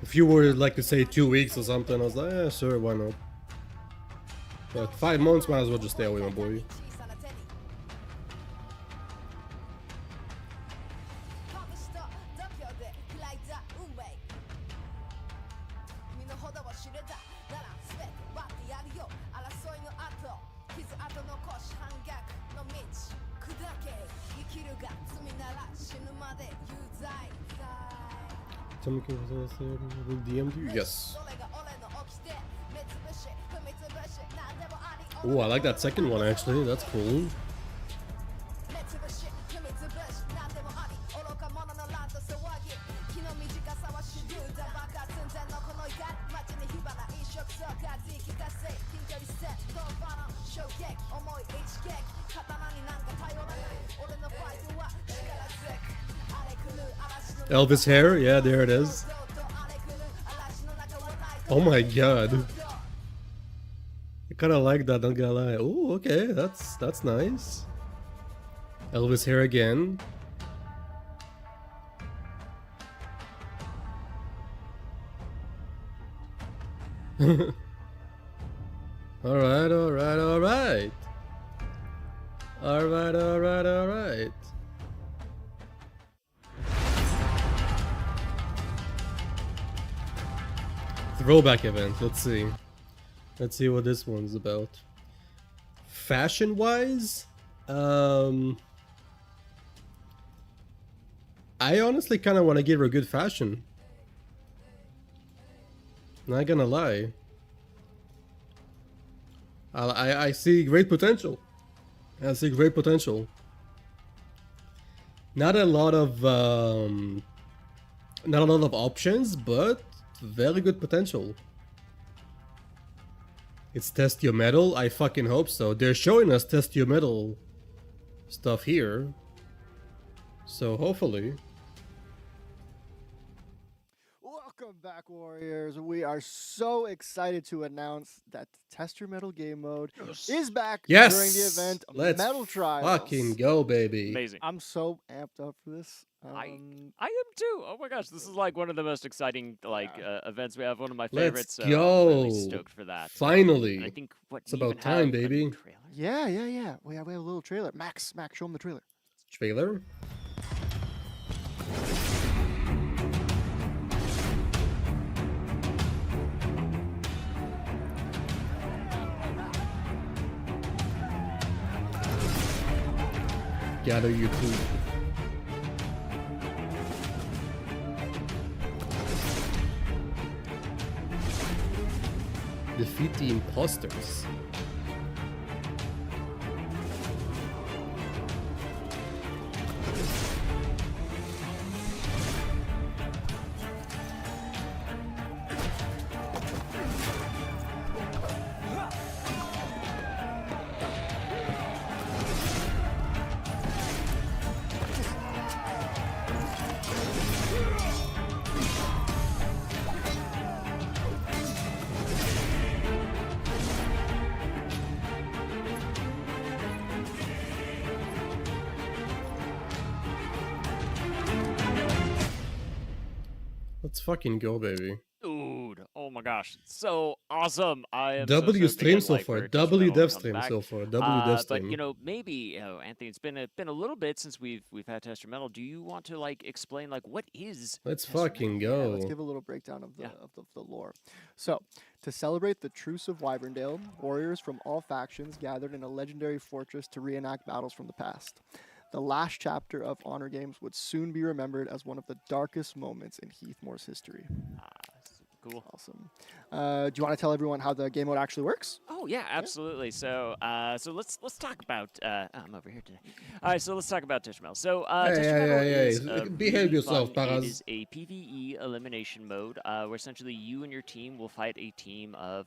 If you were like to say 2 weeks or something, I was like, yeah, sure, why not? But 5 months, might as well just stay away, my boy. Will DM you? Yes. Oh, I like that second one actually. That's cool. Elvis hair, yeah, there it is. Oh my god. I kinda like that, not gonna lie. Oh, okay, that's nice. Elvis hair again. Alright, alright, alright. Alright, alright, alright. Throwback event, let's see. Let's see what this one's about. Fashion wise, I honestly kind of want to give her good fashion. Not gonna lie. I see great potential. I see great potential. Not a lot of options, but very good potential. It's test your metal? I fucking hope so. They're showing us test your metal stuff here. So hopefully. Welcome back, Warriors. We are so excited to announce that Test Your Metal game mode is back during the event. Let's Metal Trials. fucking go, baby. Amazing. I'm so amped up for this. I am too. Oh my gosh, this is like one of the most exciting events we have. One of my favorites. Let's go. I'm really stoked for that. Finally. And I think it's about time, baby. Yeah. We have a little trailer. Max, show him the trailer. Trailer? Gather your food. Defeat the imposters. Let's fucking go, baby. Dude, oh my gosh, so awesome! I am W so big stream on so life far. for W Testamental dev to come stream back. so far. W dev But stream. you know, maybe Anthony, it's been a little bit since we've had Testamental. Do you want to like explain like what is? Let's Testamental? fucking Yeah, go. let's give a little breakdown of the lore. So, to celebrate the Truce of Wyverndale, warriors from all factions gathered in a legendary fortress to reenact battles from the past. The last chapter of Honor Games would soon be remembered as one of the darkest moments in Heathmoor's history. Cool. Awesome. Do you want to tell everyone how the game mode actually works? Oh yeah, absolutely. So so let's talk about. I'm over here today. All right, so let's talk about Testamental. So Testamental is behave really yourself, fun. It Paras. is a PvE elimination mode where essentially you and your team will fight a team of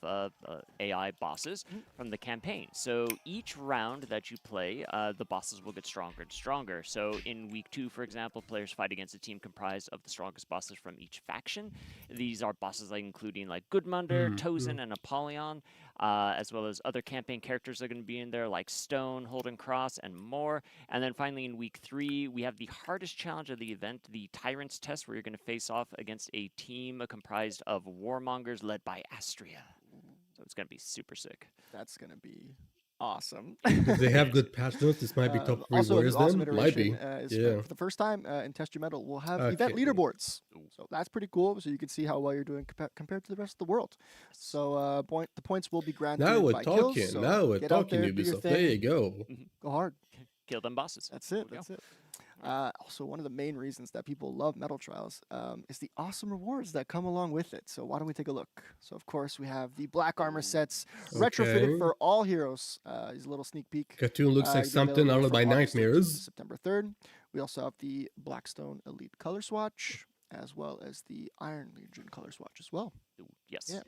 AI bosses from the campaign. So each round that you play, the bosses will get stronger and stronger. So in week 2, for example, players fight against a team comprised of the strongest bosses from each faction. These are bosses like including like Goodmunder, Tozen, and Apollyon, as well as other campaign characters that are going to be in there like Stone, Holden Cross, and more. And then finally in week 3, we have the hardest challenge of the event, the Tyrant's Test, where you're going to face off against a team comprised of warmongers led by Astria. So it's going to be super sick. That's going to be awesome. If they have good patch notes, this might be top 3 Also, warriors the awesome then. Might be. iteration is Yeah. for the first time in Testamental, we'll have Okay. event leaderboards. So that's pretty cool. So you can see how well you're doing compared to the rest of the world. So the points will be granted Now we're by talking. kills. So Now we're get out talking, there, do your Ubisoft. There you thing, go. Go hard. Kill them bosses. That's it. That's it. Also, one of the main reasons that people love Metal Trials is the awesome rewards that come along with it. So why don't we take a look? So of course we have the black armor sets retrofitted Okay. for all heroes. Here's a little sneak peek. Cartoon looks like It'll be something out available of my from August 13th to nightmares. September 3rd. We also have the Blackstone Elite color swatch, as well as the Iron Legion color swatch as well. Yes. Yeah.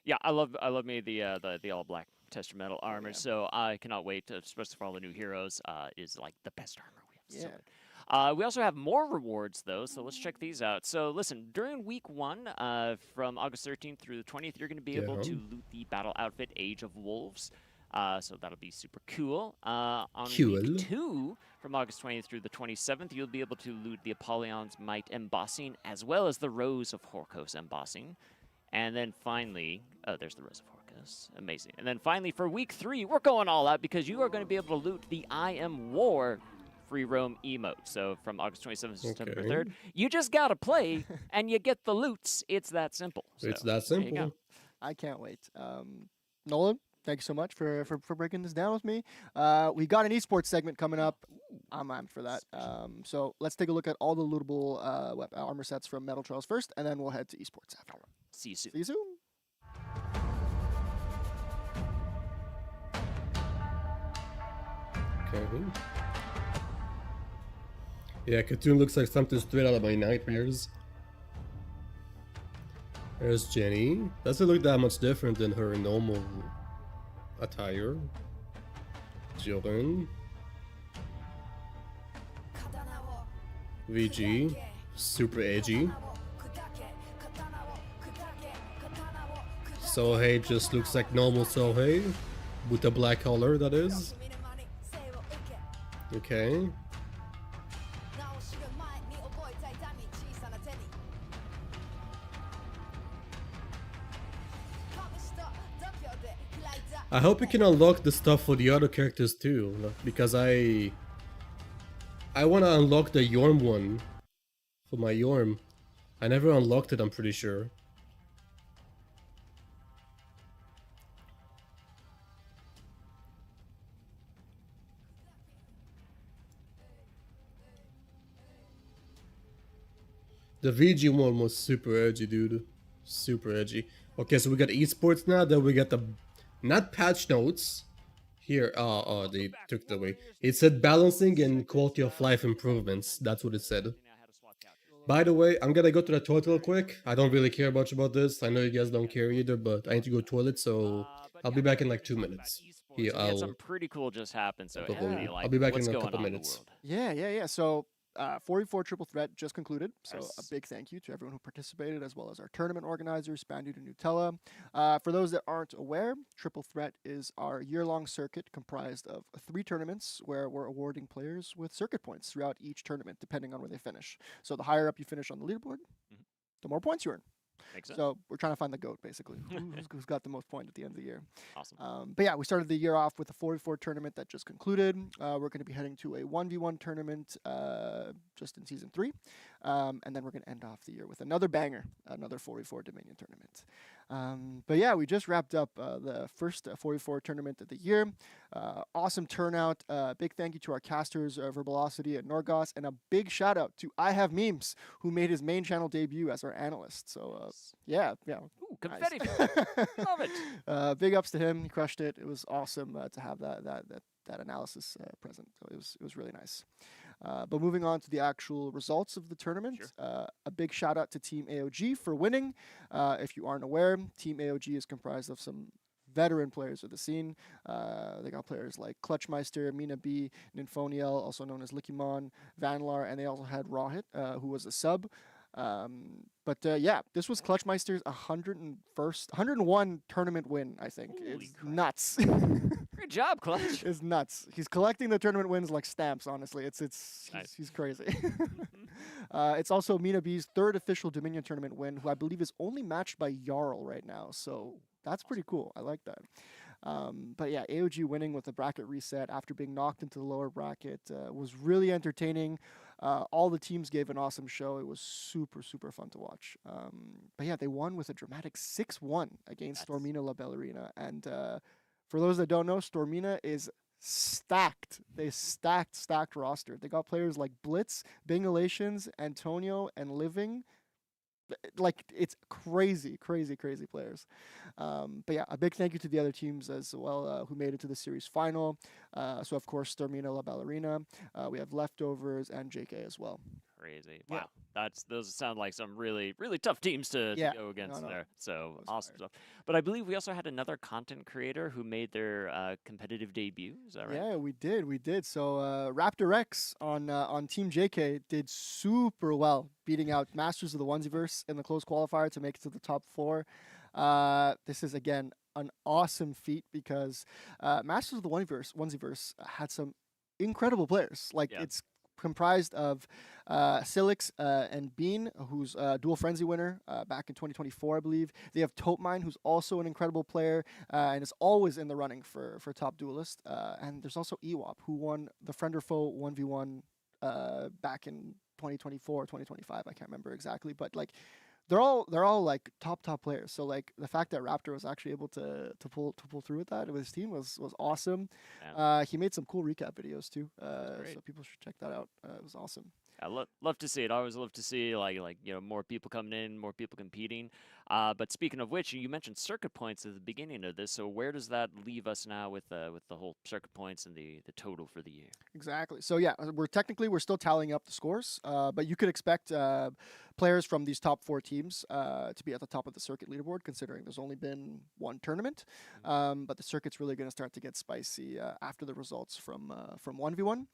Yeah, I love me the all black Testamental armor. So I cannot wait to, especially for all the new heroes. Is like the best armor we have. Yeah. We also have more rewards, though, so let's check these out. So, listen, during week 1, from August 13th through the 20th, you're going to be able to loot the battle outfit Age of Wolves. So that'll be super cool. On week 2, from August 20th through the 27th, you'll be able to loot the Apollyon's Might embossing, as well as the Rose of Horkos embossing. And then finally, there's the Rose of Horkos. Amazing. And then finally, for week 3, we're going all out because you are going to be able to loot the I Am War free roam emote. So from August 27th to September 3rd, you just gotta play and you get the loots. It's that simple. So, It's that there you simple. go. I can't wait. Nolan, thank you so much for breaking this down with me. We got an esports segment coming up. I'm amped for that. So let's take a look at all the lootable armor sets from Metal Trials first, and then we'll head to esports after. See you soon. See you soon. Okay. Yeah, Cartoon looks like something straight out of my nightmares. There's Jenny. Doesn't look that much different than her normal attire. Jiren. VG. Super edgy. Sohei just looks like normal Sohei. With a black collar, that is. Okay. I hope you can unlock the stuff for the other characters too, because I want to unlock the Yorm one for my Yorm. I never unlocked it, I'm pretty sure. The VG one was super edgy, dude. Super edgy. Okay, so we got esports now, then we got the... Not patch notes. Here, oh, they took it away. It said balancing and quality of life improvements. That's what it said. By the way, I'm gonna go to the toilet real quick. I don't really care much about this. I know you guys don't care either, but I need to go to the toilet, so I'll be back in like 2 minutes. Here, We had some pretty cool just happened. So Anthony, like, I'll be back what's in a going couple on in the minutes. world? Yeah. So 44 Triple Threat just concluded. So a big thank you to everyone who participated, as well as our tournament organizers, Spandude and Nutella. For those that aren't aware, Triple Threat is our year-long circuit comprised of 3 tournaments where we're awarding players with circuit points throughout each tournament, depending on where they finish. So the higher up you finish on the leaderboard, the more points you earn. Makes sense. So we're trying to find the GOAT, basically. Who's got the most point at the end of the year. Awesome. But yeah, we started the year off with a 4v4 tournament that just concluded. We're going to be heading to a 1v1 tournament just in Season 3. And then we're going to end off the year with another banger, another 4v4 Dominion tournament. But yeah, we just wrapped up the first 4v4 tournament of the year. Awesome turnout. Big thank you to our casters, Verbalocity and Norgos, and a big shout out to I Have Memes, who made his main channel debut as our analyst. So yeah. Ooh, confetti. Nice. Love it. Big ups to him. He crushed it. It was awesome to have that analysis present. So it was really nice. But moving on to the actual results of the tournament, a big shout out to Team AOG for winning. If you aren't aware, Team AOG is comprised of some veteran players of the scene. They got players like Clutchmeister, Mina B, Nymphoniel, also known as Likimon, Vanlar, and they also had Rawhit, who was a sub. But yeah, this was Clutchmeister's 101 tournament win, I think. It's nuts. Great job, Clutch. It's nuts. He's collecting the tournament wins like stamps, honestly. He's crazy. It's also Mina B's third official Dominion tournament win, who I believe is only matched by Jarl right now. So that's pretty cool. I like that. But yeah, AOG winning with a bracket reset after being knocked into the lower bracket was really entertaining. All the teams gave an awesome show. It was super, super fun to watch. But yeah, they won with a dramatic 6-1 against Stormina La Ballerina. And for those that don't know, Stormina is stacked. They stacked roster. They got players like Blitz, Bingalations, Antonio, and Living. Like, it's crazy players. But yeah, a big thank you to the other teams as well who made it to the series final. So of course, Stormina La Ballerina. We have Leftovers and JK as well. Crazy. Wow. Those sound like some really, really tough teams to go against there. So awesome stuff. But I believe we also had another content creator who made their competitive debut. Is that right? Yeah, we did. So Raptor X on Team JK did super well, beating out Masters of the Onesiverse in the close qualifier to make it to the top 4. This is again an awesome feat because Masters of the Onesiverse had some incredible players. Like it's comprised of Silix and Bean, who's a Dual Frenzy winner back in 2024, I believe. They have Topemine, who's also an incredible player and is always in the running for top duelist. And there's also Ewop, who won the Friend or Foe 1v1 back in 2024, 2025. I can't remember exactly, but like they're all like top players. So like the fact that Raptor was actually able to pull through with that with his team was awesome. He made some cool recap videos too, so people should check that out. It was awesome. I love to see it. I always love to see like more people coming in, more people competing. But speaking of which, you mentioned circuit points at the beginning of this. So where does that leave us now with the whole circuit points and the total for the year? Exactly. So yeah, we're still tallying up the scores, but you could expect players from these top 4 teams to be at the top of the circuit leaderboard, considering there's only been one tournament. But the circuit's really going to start to get spicy after the results from 1v1.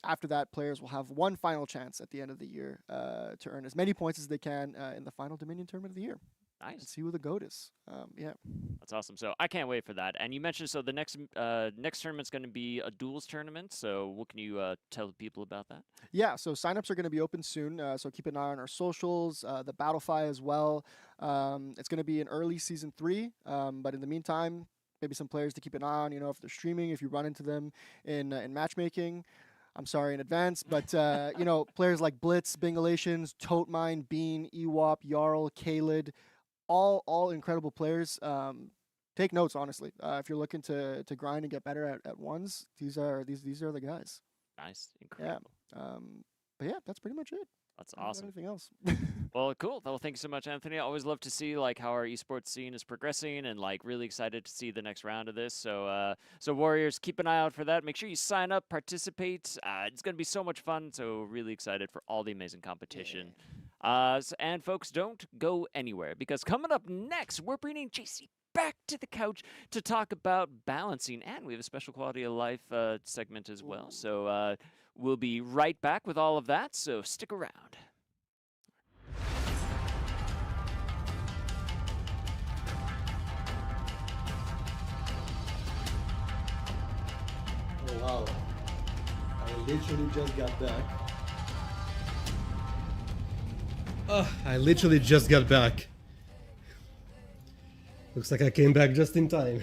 After that, players will have one final chance at the end of the year to earn as many points as they can in the final Dominion tournament of the year. Nice. And see who the GOAT is. Yeah. That's awesome. So I can't wait for that. And you mentioned the next tournament's going to be a duels tournament. So what can you tell people about that? Yeah. So signups are going to be open soon. So keep an eye on our socials, the Battlefy as well. It's going to be in early season 3. But in the meantime, maybe some players to keep an eye on, if they're streaming, if you run into them in matchmaking. I'm sorry in advance, but players like Blitz, Bingalations, Totemine, Bean, Ewop, Jarl, Kalid, all incredible players. Take notes, honestly. If you're looking to grind and get better at ones, these are the guys. Nice, incredible. Yeah. But yeah, that's pretty much it. That's awesome. Anything else? Well, cool. Well, thank you so much, Anthony. I always love to see how our esports scene is progressing, and really excited to see the next round of this. So, Warriors, keep an eye out for that. Make sure you sign up, participate. It's going to be so much fun. So, really excited for all the amazing competition. And folks, don't go anywhere, because coming up next, we're bringing JC back to the couch to talk about balancing, and we have a special quality of life segment as well. So we'll be right back with all of that, so stick around. Oh wow, I literally just got back. I literally just got back. Looks like I came back just in time.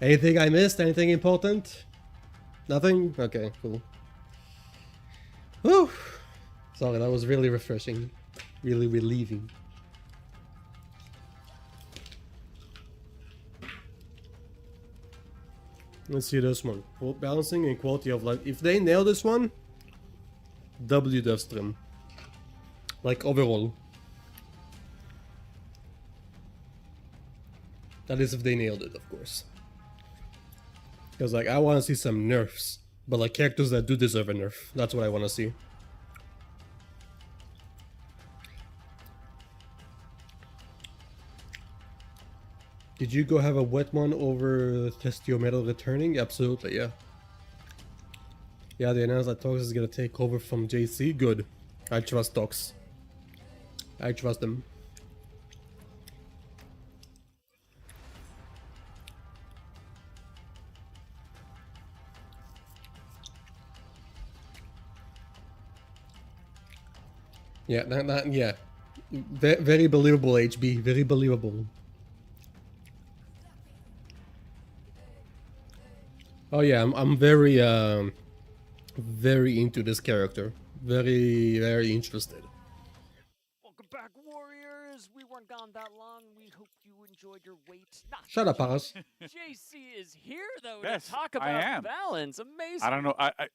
Anything I missed? Anything important? Nothing? Okay, cool. Whew. Sorry, that was really refreshing. Really relieving. Let's see this one. Both balancing and quality of life. If they nail this one, W dev stream. Like overall. That is if they nailed it, of course. Because like I want to see some nerfs. But like characters that do deserve a nerf. That's what I want to see. Did you go have a wet one over Testio Metal returning? Absolutely, yeah. Yeah, they announced that Tox is gonna take over from JC. Good. I trust Tox. I trust them. Yeah, yeah. Very believable, HB. Very believable. Oh yeah, I'm very very into this character. Very interested. Welcome back, warriors. We weren't gone that long. We hope you enjoyed your wait. Shut up, Paras. JC is here though Yes, to talk I about am. balance. Amazing. I don't know. I don't know.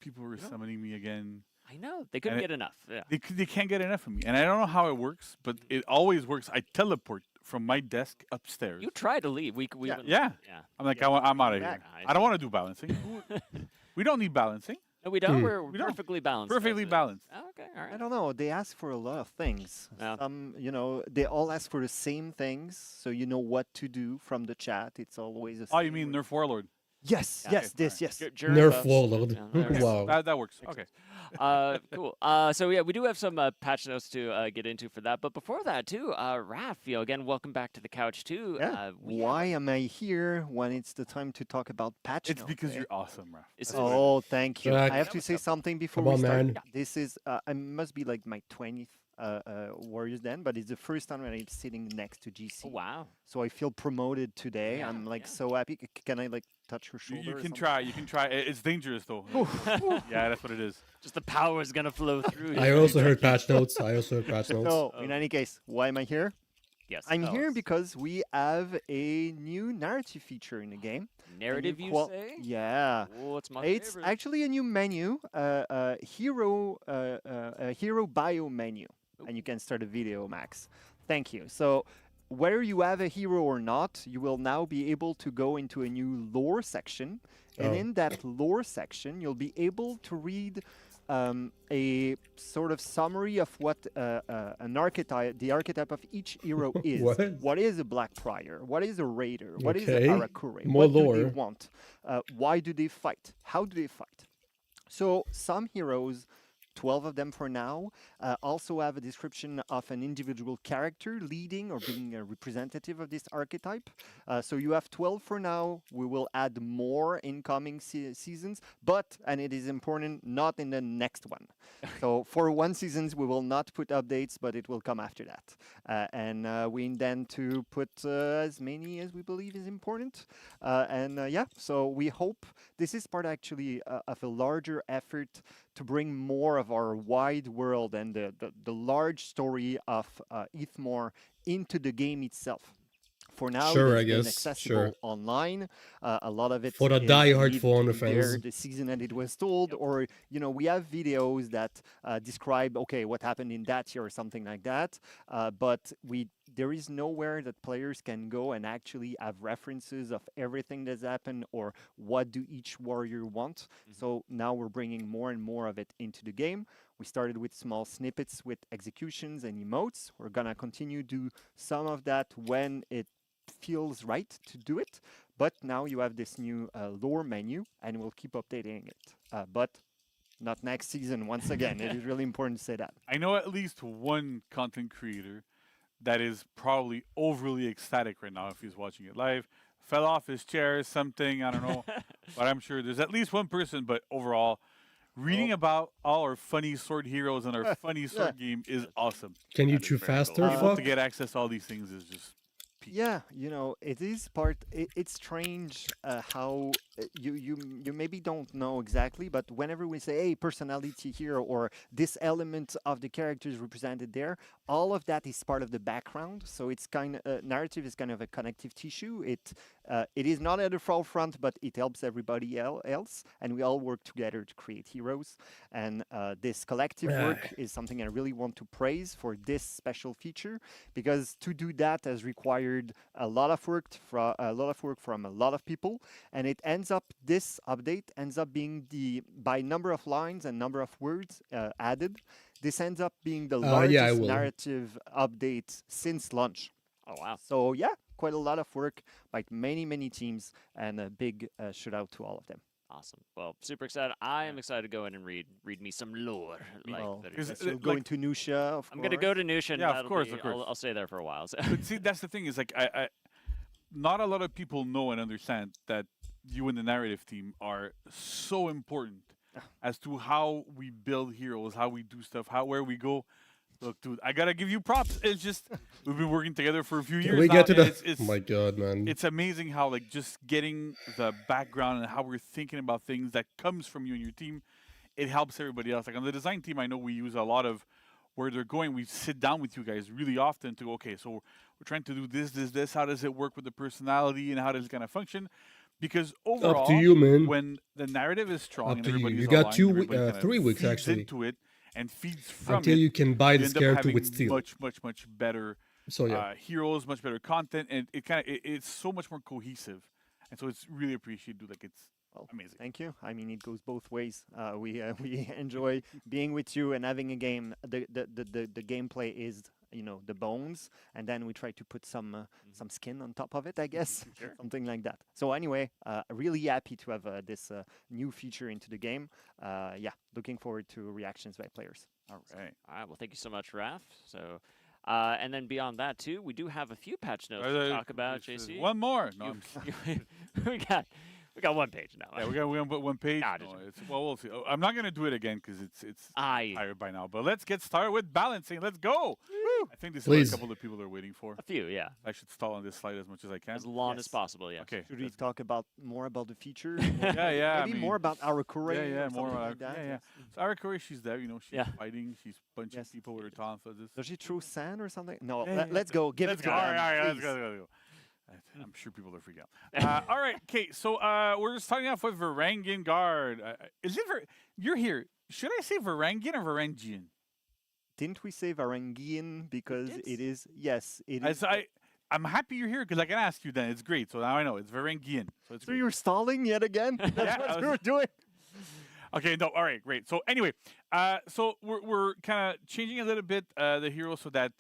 People were summoning me again. I know they couldn't And get enough. Yeah. They can't get enough of me, and I don't know how it works, but it always works. I teleport from my desk upstairs. You try to leave. We yeah. wouldn't- yeah. yeah. I'm like, Yeah. I'm out of here. Back. I don't want to do balancing. We don't need balancing. No, we don't. Hmm. We're We don't. perfectly balanced. Perfectly balanced. Oh, okay, all right. I don't know. They ask for a lot of things. Yeah. You know, they all ask for the same things, so you know what to do from the chat. It's always a. Oh, you mean Nerf Warlord? Yes, Yeah. yes, this, yes. Nerf Warlord. Wow. That works. Okay. Cool. So yeah, we do have some patch notes to get into for that. But before that too, Raph, again, welcome back to the couch too. Yeah. Why am I here when it's the time to talk about patch It's notes, because eh? you're awesome, Raph. Oh, thank you. Zach. I have to say something before Come we on, start. man. This is I must be like my 20th Warriors Den, but it's the first time that I'm sitting next to GC. Oh, wow. So I feel promoted today. Yeah, I'm like so happy. Can I like touch her shoulder? You or can something? try. You can try. It's dangerous though. Yeah, that's what it is. Just the power is gonna flow through. I also heard patch notes. I also heard patch notes. So in any case, why am I here? Yes. I'm tell here us. because we have a new narrative feature in the game. Narrative, A new you say? Yeah. Oh, it's my It's favorite. actually a new menu, hero bio menu, and you can start a video, Max. Thank you. So whether you have a hero or not, you will now be able to go into a new lore section, and Oh. in that lore section, you'll be able to read a sort of summary of what an archetype, the archetype of each hero is. What? What is a Black Prior? What is a Raider? What is Okay. a Arakure? More What do they lore. want? Why do they fight? How do they fight? So some heroes, 12 of them for now, also have a description of an individual character leading or being a representative of this archetype. So you have 12 for now. We will add more in coming seasons, but, and it is important, not in the next one. So for one seasons, we will not put updates, but it will come after that. And we intend to put as many as we believe is important. Yeah, so we hope this is part actually of a larger effort to bring more of our wide world and the large story of Ithmore into the game itself. For now, Sure, it I has been guess, accessible sure. online. A lot of it For the is die-hard made For Honor to there fans. the season that it was told, or we have videos that describe what happened in that year or something like that. But there is nowhere that players can go and actually have references of everything that's happened or what do each warrior want. So now we're bringing more and more of it into the game. We started with small snippets with executions and emotes. We're gonna continue to do some of that when it feels right to do it. But now you have this new lore menu, and we'll keep updating it. But not next season. Once again, it is really important to say that. I know at least one content creator that is probably overly ecstatic right now if he's watching it live. Fell off his chair, something, I don't know. But I'm sure there's at least one person. But overall, reading about all our funny sword heroes and our funny sword game is awesome. Can you chew faster, Being able fuck? to get access to all these things is just Yeah, you know, it is part. It's strange how you maybe don't know exactly, but whenever we say, "Hey, personality here," or this element of the character is represented there, all of that is part of the background. So it's kind of narrative is kind of a connective tissue. It is not at the forefront, but it helps everybody else, and we all work together to create heroes. And this collective work is something I really want to praise for this special feature, because to do that has required a lot of work from a lot of people, and this update ends up being by number of lines and number of words added. This ends up being the largest narrative update since launch. Oh wow! So yeah, quite a lot of work by many teams, and a big shout out to all of them. Awesome. Well, super excited. I am excited to go in and read me some lore. You'll go into Nusha, of course. I'm going to go to Nusha. And yeah, of course. I'll stay there for a while. So. But see, that's the thing is like I not a lot of people know and understand that you and the narrative team are so important as to how we build heroes, how we do stuff, where we go. Look, dude, I gotta give you props. It's just we've been working together for a few years. We now, get to the. It's, oh my god, man! It's amazing how like just getting the background and how we're thinking about things that comes from you and your team, it helps everybody else. Like on the design team, I know we use a lot of where they're going. We sit down with you guys really often to go, okay, so we're trying to do this. How does it work with the personality and how does it kind of function? Because overall, up to you, man. When the narrative is strong Up and to you. everybody's You got aligned, 3 weeks feeds actually into it and feeds from until it, you can buy you this end up character having with steel. much better So yeah, heroes, much better content, and it's so much more cohesive, and so it's really appreciated. Like it's amazing. Thank you. I mean, it goes both ways. We enjoy being with you and having a game. The gameplay is the bones, and then we try to put some skin on top of it, I guess, something like that. So anyway, really happy to have this new feature into the game. Yeah, looking forward to reactions by players. All right. All right. Well, thank you so much, Raph. So. And then beyond that too, we do have a few patch notes to talk about. JC, one more. No, we got one page now. Yeah, we got one page. No, we'll see. I'm not gonna do it again because it's tired by now. But let's get started with balancing. Let's go. Woo! I think this is what a couple of people are waiting for. A few, yeah. I should stall on this slide as much as I can. As long as possible, yeah. Okay. Should we talk more about the feature? yeah. Maybe more about Arakure. Yeah, more about like that. Yeah. So Arakure, she's there. She's fighting. She's punching people with her tonfa. Does she throw sand or something? No. Yeah, let's go. Let's go. All right, let's go. I'm sure people are freaking out. All right, okay. So we're starting off with Varangian Guard. Is it you're here? Should I say Varangian or Varangian? Didn't we say Varangian because it is? Yes, it is. I'm happy you're here because I can ask you then. It's great. So now I know it's Varangian. So you're stalling yet again? That's what you were doing. Okay, no, all right, great. So anyway, so we're kind of changing a little bit the hero so that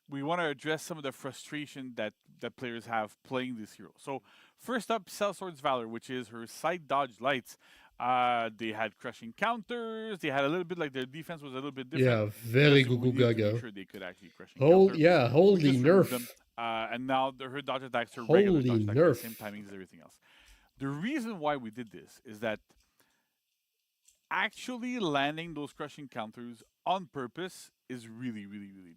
we want to address some of the frustration that players have playing this hero. So first up, Sellsword's Valor, which is her side dodge lights. They had crushing counters. They had a little bit like their defense was a little bit different. Yeah, very Gugu Gaga. Sure they could actually crushing counter. Yeah, holy nerf. Them, and now her dodge attacks are holy regular dodge attacks, nerf. the same timing as everything else. The reason why we did this is that actually landing those crushing counters on purpose is really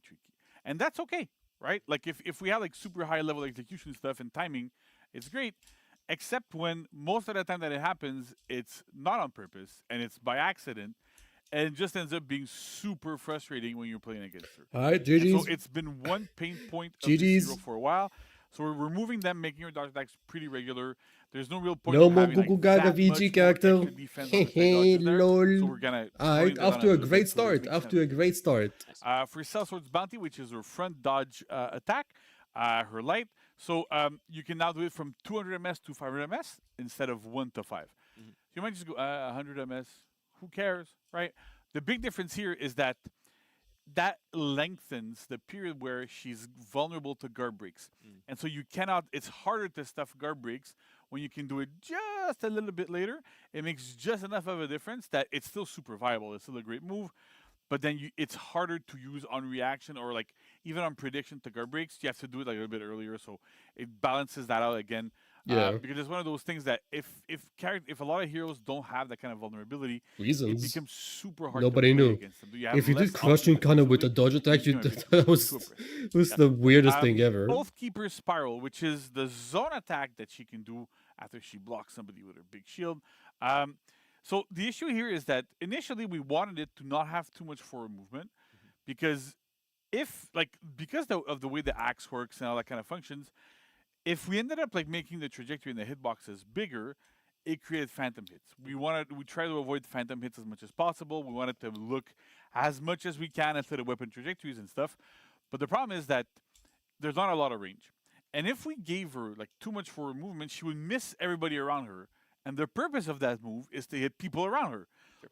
tricky. And that's okay, right? Like if we have like super high level execution stuff and timing, it's great. Except when most of the time that it happens, it's not on purpose and it's by accident. And it just ends up being super frustrating when you're playing against her. All right, GG's. So it's been one pain point of this hero for a while. So we're removing them, making her dodge attacks pretty regular. There's no real point. No more Gugu Gaga VG character. Hey, lol. So we're gonna. Alright, off to a great start. For Sellsword's Bounty, which is her front dodge attack, her light. So you can now do it from 200 ms to 500 ms instead of 1 to 5. You might just go 100 ms. Who cares, right? The big difference here is that lengthens the period where she's vulnerable to guard breaks. And so you cannot, it's harder to stuff guard breaks when you can do it just a little bit later. It makes just enough of a difference that it's still super viable. It's still a great move. But then it's harder to use on reaction or like even on prediction to guard breaks. You have to do it like a little bit earlier. So it balances that out again. Yeah. Because it's one of those things that if a lot of heroes don't have that kind of vulnerability, Reasons. it becomes super hard Nobody to play knew. against them. You have If you less did crushing options kind of with a defensively, dodge attack, you you become a bit that was too oppressive. was the weirdest thing ever. Oathkeeper Spiral, which is the zone attack that she can do after she blocks somebody with her big shield. So the issue here is that initially we wanted it to not have too much forward movement, because of the way the axe works and all that kind of functions, if we ended up like making the trajectory and the hitboxes bigger, it created phantom hits. We try to avoid phantom hits as much as possible. We wanted to look as much as we can at the weapon trajectories and stuff. But the problem is that there's not a lot of range. And if we gave her like too much forward movement, she would miss everybody around her. And the purpose of that move is to hit people around her.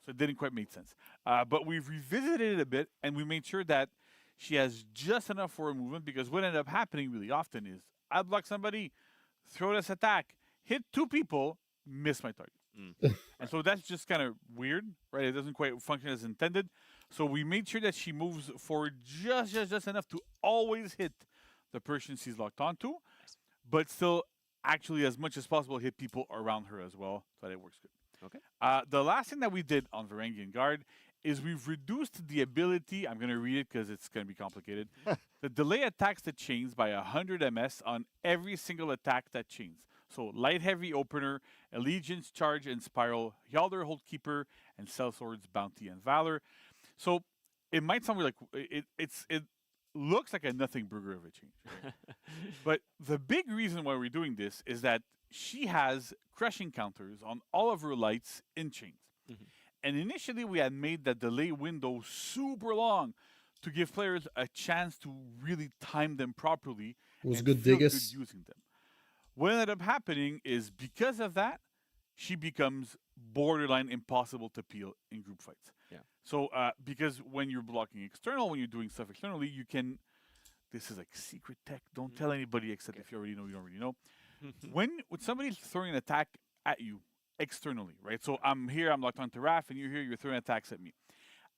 So it didn't quite make sense. But we've revisited it a bit, and we made sure that she has just enough forward movement, because what ended up happening really often is I block somebody, throw this attack, hit 2 people, miss my target. And so that's just kind of weird, right? It doesn't quite function as intended. So we made sure that she moves forward just enough to always hit the person she's locked onto, but still actually as much as possible hit people around her as well, so that it works good. Okay. The last thing that we did on Varangian Guard is we've reduced the ability, I'm going to read it because it's going to be complicated, the delay attacks the chains by 100 ms on every single attack that chains. So light heavy opener, allegiance, charge, and spiral, Yalder, hold keeper, and sellswords, bounty, and valor. So it might sound like it looks like a nothing burger of a change, right? But the big reason why we're doing this is that she has crushing counters on all of her lights in chains. And initially we had made that delay window super long to give players a chance to really time them properly Was and good feel good Diggus. using them. What ended up happening is because of that, she becomes borderline impossible to peel in group fights. Yeah. So because when you're blocking external, when you're doing stuff externally, you can, this is like secret tech, don't tell anybody except if you already know, you don't already know. when somebody's throwing an attack at you externally, right? So I'm here, I'm locked onto Raph, and you're here, you're throwing attacks at me.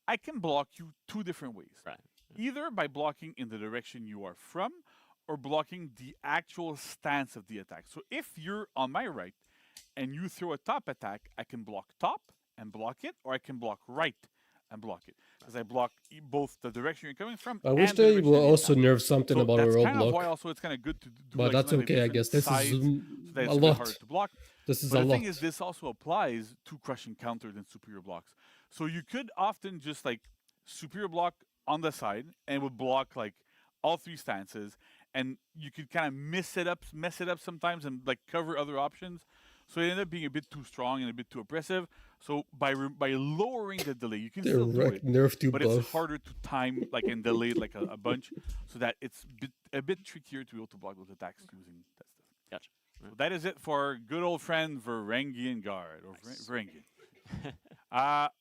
I can block you 2 different ways. Right. Either by blocking in the direction you are from, or blocking the actual stance of the attack. So if you're on my right and you throw a top attack, I can block top and block it, or I can block right and block it. Because I block both the direction you're coming from. I wish and the they direction will of the also attack. nerf something So about that's our kind of why block. also it's kind of good to do But like that's some of the okay, I different guess. This sides, is so that it's a bit lot. harder to block. This is But a the lot. thing is, this also applies to crushing counters and superior blocks. So you could often just like superior block on the side, and it would block like all 3 stances, and you could kind of mess it up sometimes, and like cover other options. So it ended up being a bit too strong and a bit too oppressive. So by lowering the delay, you can still do it, nerfed you but both. it's harder to time like and delay it like a bunch, so that it's a bit trickier to be able to block those attacks using that stuff. Gotcha. So that is it for our good old friend Varangian Guard, or Varangian.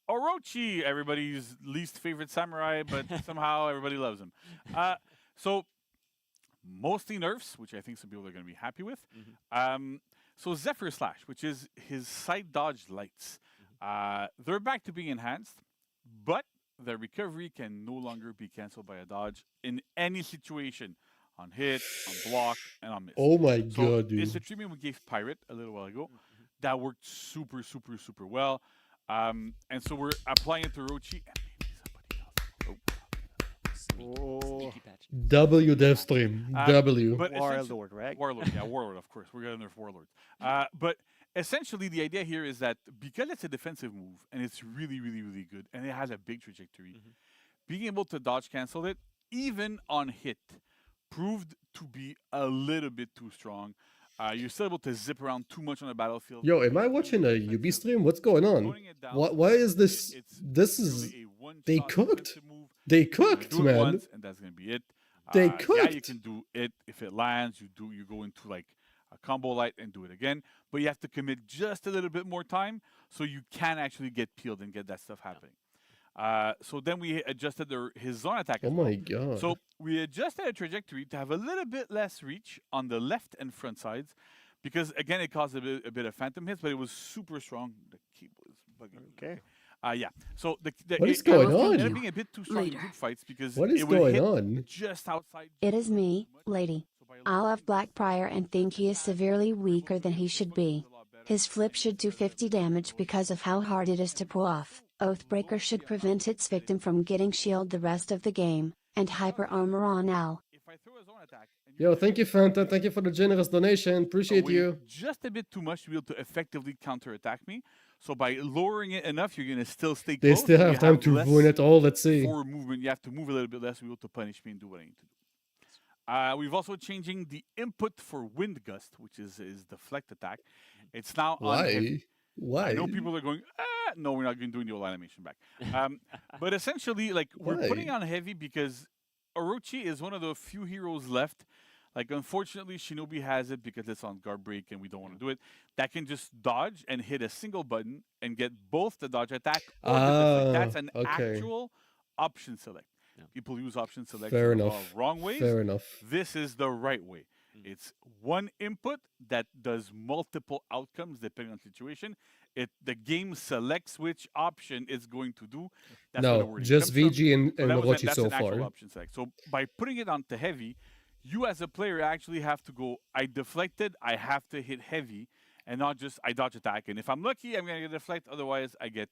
Orochi, everybody's least favorite samurai, but somehow everybody loves him. So mostly nerfs, which I think some people are going to be happy with. So Zephyr Slash, which is his side dodge lights, they're back to being enhanced, but their recovery can no longer be cancelled by a dodge in any situation. On hit, on block, and on miss. Oh my So god, dude. it's a treatment we gave Pirate a little while ago. That worked super, super, super well. And so we're applying it to Orochi. And maybe somebody else. Oh. W dev stream. W. But Warlord, right? Warlord, yeah, Warlord, of course. We're going to nerf Warlord. But essentially, the idea here is that because it's a defensive move, and it's really, really, really good, and it has a big trajectory, being able to dodge cancel it, even on hit, proved to be a little bit too strong. You're still able to zip around too much on the battlefield. Yo, am I watching a UB stream? What's going on? Why is this? This is. They cooked. They cooked, do it man. once, and that's gonna be it. They Yeah, you cooked. can do it if it lands. You go into like a combo light and do it again. But you have to commit just a little bit more time so you can actually get peeled and get that stuff happening. So then we adjusted his zone attack as Oh well. my god. So we adjusted the trajectory to have a little bit less reach on the left and front sides, because again it caused a bit of phantom hits, but it was super strong. The cable is bugging. Okay. Yeah. So What is going on? Ended up being a bit too strong in Later. group fights because What is it would going hit on? just outside. It is me, lady. I love Black Prior and think he is severely weaker than he should be. His flip should do 50 damage because of how hard it is to pull off. Oathbreaker should prevent its victim from getting shield the rest of the game, and hyper armor on Al. Yo, thank you, Fanta. Thank you for the generous donation. Appreciate away you. just a bit too much to be able to effectively counterattack me. So by lowering it enough, you're gonna still stay They close. still but have you time to less ruin it all. Let's see. forward movement. You have to move a little bit less to be able to punish me and do what I need to do. We've also changing the input for Wind Gust, which is deflect attack. It's now on heavy. Why? I know people are going, no, we're not going to do the old animation back. But essentially, like, we're Why? putting on heavy because Orochi is one of the few heroes left. Like, unfortunately, Shinobi has it because it's on guard break and we don't want to do it. That can just dodge and hit a single button and get both the dodge attack or the deflect. That's an actual option select. People use option select Fair in the enough. wrong ways. Fair enough. This is the right way. It's one input that does multiple outcomes depending on the situation. The game selects which option it's going to do. That's where the No, wording just comes from. VG and So that was Orochi that's so an actual far. option select. So by putting it onto heavy, you as a player actually have to go, I deflected, I have to hit heavy, and not just I dodge attack. And if I'm lucky, I'm going to get deflect. Otherwise, I get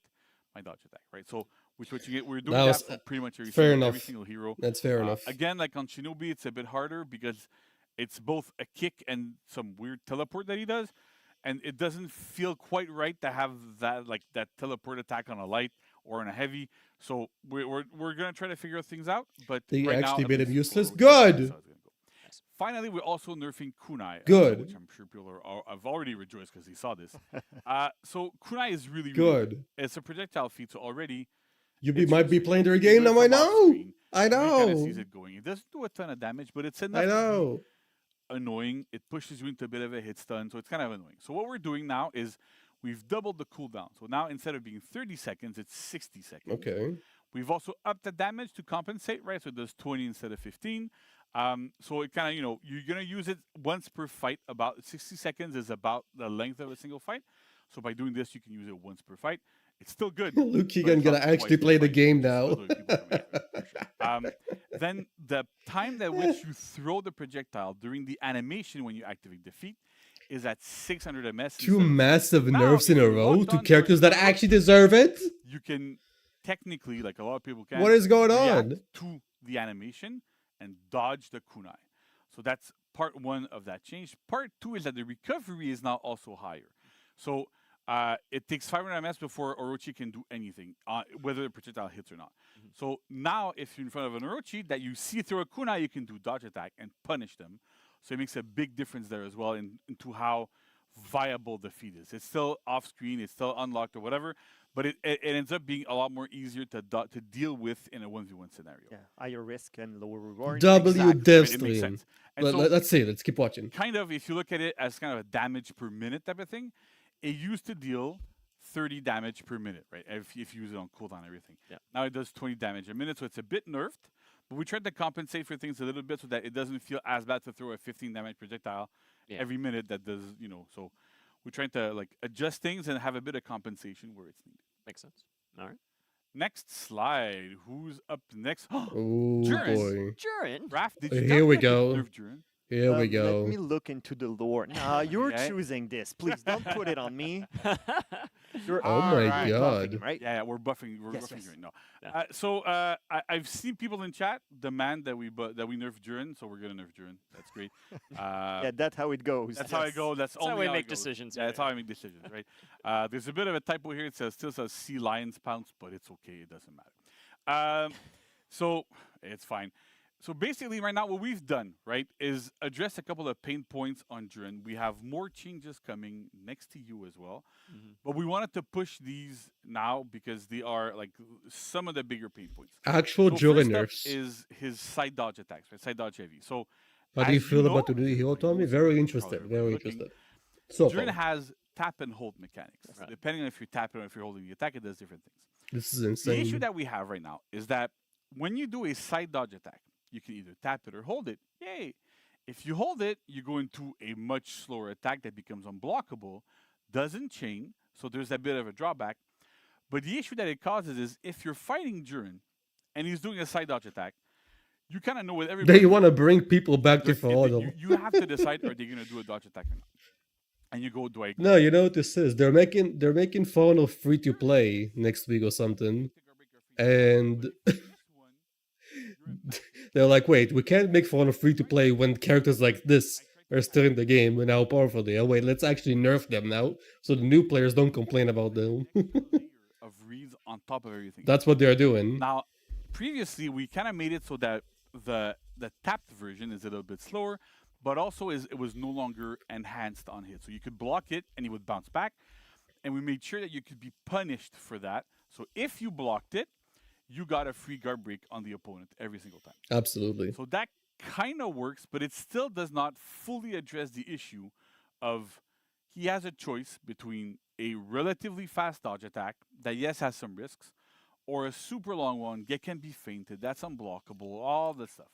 my dodge attack, right? So which what you get, we're doing that for pretty much every single hero. That's fair enough. Again, like on Shinobi, it's a bit harder because it's both a kick and some weird teleport that he does, and it doesn't feel quite right to have that that teleport attack on a light or on a heavy. So we're gonna try to figure things out. But They right actually now, made at him least useless. Orochi, that's Good. how it's gonna go. Finally, we're also nerfing Kunai. Good. Which I'm sure people have already rejoiced because they saw this. So Kunai is really Good. good. It's a projectile feat, so already Might be playing their game now. I know. I kind of know. sees it going. It doesn't do a ton of damage, but it's enough I to know. be annoying. It pushes you into a bit of a hit stun, so it's kind of annoying. So what we're doing now is we've doubled the cooldown. So now instead of being 30 seconds, it's 60 seconds. Okay. We've also upped the damage to compensate, right? So it does 20 instead of 15. So it kind of, you're going to use it once per fight. About 60 seconds is about the length of a single fight. So by doing this, you can use it once per fight. It's still good. Luke Keegan gonna actually play the game now. Then the time at which you throw the projectile during the animation when you activate defeat is at 600 ms. Two massive Now, nerfs in if a you row locked to onto characters that it, actually deserve it. You can technically, like a lot of people can. What is going react on? to the animation and dodge the kunai. So that's part one of that change. Part two is that the recovery is now also higher. So it takes 500 ms before Orochi can do anything, whether the projectile hits or not. So now, if you're in front of an Orochi that you see through a kunai, you can do dodge attack and punish them. So it makes a big difference there as well into how viable the feat is. It's still off screen, it's still unlocked or whatever, but it ends up being a lot more easier to deal with in a 1v1 scenario. Yeah, higher risk and lower reward. W dev It makes stream. sense. And so Let's see. Let's keep watching. kind of, if you look at it as kind of a damage per minute type of thing, it used to deal 30 damage per minute, right? If you use it on cooldown and everything. Yeah. Now it does 20 damage a minute, so it's a bit nerfed. But we tried to compensate for things a little bit so that it doesn't feel as bad to throw a 15 damage projectile every minute that does, So we're trying to adjust things and have a bit of compensation where it's needed. Makes sense. All right. Next slide. Who's up next? Oh Jurin. boy. Jurin. Raph, did you Here we calculate go. nerf Jurin? Here we go. Let me look into the lore. Nah, you're Okay. choosing this. Please don't put it on me. You're Oh my alright, God. buffing, right? Yeah, we're buffing. We're Yes, buffing yes. Jurin. No. So I've seen people in chat demand that we nerf Jurin, so we're gonna nerf Jurin. That's great. Yeah, that's how it goes. That's how I go. That's how only we how make it goes. decisions, Yeah, yeah, that's how I make decisions, right? There's a bit of a typo here. It still says Sea Lions Pounce, but it's okay. It doesn't matter. So it's fine. So basically, right now, what we've done, right, is address a couple of pain points on Jurin. We have more changes coming next to you as well. But we wanted to push these now because they are some of the bigger pain points. Actual so Jurin first up nerfs. is his side dodge attacks, right? Side dodge heavy. So How do you as feel about know, the new hero, Tommy? Very interested. Very interested. So Jurin far. has tap and hold mechanics. Depending on if you're tapping or if you're holding the attack, it does different things. This is The issue insane. that we have right now is that when you do a side dodge attack, you can either tap it or hold it. Yay! If you hold it, you go into a much slower attack that becomes unblockable, doesn't chain, so there's a bit of a drawback. But the issue that it causes is if you're fighting Jurin and he's doing a side dodge attack, you kind of know with everybody. They want to bring people back to For Honor. You have to decide, are they going to do a dodge attack or not? And you go, do I? No, you know what this is? They're making For Honor free to play next week or something, and they're like, wait, we can't make For Honor free to play when characters like this are still in the game and how powerful they are. Wait, let's actually nerf them now, so the new players don't complain about them. Of reads on top of everything. That's what they're doing. Now, previously we kind of made it so that the tapped version is a little bit slower, but also it was no longer enhanced on hit. So you could block it and it would bounce back, and we made sure that you could be punished for that. So if you blocked it, you got a free guard break on the opponent every single time. Absolutely. So that kind of works, but it still does not fully address the issue of he has a choice between a relatively fast dodge attack that, yes, has some risks, or a super long one that can be feinted, that's unblockable, all this stuff.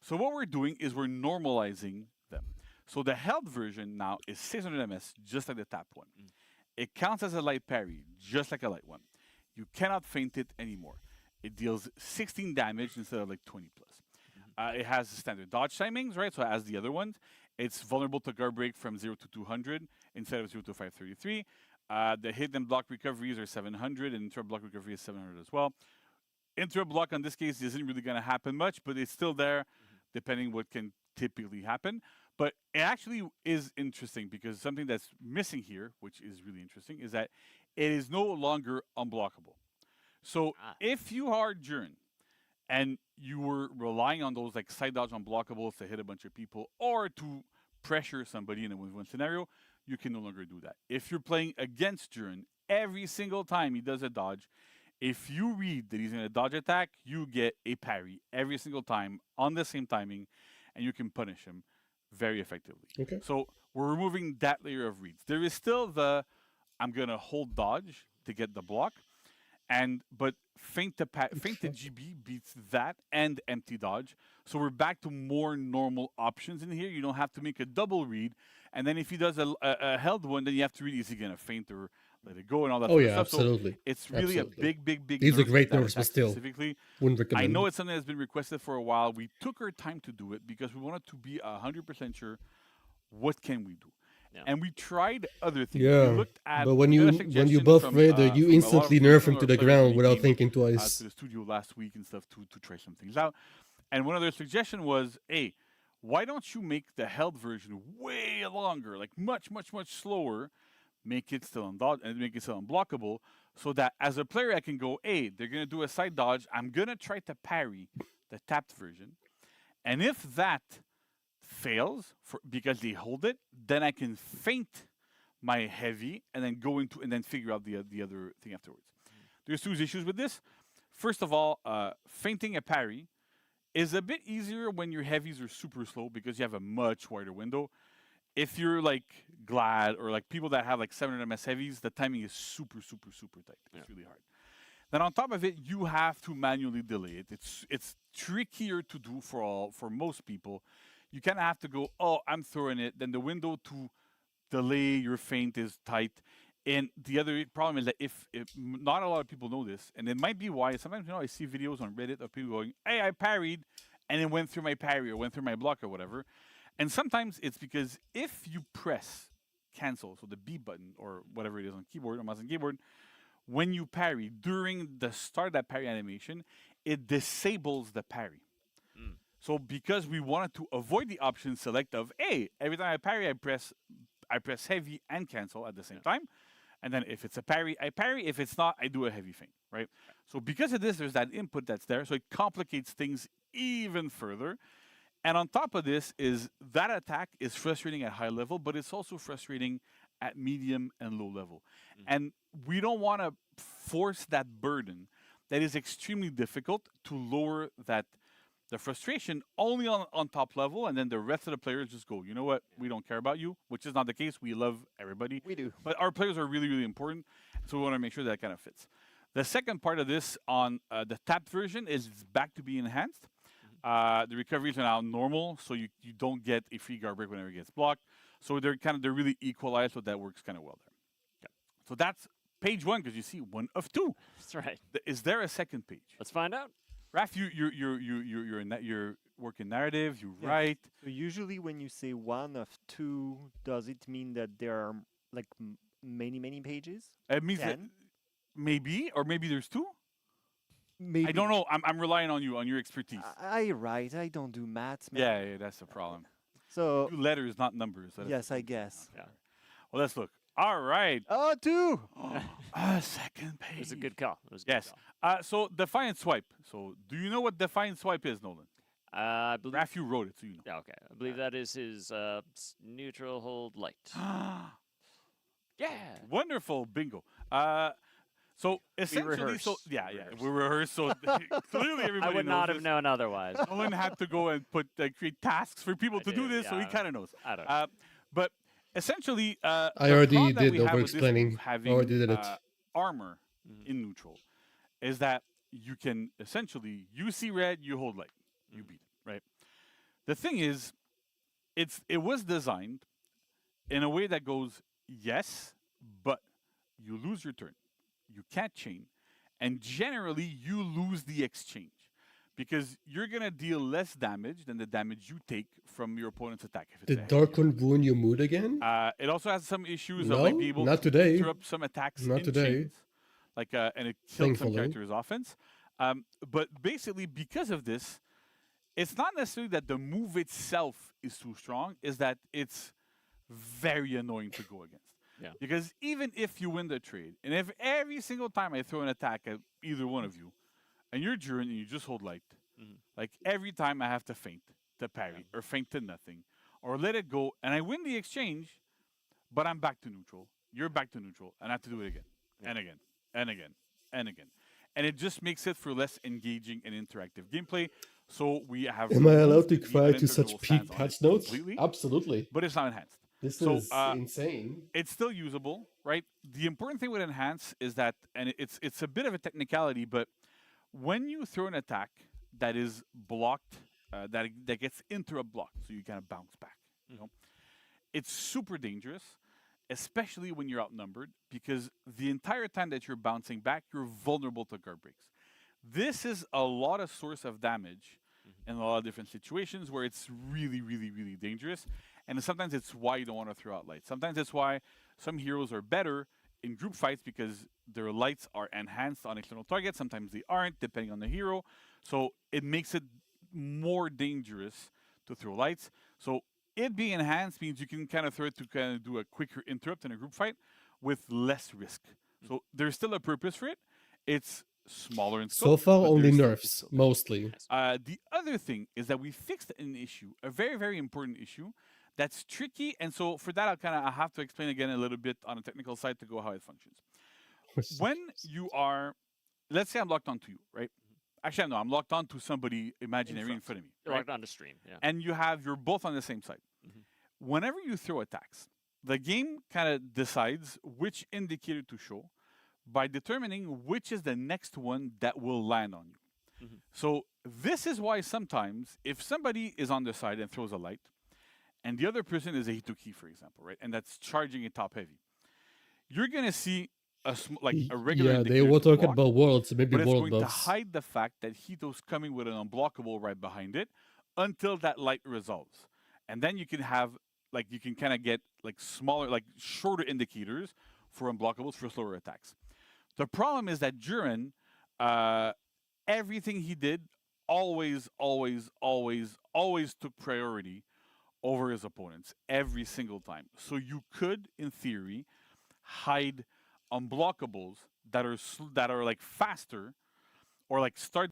So what we're doing is we're normalizing them. So the held version now is 600 MS, just like the tap one. It counts as a light parry, just like a light one. You cannot feint it anymore. It deals 16 damage instead of like 20 plus. It has standard dodge timings, right? So as the other ones, it's vulnerable to guard break from 0 to 200 instead of 0 to 533. The hit and block recoveries are 700, and inter block recovery is 700 as well. Inter block on this case isn't really going to happen much, but it's still there, depending what can typically happen. But it actually is interesting because something that's missing here, which is really interesting, is that it is no longer unblockable. So if you are Jern and you were relying on those like side dodge unblockables to hit a bunch of people or to pressure somebody in a win-win scenario, you can no longer do that. If you're playing against Jern, every single time he does a dodge, if you read that he's going to dodge attack, you get a parry every single time on the same timing, and you can punish him very effectively. Okay. So we're removing that layer of reads. There is still the I'm going to hold dodge to get the block, but feint to GB beats that and empty dodge. So we're back to more normal options in here. You don't have to make a double read. And then if he does a held one, then you have to read, is he going to feint or let it go and all that Oh, sort yeah, of stuff. absolutely. So it's really Absolutely. a big These are nerf great to that nerfs, but attack still, specifically. wouldn't recommend. I know it's something that's been requested for a while. We took our time to do it because we wanted to be 100% sure what can we do. And we tried other things. Yeah, We looked at, but when we got a you suggestion buff from, Raider, you from a lot instantly of nerf him similar to the players ground we without came, thinking twice. to the studio last week and stuff to try some things out. And one of their suggestions was, hey, why don't you make the held version way longer, like much slower, make it still unblockable, so that as a player I can go, hey, they're gonna do a side dodge, I'm gonna try to parry the tapped version, and if that fails because they hold it, then I can feint my heavy and then go into and then figure out the other thing afterwards. There's two issues with this. First of all, feinting a parry is a bit easier when your heavies are super slow because you have a much wider window. If you're like Glad or like people that have like 700 MS heavies, the timing is super tight. It's really hard. Then on top of it, you have to manually delay it. It's trickier to do for most people. You kind of have to go, oh, I'm throwing it. Then the window to delay your feint is tight. And the other problem is that if not a lot of people know this, and it might be why sometimes I see videos on Reddit of people going, hey, I parried, and it went through my parry or went through my block or whatever. And sometimes it's because if you press cancel, so the B button or whatever it is on keyboard or mouse and keyboard, when you parry, during the start of that parry animation, it disables the parry. So because we wanted to avoid the option select of, hey, every time I parry, I press heavy and cancel at the same time. And then if it's a parry, I parry. If it's not, I do a heavy feint, right? So because of this, there's that input that's there. So it complicates things even further. And on top of this is that attack is frustrating at high level, but it's also frustrating at medium and low level. And we don't want to force that burden that is extremely difficult to lower the frustration only on top level, and then the rest of the players just go, you know what, we don't care about you, which is not the case. We love everybody. We do. But our players are really important, so we want to make sure that kind of fits. The second part of this on the tapped version is it's back to be enhanced. The recoveries are now normal, so you don't get a free guard break whenever it gets blocked. So they're really equalized, so that works kind of well there. Yeah. So that's page one, because you see one of two. That's right. Is there a second page? Let's find out Raph, you're working narrative. You write. So usually when you say one of two, does it mean that there are like many pages? It means that 10? maybe, or maybe there's two. Maybe. I don't know. I'm relying on you, on your expertise. I write. I don't do maths. Man. Yeah, that's the problem. So You do letters, not numbers. yes, I guess. Yeah. Well, let's look. All right. Oh, two. Second page. It was a good call. It was a good Yes. call. So Defiant Swipe. So do you know what Defiant Swipe is, Nolan? I believe. Raph, you wrote it, so you know. Yeah, okay. I believe that is his neutral hold light. Yeah. Wonderful. Bingo. So essentially, we rehearsed. So clearly, everybody I would knows not have this. known otherwise. Nolan had to go and create tasks for people to do this, so he kind of knows. I don't know. But essentially, I the already problem that did we have over with this explaining. move having, Already did it. Armor in neutral is that you can essentially you see red, you hold light, you beat it, right? The thing is, it was designed in a way that goes yes, but you lose your turn, you can't chain, and generally you lose the exchange because you're gonna deal less damage than the damage you take from your opponent's attack. If it's Did Dark One ruin your mood again? it also has some issues No, of like being able not to today. interrupt some attacks Not in today. chains, like and it killed some Thankfully. characters' offense. But basically, because of this, it's not necessarily that the move itself is too strong; is that it's very annoying to go against. Yeah. Because even if you win the trade, and if every single time I throw an attack at either one of you, and you're Durin and you just hold light, like every time I have to feint to parry or feint to nothing or let it go, and I win the exchange, but I'm back to neutral. You're back to neutral, and I have to do it again and again and again and again, and it just makes it for less engaging and interactive gameplay. So we have. Am I allowed to removed the cry to inventor such dual peak stance on patch it notes? completely, Absolutely. but it's not enhanced. This So, is insane. It's still usable, right? The important thing with enhance is that, and it's a bit of a technicality, but when you throw an attack that is blocked, that gets interrupt blocked, so you kind of bounce back, you know, it's super dangerous, especially when you're outnumbered, because the entire time that you're bouncing back, you're vulnerable to guard breaks. This is a lot of source of damage in a lot of different situations where it's really, really, really dangerous. And sometimes it's why you don't want to throw out lights. Sometimes it's why some heroes are better in group fights because their lights are enhanced on external targets. Sometimes they aren't, depending on the hero. So it makes it more dangerous to throw lights. So it being enhanced means you can kind of throw it to kind of do a quicker interrupt in a group fight with less risk. So there's still a purpose for it. It's smaller in scope. So far, but only there's still nerfs, mostly. the other thing is that we fixed an issue, a very, very important issue that's tricky. And so for that, I have to explain again a little bit on the technical side to go how it functions. When you are, let's say I'm locked onto you, right? Actually, no, I'm locked onto somebody imaginary in front of me. You're right? locked on the stream, yeah. And you're both on the same side. Whenever you throw attacks, the game kind of decides which indicator to show by determining which is the next one that will land on you. So this is why sometimes if somebody is on the side and throws a light, and the other person is a Hitoki, for example, right, and that's charging it top heavy, you're gonna see a regular. Yeah, they indicator were to talking block, about worlds, maybe but it's world going buffs. to hide the fact that Hito's coming with an unblockable right behind it until that light resolves, and then you can have you can kind of get smaller, shorter indicators for unblockables for slower attacks. The problem is that Durin, everything he did always took priority over his opponents every single time. So you could, in theory, hide unblockables that are faster, or start.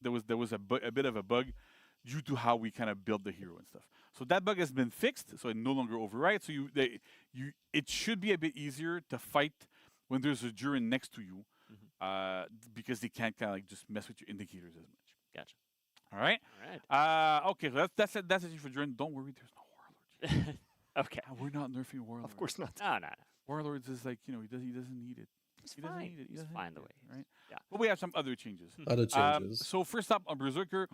There was a bit of a bug due to how we kind of build the hero and stuff. So that bug has been fixed, so it no longer overrides. So it should be a bit easier to fight when there's a Durin next to you, because they can't kind of just mess with your indicators as much. Gotcha. All right. All right. Okay. So that's it for Durin. Don't worry, there's no warlords. Okay. We're not nerfing warlords. Of course not. No. Warlords is he doesn't need it. He doesn't need it. He's fine the way he is. Right. Yeah. But we have some other changes. Other changes. So first up on Berserker,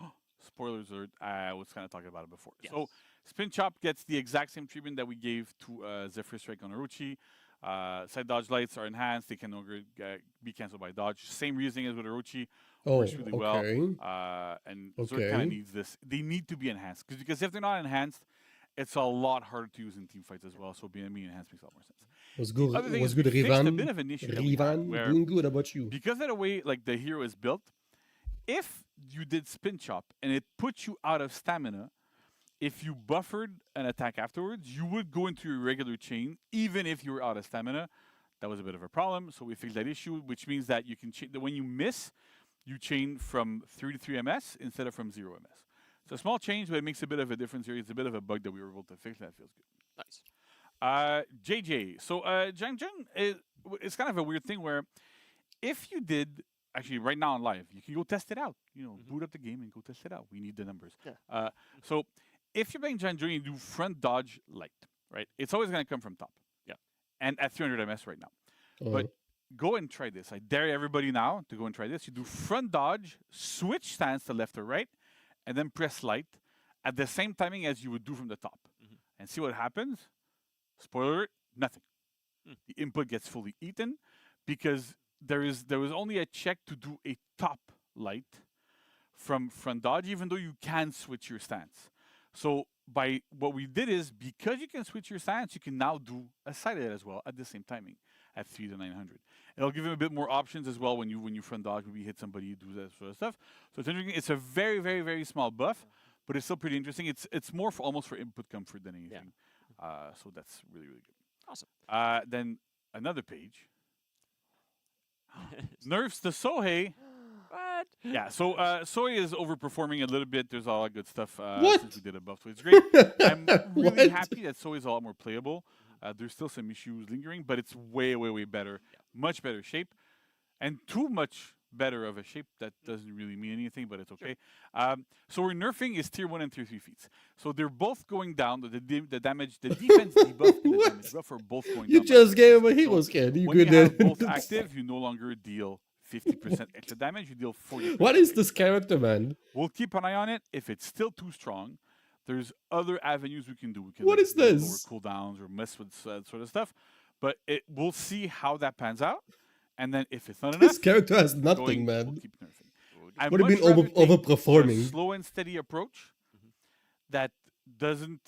spoilers alert, I was kind of talking about it before. Yes. So Spin Chop gets the exact same treatment that we gave to Zephyr Strike on Orochi. Side dodge lights are enhanced. They can no longer be cancelled by dodge. Same reasoning as with Orochi. Oh, Works really well. okay. And Zerg kind of needs this. They need to be enhanced. Because if they're not enhanced, it's a lot harder to use in team fights as well. So being enhanced makes a lot more sense. Was good. The other thing Was is good. we fixed a Rivan. bit of an issue that we had where Doing good. How about you? because of the way like the hero is built, if you did spin chop and it put you out of stamina, if you buffered an attack afterwards, you would go into your regular chain even if you were out of stamina. That was a bit of a problem, so we fixed that issue, which means that you can when you miss, you chain from 3 to 3 MS instead of from 0 MS. So a small change, but it makes a bit of a difference here. It's a bit of a bug that we were able to fix. That feels good. Nice. JJ. So Jiangjun it's kind of a weird thing where if you did actually right now on live, you can go test it out. You know, boot up the game and go test it out. We need the numbers. Yeah. So if you're playing Jiangjun, you do front dodge light, right? It's always going to come from top. Yeah. And at 300 MS right now. But go and try this. I dare everybody now to go and try this. You do front dodge, switch stance to left or right, and then press light at the same timing as you would do from the top. And see what happens. Spoiler alert, nothing. The input gets fully eaten because there was only a check to do a top light from front dodge, even though you can switch your stance. So by what we did is because you can switch your stance, you can now do a side light as well at the same timing at 3 to 900. It'll give him a bit more options as well when you front dodge, maybe hit somebody, do that sort of stuff. So it's interesting. It's a very, very, very small buff, but it's still pretty interesting. It's more for almost for input comfort than anything. So that's really, really good. Awesome. Then another page. Nerfs to Sohei. What? Yeah, so Sohei is overperforming a little bit. There's a lot of good stuff What? since we did a buff, so it's great. I'm really What? happy that Sohei is a lot more playable. There's still some issues lingering, but it's way, way, way better. Much better shape. And too much better of a shape that doesn't really mean anything, but it's okay. So we're nerfing is tier 1 and tier 3 feats. So they're both going down. The damage, the defense debuff and the damage buff are both going down. You just gave him a hero scan. You When you good have then. both active, you no longer deal 50% extra damage. You deal 40%. What is this character, man? We'll keep an eye on it. If it's still too strong, there's other avenues we can do. We can What is lower this? cooldowns or mess with that sort of stuff. But we'll see how that pans out. And then if it's not enough, This character has nothing, we'll man. keep nerfing. I What do you much mean rather take overperforming? a slow and steady approach that doesn't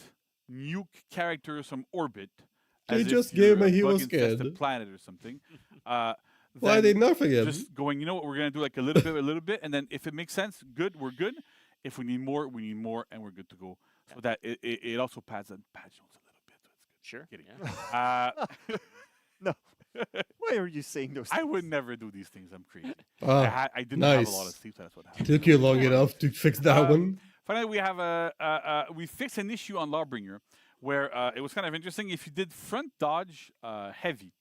nuke characters from orbit. They as if just you're gave him a hero bug-infested scan. planet or something. Why are they than nerfing him? Just going, you know what, we're going to do like a little bit, and then if it makes sense, good, we're good. If we need more, and we're good to go. So that it also pads on patch notes a little bit. So it's good. Sure. Kidding. Yeah. No. Why are you saying those I things? would never do these things. I'm crazy. Ah, I didn't have a nice. lot of sleep, so that's what happened. Took you long enough to fix that one. Finally, we have we fixed an issue on Lawbringer where it was kind of interesting. If you did front dodge heavy,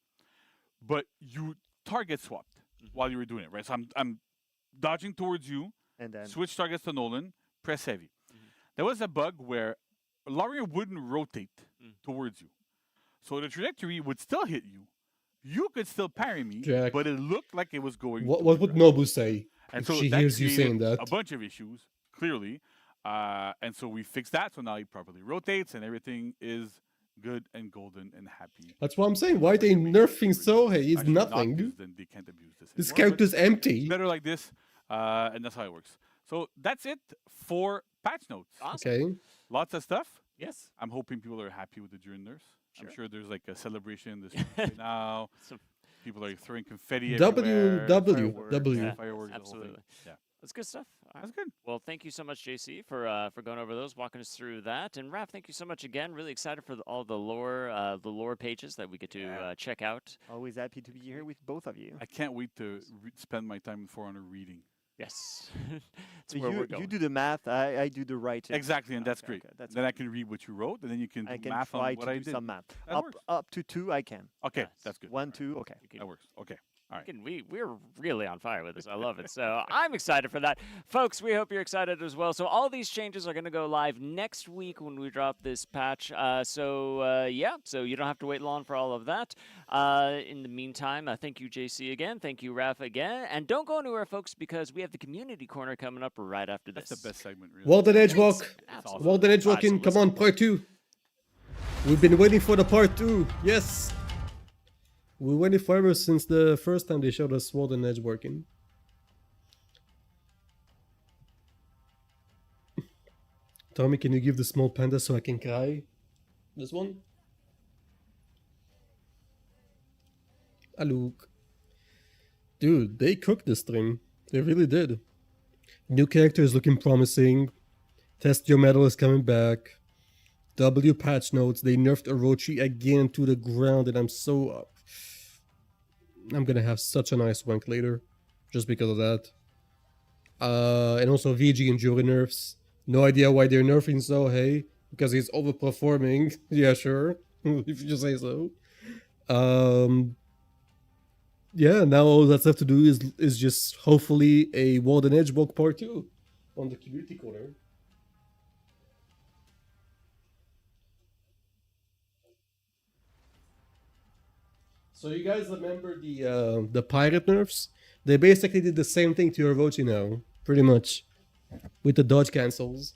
but you target swapped while you were doing it, right? So I'm dodging towards you, And then switch targets to Nolan, press heavy. There was a bug where Lawbringer wouldn't rotate towards you, so the trajectory would still hit you. You could still parry me, Jack. but it looked like it was going. What would Nobu say And if so she that hears you created saying that? a bunch of issues, clearly. And so we fixed that, so now he properly rotates, and everything is good and golden and happy. That's what I'm saying. Why they nerfing Sohei? He's Actually, not nothing. because then they can't abuse this. This anymore, but character's empty. it's better like this, and that's how it works. So that's it for patch notes. Okay. Lots of stuff. Yes. I'm hoping people are happy with the during nerfs. Sure. I'm sure there's like a celebration this right now. Some People are throwing confetti W, everywhere. W, fireworks, W. yeah, fireworks, the whole thing. absolutely. Yeah. That's good stuff. All That's right. good. Well, thank you so much, JC, for going over those, walking us through that. And Raph, thank you so much again. Really excited for all the lore pages that we get to check out. always happy to be here with both of you. I can't wait to spend my time in For Honor reading. Yes. So That's where we're going. you do the math, I do the writing. Exactly, and that's Okay, great. okay, that's Then I can read what you wrote, and then you can I do can math try on what to I do did. some math. That works. Up to 2 I can. Okay, Yes. that's good. 1, 2, okay. That works. Okay. All right. We're really on fire with this. I love it. So I'm excited for that. Folks, we hope you're excited as well. So all these changes are going to go live next week when we drop this patch. So you don't have to wait long for all of that. In the meantime, thank you, JC, again. Thank you, Raph, again. And don't go anywhere, folks, because we have the community corner coming up right after this. That's the best segment, really. Walden Edgewalk. Absolutely. Walden All right, so Edgewalking. Come listen. on, part 2. We've been waiting for the part 2. Yes. We waited forever since the first time they showed us Sword and Edge working. Tommy, can you give the small panda so I can cry? This one? Look. Dude, they cooked this thing. They really did. New character is looking promising. Test Your Metal is coming back. W patch notes. They nerfed Orochi again to the ground, and I'm so... I'm gonna have such a nice wank later. Just because of that. And also VG and Jury nerfs. No idea why they're nerfing so, hey? Because he's overperforming. Yeah, sure. If you say so. Yeah, now all that's left to do is just hopefully a World and Edge walk part 2 on the community corner. So you guys remember the pirate nerfs? They basically did the same thing to Orochi now, pretty much, with the dodge cancels.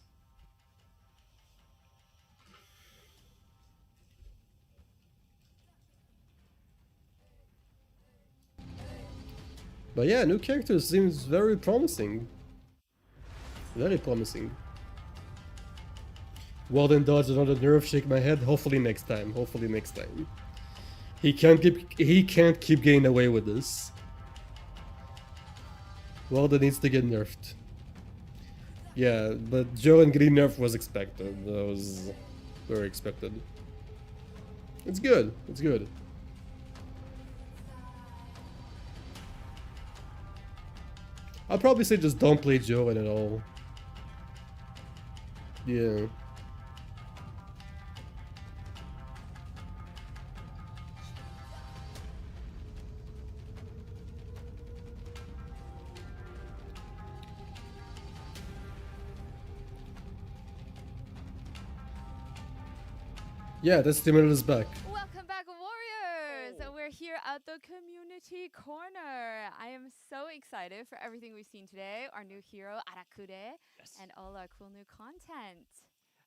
But yeah, new character seems very promising. Very promising. Walden dodged another nerf, shake my head. Hopefully next time. Hopefully next time. He can't keep getting away with this. Walden needs to get nerfed. Yeah, but Joe and getting nerfed was expected. That was very expected. It's good. It's good. I'll probably say just don't play Joe at all. Yeah. Yeah, that's the minute is back. Welcome back, Warriors! We're here at the community corner. I am so excited for everything we've seen today. Our new hero, Arakure, and all our cool new content.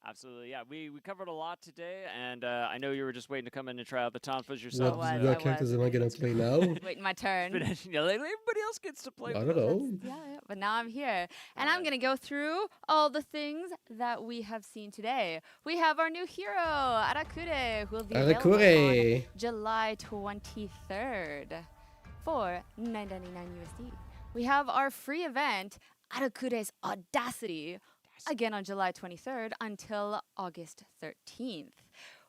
Absolutely, yeah. We covered a lot today, and I know you were just waiting to come in and try out the Tonfas yourself. What characters am I gonna play now? Waiting my turn. Yeah, everybody else gets to play. I don't know. Yeah, but now I'm here. And I'm going to go through all the things that we have seen today. We have our new hero, Arakure, who will be available on July 23rd for $9.99 USD. We have our free event, Arakure's Audacity, again on July 23rd until August 13th.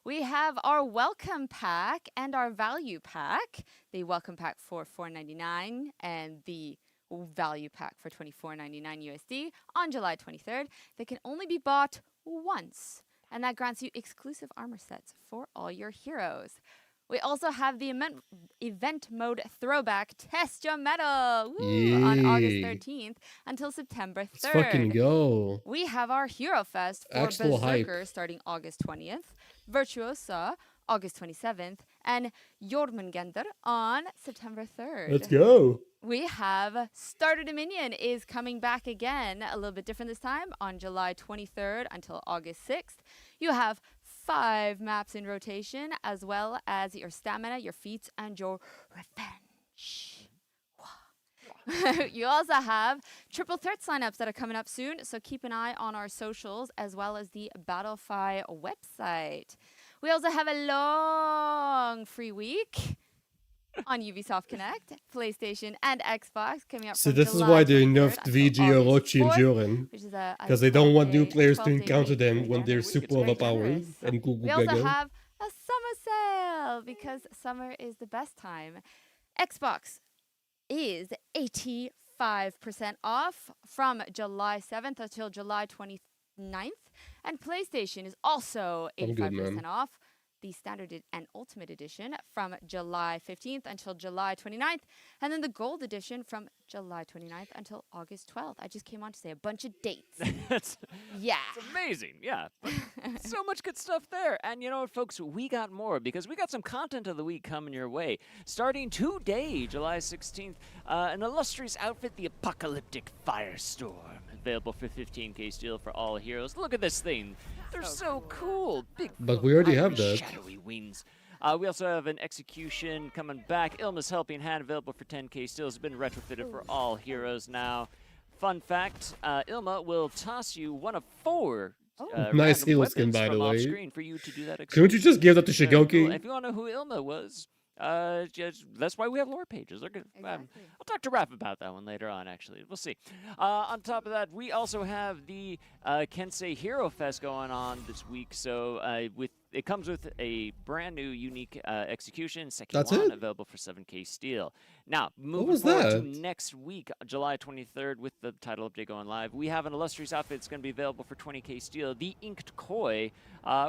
We have our welcome pack and our value pack. The welcome pack for $4.99 and the value pack for $24.99 USD on July 23rd. They can only be bought once, and that grants you exclusive armor sets for all your heroes. We also have the event mode throwback Test Your Metal on August 13th until September 3rd. Let's fucking go. We have our Hero Fest for Actual Berserker hype. starting August 20th, Virtuosa August 27th, and Jormungandr on September 3rd. Let's go. We have Starter Dominion is coming back again, a little bit different this time, on July 23rd until August 6th. You have 5 maps in rotation, as well as your stamina, your feats, and your revenge. You also have triple threat signups that are coming up soon, so keep an eye on our socials as well as the Battlefy website. We also have a long free week on Ubisoft Connect, PlayStation, and Xbox coming up. So from this July is why they 23rd nerfed until VG, August Orochi, and 4th, Joran. which is a Because they don't want new players to 12-day encounter them week. when they're super overpowered and Google We also Gaga. have a summer sale because summer is the best time. Xbox is 85% off from July 7th until July 29th, and PlayStation is also I'm good, 85% man. off. The Standard and Ultimate Edition from July 15th until July 29th, and then the Gold Edition from July 29th until August 12th. I just came on to say a bunch of dates. Yeah. It's amazing, yeah. So much good stuff there. And you know what, folks? We got more because we got some content of the week coming your way. Starting today, July 16th, an illustrious outfit, the Apocalyptic Firestorm. Available for 15k steel for all heroes. Look at this thing. They're so cool. Big But we already have that. shadowy wings. We also have an execution coming back. Ilma's Helping Hand available for 10k steel. Has been retrofitted for all heroes now. Fun fact, Ilma will toss you one of 4 nice random hero skin, weapons by the from way. off-screen for you to do that. Couldn't you just give that to Very cool. Shigoki? If you want to know who Ilma was, that's why we have lore pages. They're good. I'll talk to Raph about that one later on, actually. We'll see. On top of that, we also have the Kensei Hero Fest going on this week. So it comes with a brand new unique execution, That's Sekiwan, it? available for 7k steel. Now, moving was forward to that? next week, July 23rd, with the title update going live, we have an illustrious outfit that's going to be available for 20k steel, the Inked Koi,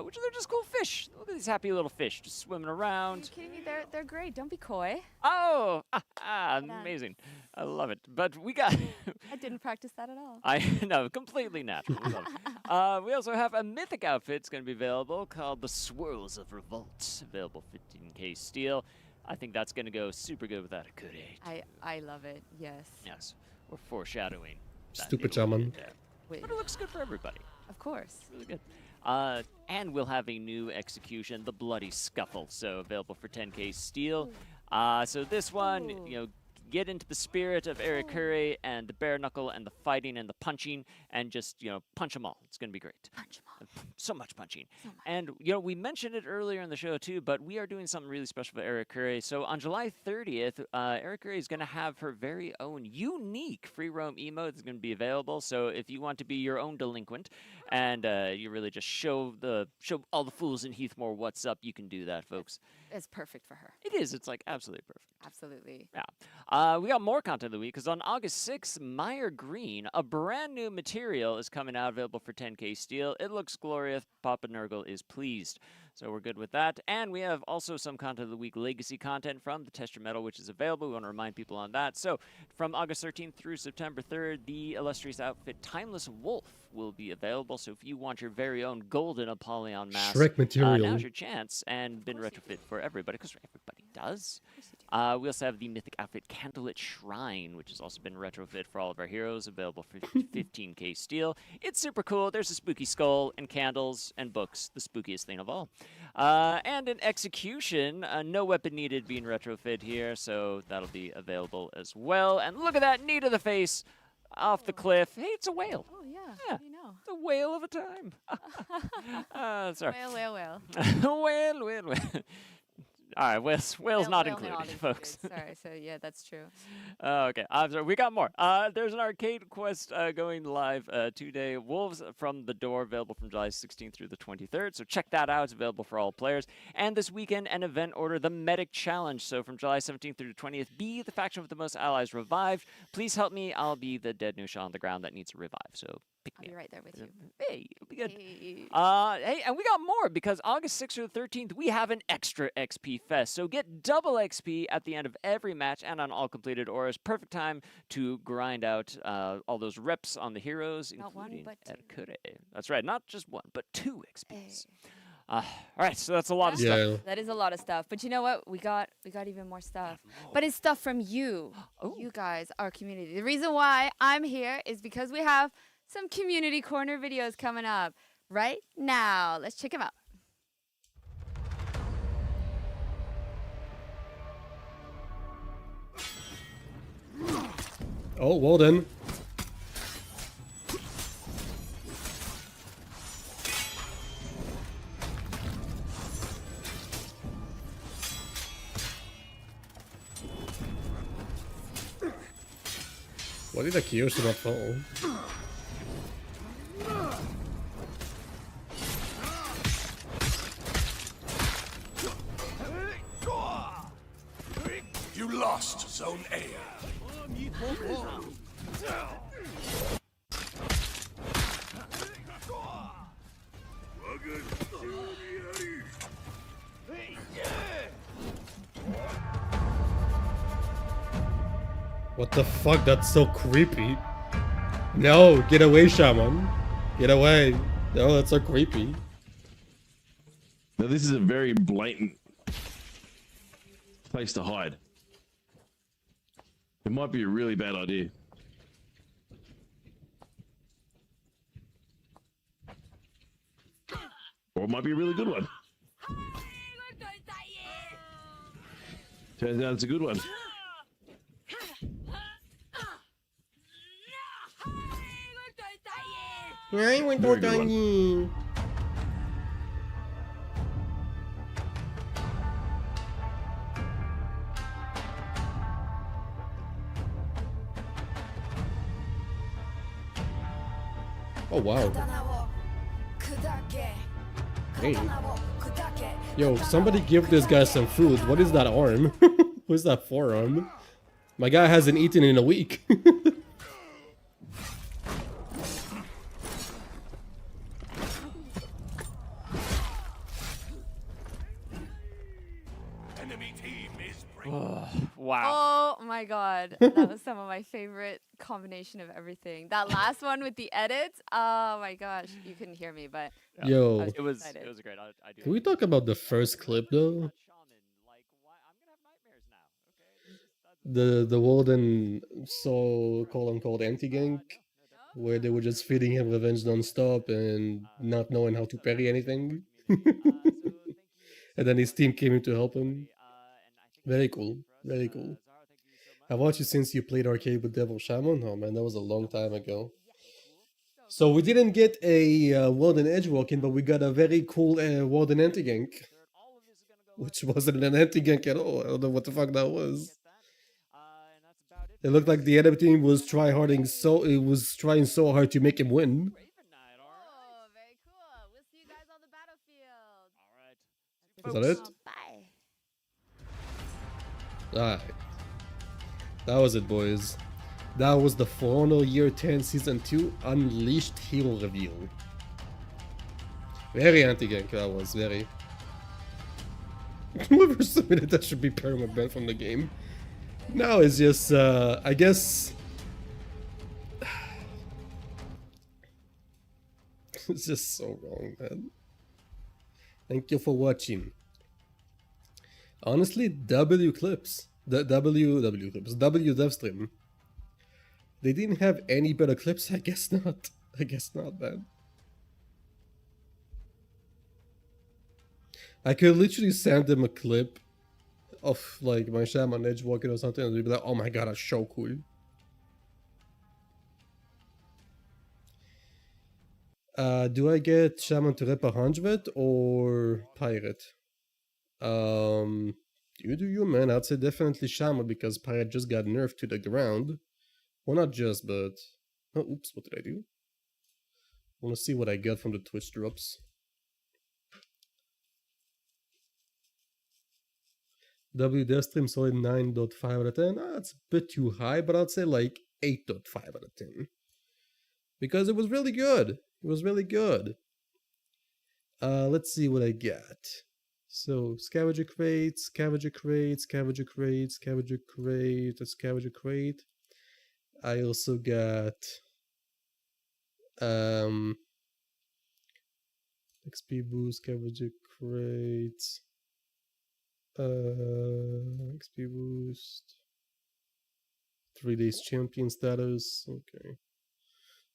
which are just cool fish. Look at these happy little fish just swimming Are around. you kidding me? They're great. Don't be coy. Oh, amazing. I love it. But we got... I didn't practice that at all. I know, completely natural. We love it. We also have a mythic outfit that's going to be available called the Swirls of Revolt, available 15k steel. I think that's going to go super good with that Akure. I love it. Yes. Yes, we're foreshadowing. that Stupid new one shaman. there. Wait. But it looks good for everybody. Of course. Really good. And we'll have a new execution, the Bloody Scuffle, so available for 10k steel. So this one, you know, get into the spirit of Erikure and the bare knuckle and the fighting and the punching and just, you know, punch them all. It's going to be great. Punch them all. So much punching. And, you know, we mentioned it earlier in the show, too, but we are doing something really special for Erikure. So on July 30th, Erikure is going to have her very own unique free roam emote that's going to be available. So if you want to be your own delinquent and you really just show all the fools in Heathmore what's up, you can do that, folks. It's perfect for her. It is. It's like absolutely perfect. Absolutely. Yeah. We got more content of the week because on August 6th, Meyer Green, a brand new material, is coming out available for 10k steel. It looks glorious. Papa Nurgle is pleased. So we're good with that. And we have also some content of the week, legacy content from the Test Your Metal, which is available. We want to remind people on that. So from August 13th through September 3rd, the illustrious outfit Timeless Wolf will be available. So if you want your very own golden Apollyon mask, STRIK material. now's your chance, and been retrofit for everybody, because everybody does. We also have the mythic outfit Candlelit Shrine, which has also been retrofit for all of our heroes, available for 15k steel. It's super cool. There's a spooky skull and candles and books, the spookiest thing of all. And an execution, no weapon needed being retrofit here, so that'll be available as well. And look at that, knee to the face, off the cliff. Hey, it's a whale. Oh, yeah. Yeah. How do you know? It's a whale of a time. Sorry. Whale. Whale. All right, whale's not included, folks. Sorry, so yeah, that's true. Okay, I'm sorry. We got more. There's an arcade quest going live today. Wolves from the Door, available from July 16th through the 23rd. So check that out. It's available for all players. And this weekend, an event order, the Medic Challenge. So from July 17th through the 20th, be the faction with the most allies revived. Please help me. I'll be the dead Nusha on the ground that needs a revive. So pick me I'll be up. right there with you. Hey, it'll be good. Hey. Hey, and we got more because August 6th through the 13th, we have an extra XP fest. So get double XP at the end of every match and on all completed auras. Perfect time to grind out all those reps on the heroes, Not one, including but two. Erikure. That's right, not just one, but 2 XPs. All right, so that's a lot of Yeah. stuff. That is a lot of stuff. But you know what? We got even more stuff. But it's stuff from you. You guys, our community. The reason why I'm here is because we have some community corner videos coming up right now. Let's check them out. Oh, well then. Why did the Kyoshi not fall? You lost Zone A. What the fuck? That's so creepy. No, get away, Shaman. Get away. No, that's so creepy. Now this is a very blatant place to hide. It might be a really bad idea. Or it might be a really good one. That's a good one. Very good one. Oh wow. Hey. Yo, somebody give this guy some food. What is that arm? What is that forearm? My guy hasn't eaten in a week. Wow. Oh my god. That was some of my favorite combination of everything. That last one with the edits. Oh my gosh. You couldn't hear me, but Yo. It was excited. great. I do. Can we talk about the first clip though? The Warden so quote-unquote anti-gank, where they were just feeding him revenge non-stop and not knowing how to parry anything. And then his team came in to help him. Very cool. Very cool. I've watched you since you played arcade with Devil Shaman. Oh man, that was a long time ago. So we didn't get a Warden edgewalking, but we got a very cool Warden anti-gank. Which wasn't an anti-gank at all. I don't know what the fuck that was. It looked like the other team was trying so hard to make him win. Is that it? Alright. That was it, boys. That was the For Honor Year 10 Season 2 Unleashed Hero Reveal. Very anti-gank that was, very. Whoever submitted that should be perma-banned from the game. No, it's just, I guess... It's just so wrong, man. Thank you for watching. Honestly, W clips. The W clips. W dev stream. They didn't have any better clips? I guess not. I guess not, man. I could literally send them a clip of like my Shaman edge walking or something and they'd be like, oh my god, that's so cool. Do I get Shaman to rep 100 or Pirate? You do you, man. I'd say definitely Shaman because Pirate just got nerfed to the ground. Well, not just, but... Oh, oops, what did I do? I want to see what I got from the Twitch drops. W dev stream solid 9.5 out of 10. That's a bit too high, but I'd say like 8.5 out of 10. Because it was really good. It was really good. Let's see what I got. So, scavenger crate, scavenger crate, scavenger crate, scavenger crate, a scavenger crate. I also got XP boost, scavenger crate, XP boost, 3 days champion status. Okay.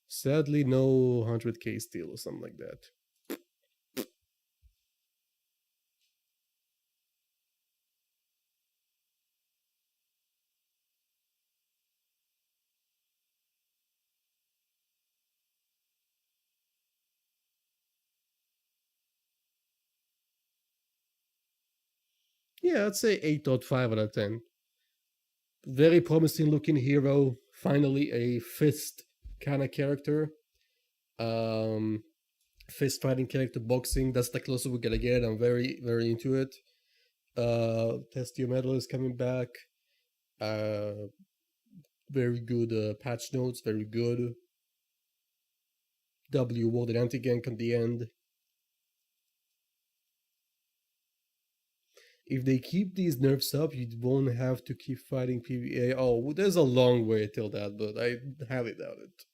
Sadly, no 100k steal or something like that. Yeah, I'd say 8.5 out of 10. Very promising looking hero. Finally, a fist kind of character. Fist fighting character, boxing. That's the closest we're gonna get. I'm very, very into it. Test Your Metal is coming back. Very good patch notes. Very good. W warded anti-gank at the end. If they keep these nerfs up, you won't have to keep fighting PvA. Oh, there's a long way till that, but I highly doubt it.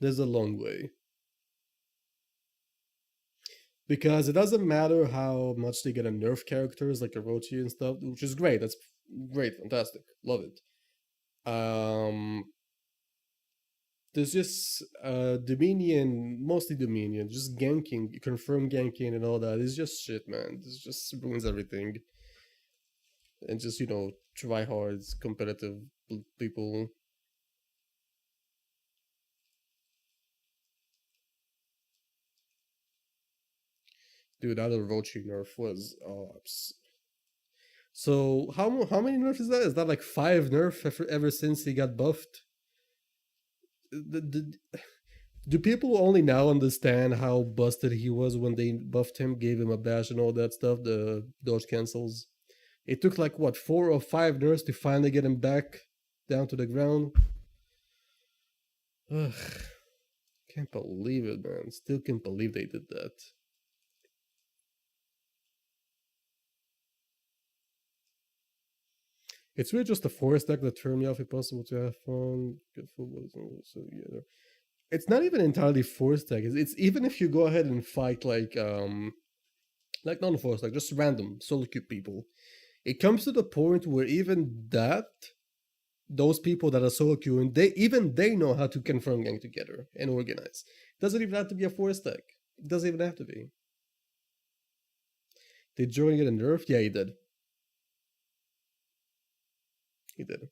There's a long way. Because it doesn't matter how much they get to nerf characters like Orochi and stuff, which is great. That's great, fantastic, love it. There's just Dominion, mostly Dominion, just ganking, confirmed ganking and all that. It's just shit, man. This just ruins everything. and just, you know, try hard, competitive people. Dude, that Orochi nerf was so how many nerfs is that? Is that like 5 nerf ever since he got buffed? Do people only now understand how busted he was when they buffed him, gave him a bash and all that stuff, the dodge cancels? It took like what, 4 or 5 nerfs to finally get him back down to the ground. Ugh. Can't believe it, man. Still can't believe they did that. It's really just the force deck that turned me off. If possible to have fun, get football. So yeah, it's not even entirely force deck. It's even if you go ahead and fight like non-force, like just random solo queue people. It comes to the point where even those people that are solo queuing, they know how to confirm gang together and organize. It doesn't even have to be a force deck. It doesn't even have to be. Did Jordan get a nerf? Yeah, he did. He did.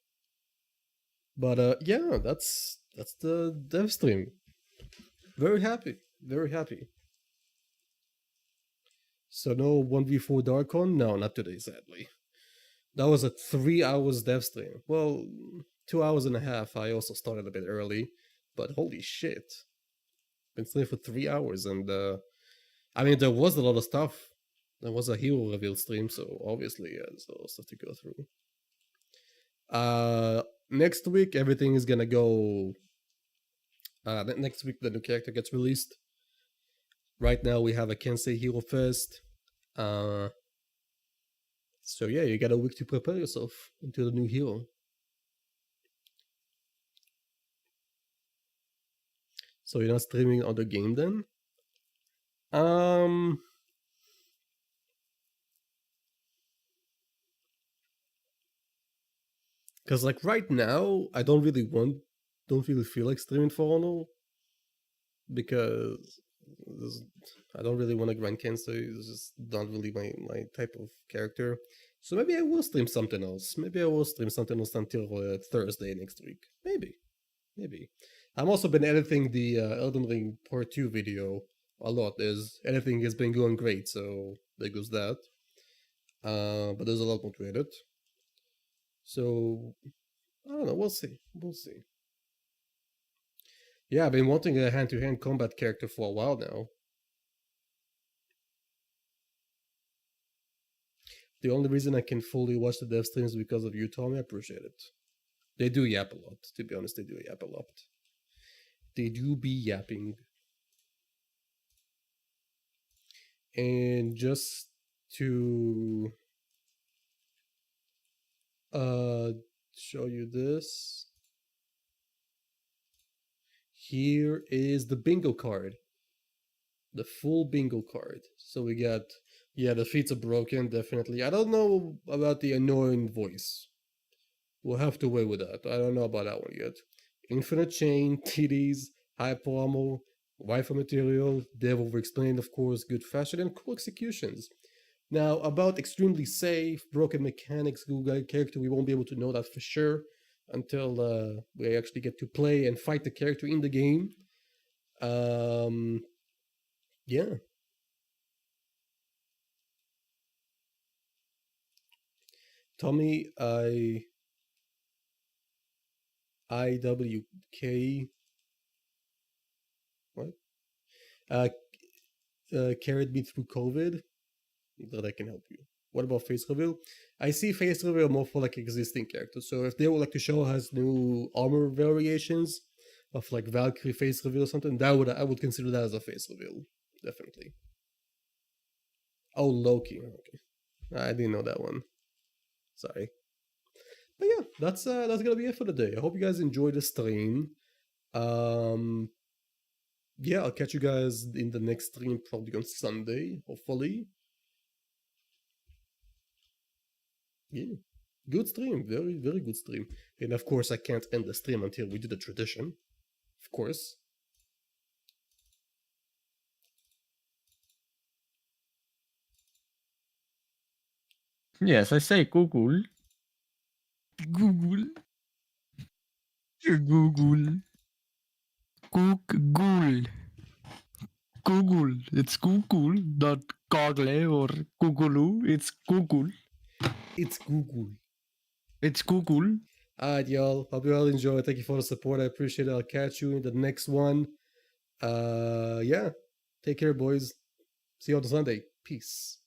But yeah, that's the dev stream. Very happy. Very happy. So no 1v4 Darkon? No, not today, sadly. That was a 3 hours dev stream. Well, 2 hours and a half. I also started a bit early. But holy shit. Been streaming for 3 hours and I mean there was a lot of stuff. There was a hero reveal stream, so obviously there's a lot of stuff to go through. Next week everything is gonna go next week the new character gets released. Right now we have a Kensei Hero Fest. So yeah, you got a week to prepare yourself into the new hero. So you're not streaming on the game then? Because like right now, I don't really feel like streaming For Honor. Because I don't really want to grind Kensei. It's just not really my type of character. So maybe I will stream something else. Maybe I will stream something else until Thursday next week. Maybe. I've also been editing the Elden Ring Part 2 video a lot. Editing has been going great, so there goes that. But there's a lot more to edit. So, I don't know, we'll see. Yeah, I've been wanting a hand-to-hand combat character for a while now. The only reason I can fully watch the dev streams is because of you, Tommy. I appreciate it. They do yap a lot, to be honest. They do yap a lot. They do be yapping. And just to show you this. Here is the bingo card. The full bingo card. So we got, yeah, the feats are broken, definitely. I don't know about the annoying voice. We'll have to wait with that. I don't know about that one yet. Infinite chain, TDs, hyper ammo, rifle material, dev over-explained, of course, good fashion, and cool executions. Now, about extremely safe, broken mechanics, Google character, we won't be able to know that for sure until we actually get to play and fight the character in the game. Yeah. Tommy, IWK, what? Carried me through COVID. That I can help you. What about face reveal? I see face reveal more for like existing characters. So if they would like to show us new armor variations of like Valkyrie face reveal or something, I would consider that as a face reveal, definitely. Oh, Loki. Okay, I didn't know that one. Sorry. But yeah, that's gonna be it for the day. I hope you guys enjoyed the stream. Yeah, I'll catch you guys in the next stream, probably on Sunday, hopefully. Yeah, good stream, very, very good stream. And of course, I can't end the stream until we do the tradition. Of course. Yes, I say Google. Google. Google. Google. Google. It's Google, not Google or Google. It's Google. It's Google. It's Google. Alright, y'all. Hope you all enjoy. Thank you for the support. I appreciate it. I'll catch you in the next one. Yeah. Take care, boys. See you on Sunday. Peace.